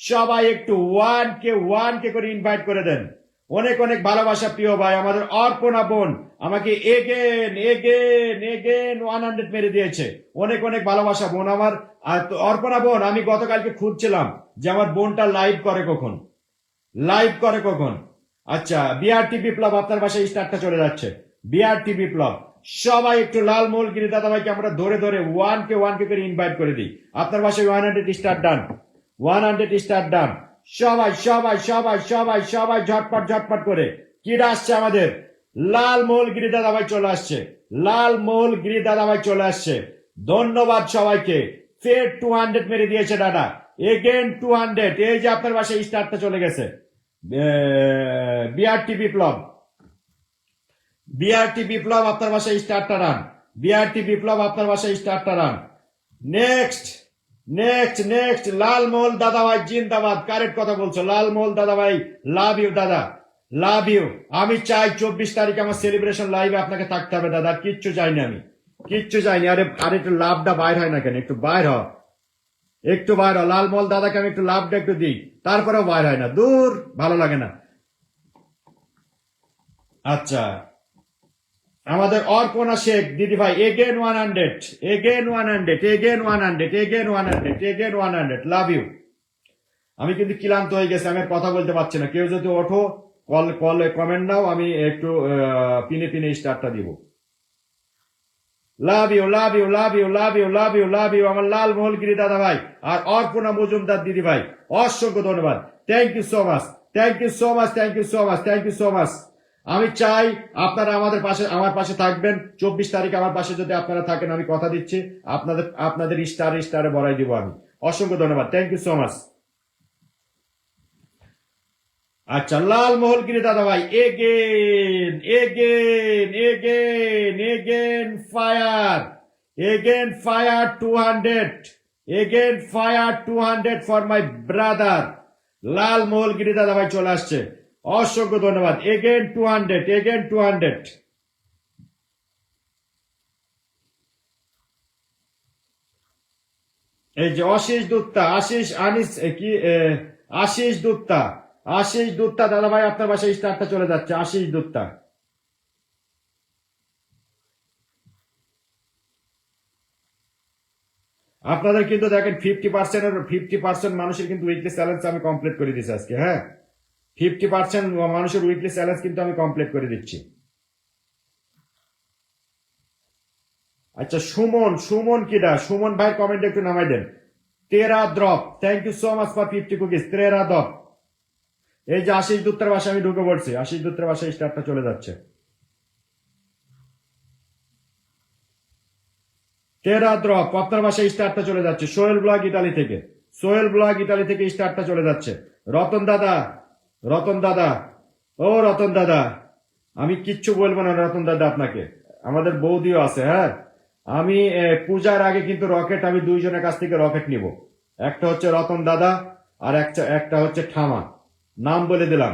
সবাই একটু ওয়ান কে করে ইনভাইট করে দেন। অনেক অনেক ভালোবাসা প্রিয় ভাই, আমাদের অর্পণা বোন আমাকে এগেন 100 মেরে দিয়েছে। অনেক অনেক ভালোবাসা বোন আমার। আর অর্পণা বোন, আমি গতকালকে খুঁজছিলাম যে আমার বোনটা লাইভ করে কখন, লাইভ করে কখন। আচ্ছা, বিআরটি বিপ্লব, আপনার বাসায় স্টারটা চলে যাচ্ছে। বিআরটি বিপ্লব, সবাই একটু লাল মৌলগিরি দাদাভাইকে আমরা ধরে ধরে ওয়ান কে করে ইনভাইট করে দিই। আপনার বাসায় 100 স্টার ডান, 100 স্টার ডান। সবাই সবাই সবাই সবাই সবাই ঝটপট ঝটপট করে কি আসছে আমাদের লালমোহলগিরি দাদাভাই চলে আসছে, লালমোহলগিরি দাদাভাই চলে আসছে। ধন্যবাদ সবাইকে। ফের 200 মেরে দিয়েছে দাদা, এগেন 200। এই যে আপনার বাসায় স্টারটা চলে গেছে। বিআরটি বিপ্লব, বিআরটি বিপ্লব আপনার বাসায় স্টারটা রান, বিআরটি বিপ্লব আপনার বাসায় স্টারটা রান। নেক্সট নেক্সট নেক্সট লালমোহল দাদাভাই জিন্দাবাদ। কারেক্ট কথা বলছো লালমোহল দাদাভাই, লাভ ইউ দাদা, লাভ ইউ। আমি চাই 24 তারিখে আমার সেলিব্রেশন লাইভে আপনাকে থাকতে হবে দাদা, কিচ্ছু চাইনি আমি, কিচ্ছু চাইনি। আরে আরে একটু লাভটা বাইর হয় না কেন, একটু বাইর হ, একটু বাইর হ। লালমোহল দাদাকে আমি একটু লাভটা একটু দিই, তারপরেও বাইর হয় না, দূর, ভালো লাগে না। আচ্ছা, আমাদের অর্পণা শেখ দিদি ভাই again 100, again 100, again 100, again 100, again 100, love you. আমি কিন্তু ক্লান্ত হয়ে গেছি, আমি আর কথা বলতে পারছি না। কেউ যদি ওঠো, কমেন্ট নাও, আমি একটু পিনে পিনে স্টারটা দিব। Love you love you love you love you love you love you আমার লালমোহলগিরি দাদা ভাই আর অর্পণা মজুমদার দিদি ভাই, অসংখ্য ধন্যবাদ। Thank you so much, thank you so much, thank you so much, thank you so much. আমি চাই আপনারা আমাদের পাশে, আমার পাশে থাকবেন। 24 তারিখ আমার পাশে যদি আপনারা থাকেন, আমি কথা দিচ্ছি আপনাদের আপনাদের স্টারে ভরাই দিব আমি। অসংখ্য ধন্যবাদ, থ্যাংক ইউ সো মাচ। আচ্ছা, লালমোহলগিরি দাদা ভাই again again again again fire, again fire 200, again fire 200 for my brother. লালমোহলগিরি দাদা ভাই চলে আসছে, অসংখ্য ধন্যবাদ। Again 200, again 200। এই যে আশিস দুত্তা, আশিস আনিস কি আশিস দুত্তা, আশিস দুত্তা দাদা ভাই আপনার বাসায় স্টারটা চলে যাচ্ছে, আশিস দুত্তা। আপনাদের কিন্তু দেখেন 50% মানুষের কিন্তু উইকলি চ্যালেঞ্জ আমি কমপ্লিট করে দিচ্ছি আজকে। হ্যাঁ, 50% মানুষের উইকলি চ্যালেঞ্জ কিন্তু আমি কমপ্লিট করে দিচ্ছি। আচ্ছা, সুমন, সুমন কিডা, সুমন ভাই কমেন্ট একটু নামাই দেন। তেরা দ্রপ, thank you so much for 50 cookies, তেরা দ্রপ। এই যে আশিস দত্তের বাসায় আমি ঢুকে পড়ছি, আশিস দত্তের বাসায় স্টারটা চলে যাচ্ছে। তেরা দ্রপ আপনার বাসায় স্টারটা চলে যাচ্ছে। সোহেল ব্লগ ইতালি থেকে, সোহেল ব্লগ ইতালি থেকে স্টারটা চলে যাচ্ছে। রতন দাদা, রতন দাদা, ও রতন দাদা, আমি কিচ্ছু বলবো না রতন দাদা আপনাকে, আমাদের বৌদিও আছে। হ্যাঁ, আমি পূজার আগে কিন্তু রকেট, আমি দুইজনের কাছ থেকে রকেট নিব। একটা হচ্ছে রতন দাদা আর একটা হচ্ছে ঠামা, নাম বলে দিলাম।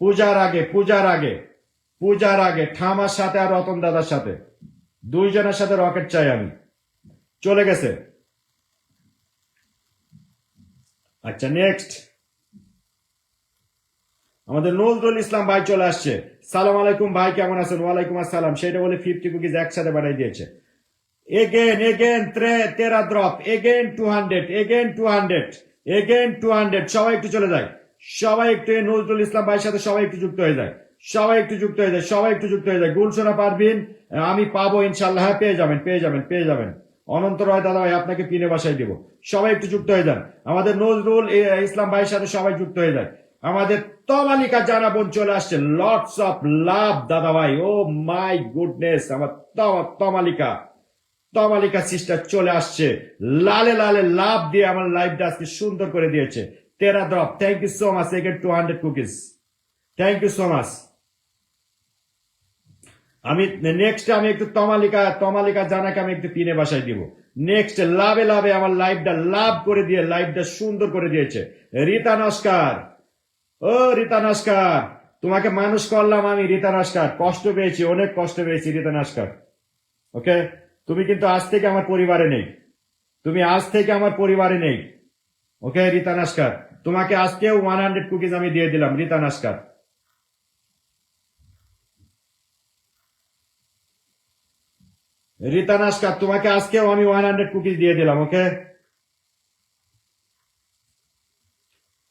পূজার আগে, পূজার আগে, পূজার আগে ঠামার সাথে আর রতন দাদার সাথে, দুইজনের সাথে রকেট চাই আমি। চলে গেছে। আচ্ছা, নেক্সট আমাদের নজরুল ইসলাম ভাই চলে আসছে। সালাম আলাইকুম ভাই, কেমন আছেন? ওয়ালাইকুম আসসালাম। সেটা বলে 50 কুকিজ একসাথে বাড়াই দিয়েছে। এগেন এগেন তেরা ড্রপ, এগেন 200, এগেন 200, এগেন 200। সবাই একটু চলে যায়, সবাই একটু নজরুল ইসলাম ভাইয়ের সাথে সবাই একটু যুক্ত হয়ে যায়, সবাই একটু যুক্ত হয়ে যায়, সবাই একটু যুক্ত হয়ে যায়। গুলশোনা পারবিন, আমি পাবো ইনশাল্লাহ। হ্যাঁ, পেয়ে যাবেন, পেয়ে যাবেন, পেয়ে যাবেন। অনন্ত রয় দাদা ভাই আপনাকে পিনে বাসায় দিব। সবাই একটু যুক্ত হয়ে যান, আমাদের নজরুল ইসলাম ভাইয়ের সাথে সবাই যুক্ত হয়ে যায়। আমাদের তমালিকা জানা বোন চলে আসছে, লটস অফ লাভ দাদা ভাই, ও মাই গুডনেস। আমার তমালিকা, তমালিকা সিস্টার চলে আসছে, লালে লালে লাভ দিয়ে আমার লাইফটা আজকে সুন্দর করে দিয়েছে। তেরা drop, thank you so much. Again 200 cookies, thank you so much. আমি নেক্সট আমি একটু তমালিকা জানাকে আমি একটু পিনে বাসায় দিব। নেক্সট লাভে লাভে আমার লাইফটা লাভ করে দিয়ে লাইফটা সুন্দর করে দিয়েছে রীতা নস্কার। ও রীতা নস্কার, তোমাকে মানুষ করলাম আমি রীতা নস্কার, কষ্ট পেয়েছি, অনেক কষ্ট পেয়েছি রীতা নস্কার। ওকে, তুমি কিন্তু আজ থেকে আমার পরিবারে নেই, তুমি আজ থেকে আমার পরিবারে নেই। ওকে রীতা নস্কার, তোমাকে আজকেও 100 কুকিজ আমি দিয়ে দিলাম রীতা নস্কার। রীতা নস্কার, তোমাকে আজকেও আমি 100 কুকিজ দিয়ে দিলাম। Okay,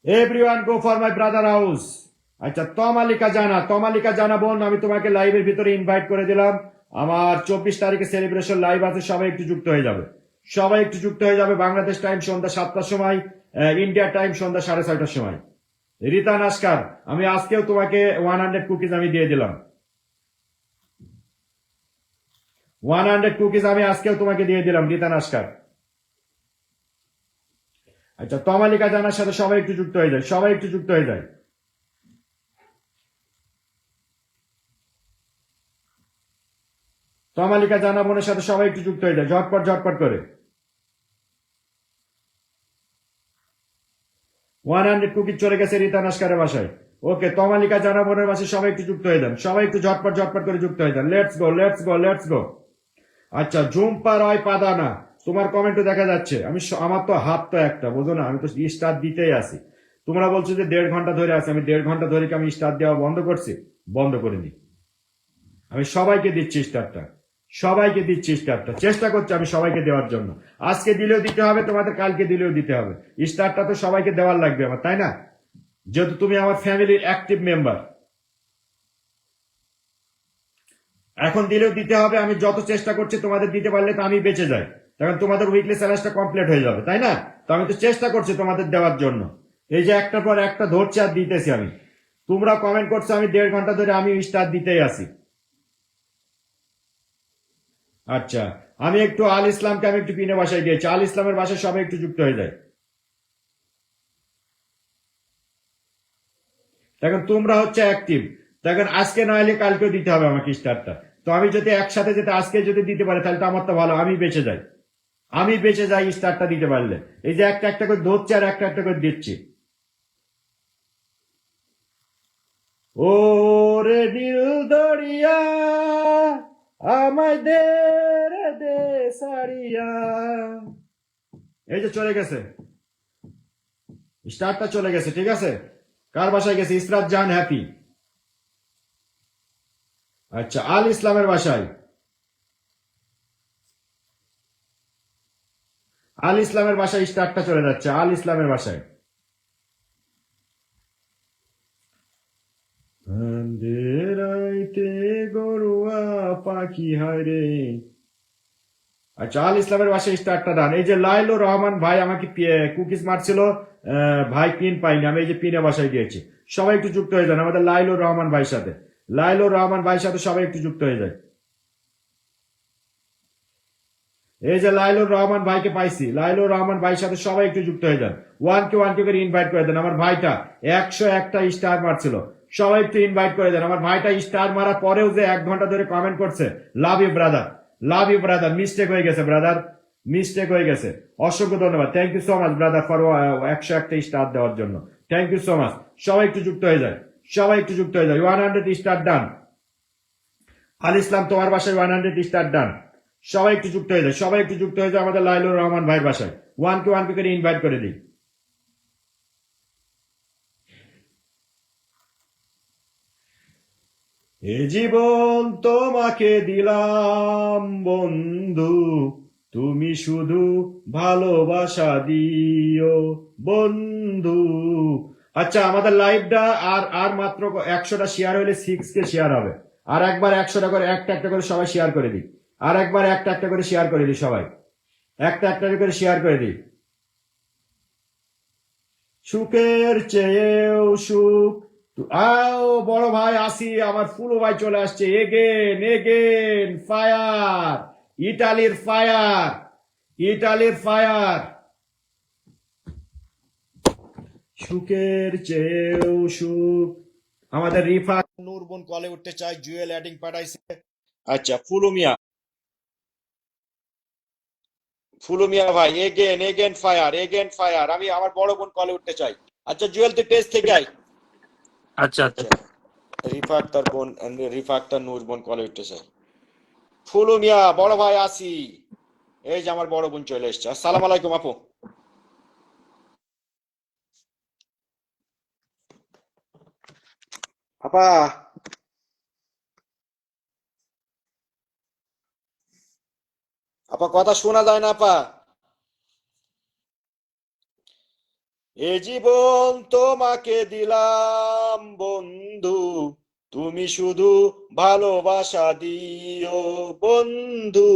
everyone go for my brother house. আচ্ছা, তমালিকা জানা বোন, আমি তোমাকে লাইভের ভিতরে ইনভাইট করে দিলাম। আমার 24 তারিখে সেলিব্রেশন লাইভ আছে, সবাই একটু যুক্ত হয়ে যাবে, সবাই একটু যুক্ত হয়ে যাবে। বাংলাদেশ টাইম সন্ধ্যা 7টার সময় ইন্ডিয়া টাইম সন্ধ্যা 6:30টার সময়। রীতা নস্কর, আমি আজকেও তোমাকে 100 কুকিজ আমি দিয়ে দিলাম। 100 কুকিজ আমি আজকেও তোমাকে দিয়ে দিলাম রীতা নস্কর। আচ্ছা, তমালিকা জানার সাথে সবাই একটু যুক্ত হয়ে যায়, সবাই একটু যুক্ত হয়ে যায়। তমালিকা জানা বোনের সাথে সবাই একটু যুক্ত হয়ে যায়, ঝটপট ঝটপট করে। 100 কুকিজ চলে গেছে রীতা নস্করের বাসায়। ওকে, তমালিকা জানা বোনের বাসায় সবাই একটু যুক্ত হয়ে যান, সবাই একটু ঝটপট ঝটপট করে যুক্ত হয়ে যান। Let's go, let's go, let's go. আচ্ছা, ঝুম্পা রয় পাদানা, তোমার কমেন্টও দেখা যাচ্ছে। আমার তো হাত তো একটা, বোঝো না, আমি তো স্টার দিতেই আছি। তোমরা বলছো যে 1.5 ঘন্টা ধরে আছে, আমি 1.5 ঘন্টা ধরে কি আমি স্টার দেওয়া বন্ধ করছি? বন্ধ করিনি। আমি সবাইকে দিচ্ছি স্টারটা, সবাইকে দিচ্ছি স্টারটা, চেষ্টা করছি আমি সবাইকে দেওয়ার জন্য। আজকে দিলেও দিতে হবে তোমাদের, কালকে দিলেও দিতে হবে। স্টারটা তো সবাইকে দেওয়ার লাগবে আমার, তাই না? যেহেতু তুমি আমার ফ্যামিলির অ্যাক্টিভ মেম্বার, এখন দিলেও দিতে হবে। আমি যত চেষ্টা করছি তোমাদের দিতে পারলে তো আমি বেঁচে যাই, তখন তোমাদের উইকলি চ্যালেঞ্জটা কমপ্লিট হয়ে যাবে, তাই না? তো আমি তো চেষ্টা করছি তোমাদের দেওয়ার জন্য। এই যে একটার পর একটা ধরছি আর দিতেছি আমি। তোমরা কমেন্ট করছো, আমি 1.5 ঘন্টা ধরে আমি স্টার দিতেই আছি। আচ্ছা, আমি একটু আল ইসলামকে আমি একটু পিনে বাসায় দিয়েছি, আল ইসলামের বাসায় সবাই একটু যুক্ত হয়ে যায়। দেখেন তোমরা হচ্ছে অ্যাক্টিভ, দেখেন আজকে না হলে কালকেও দিতে হবে আমাকে স্টারটা। তো আমি যদি একসাথে যেতে আজকে যদি দিতে পারি তাহলে তো আমার তো ভালো, আমি বেঁচে যাই, আমি বেঁচে যাই স্টারটা দিতে পারলে। এই যে একটা একটা করে ধরছি আর একটা একটা করে দিচ্ছি। ও রে নীল দরিয়া, আমায় দে রে দে সারিয়া। এই যে চলে গেছে স্টারটা, চলে গেছে, ঠিক আছে। কার বাসায় গেছে? ইসরাত জাহান হ্যাপি। আচ্ছা, আল ইসলামের বাসায়, আল ইসলামের বাসায় স্টারটা চলে যাচ্ছে, আল ইসলামের বাসায়। রাইতে গরুয়া পাখি হায়রে। আচ্ছা, আল ইসলামের বাসায় স্টারটা ডান। এই যে লাইলুর রহমান ভাই আমাকে কুকিজ মারছিল, ভাই পিন পাইনি, আমি এই যে পিনে বাসায় দিয়েছি। সবাই একটু যুক্ত হয়ে যান আমাদের লাইলুর রহমান ভাইয়ের সাথে, লাইলুর রহমান ভাইয়ের সাথে সবাই একটু যুক্ত হয়ে যায়। এই যে লাইলুর রহমান ভাইকে পাইছি, লাইলুর রহমান ভাইয়ের সাথে সবাই একটু যুক্ত হয়ে যান। ওয়ান কে করে ইনভাইট করে দেন। আমার ভাইটা 101টা স্টার মারছিল, সবাই একটু ইনভাইট করে দেন। আমার ভাইটা স্টার মারার পরেও যে 1 ঘন্টা ধরে কমেন্ট করছে, love you brother, love you brother. Mistake হয়ে গেছে ব্রাদার, মিস্টেক হয়ে গেছে। অসংখ্য ধন্যবাদ, thank you so much brother for 101টা স্টার দেওয়ার জন্য, থ্যাংক ইউ সো মাচ। সবাই একটু যুক্ত হয়ে যায়, সবাই একটু যুক্ত হয়ে যায়। 100 স্টার ডান। আল ইসলাম তোমার বাসায় 100 স্টার ডান। সবাই একটু যুক্ত হয়ে যায়, সবাই একটু যুক্ত হয়ে যায় আমাদের লাইলুর রহমান ভাইয়ের বাসায়। ওয়ান কে করে ইনভাইট করে দিই। এ জীবন তোমাকে দিলাম বন্ধু, তুমি শুধু ভালোবাসা দিও বন্ধু। আচ্ছা, আমাদের লাইভটা আর আর মাত্র 100টা শেয়ার হলে 6K শেয়ার হবে। আর একবার 100টা করে একটা একটা করে সবাই শেয়ার করে দিই। আর একবার একটা একটা করে শেয়ার করে দিই, সবাই একটা একটা করে শেয়ার করে দিই। সুখের চেয়েও সুখ। আও বড় ভাই আসি, আমার ফুলো ভাই চলে আসছে। এগেন এগেন ফায়ার, ইটালির ফায়ার, ইটালির ফায়ার। সুখের চেয়েও সুখ। আমাদের রিফা নূর বোন কলে উঠতে চাই, জুয়েল অ্যাডিং পাঠাইছে। আচ্ছা, ফুলুমিয়া, ফুলুমিয়া ভাই again again fire, again fire. আমি আমার বড় বোন কলে উঠতে চাই। আচ্ছা জুয়েল, তুই টেস্ট থেকে আয়। আচ্ছা আচ্ছা রিফা আক্তার বোন, রিফা আক্তার নূর বোন কলে উঠতে চাই। ফুলুমিয়া বড় ভাই আসি। এই যে আমার বড় বোন চলে এসছে। আসসালামু আলাইকুম আপু। আপা, আপা কথা শোনা যায় না আপা। এ জীবন তোমাকে দিলাম বন্ধু, তুমি শুধু ভালোবাসা দিও বন্ধু।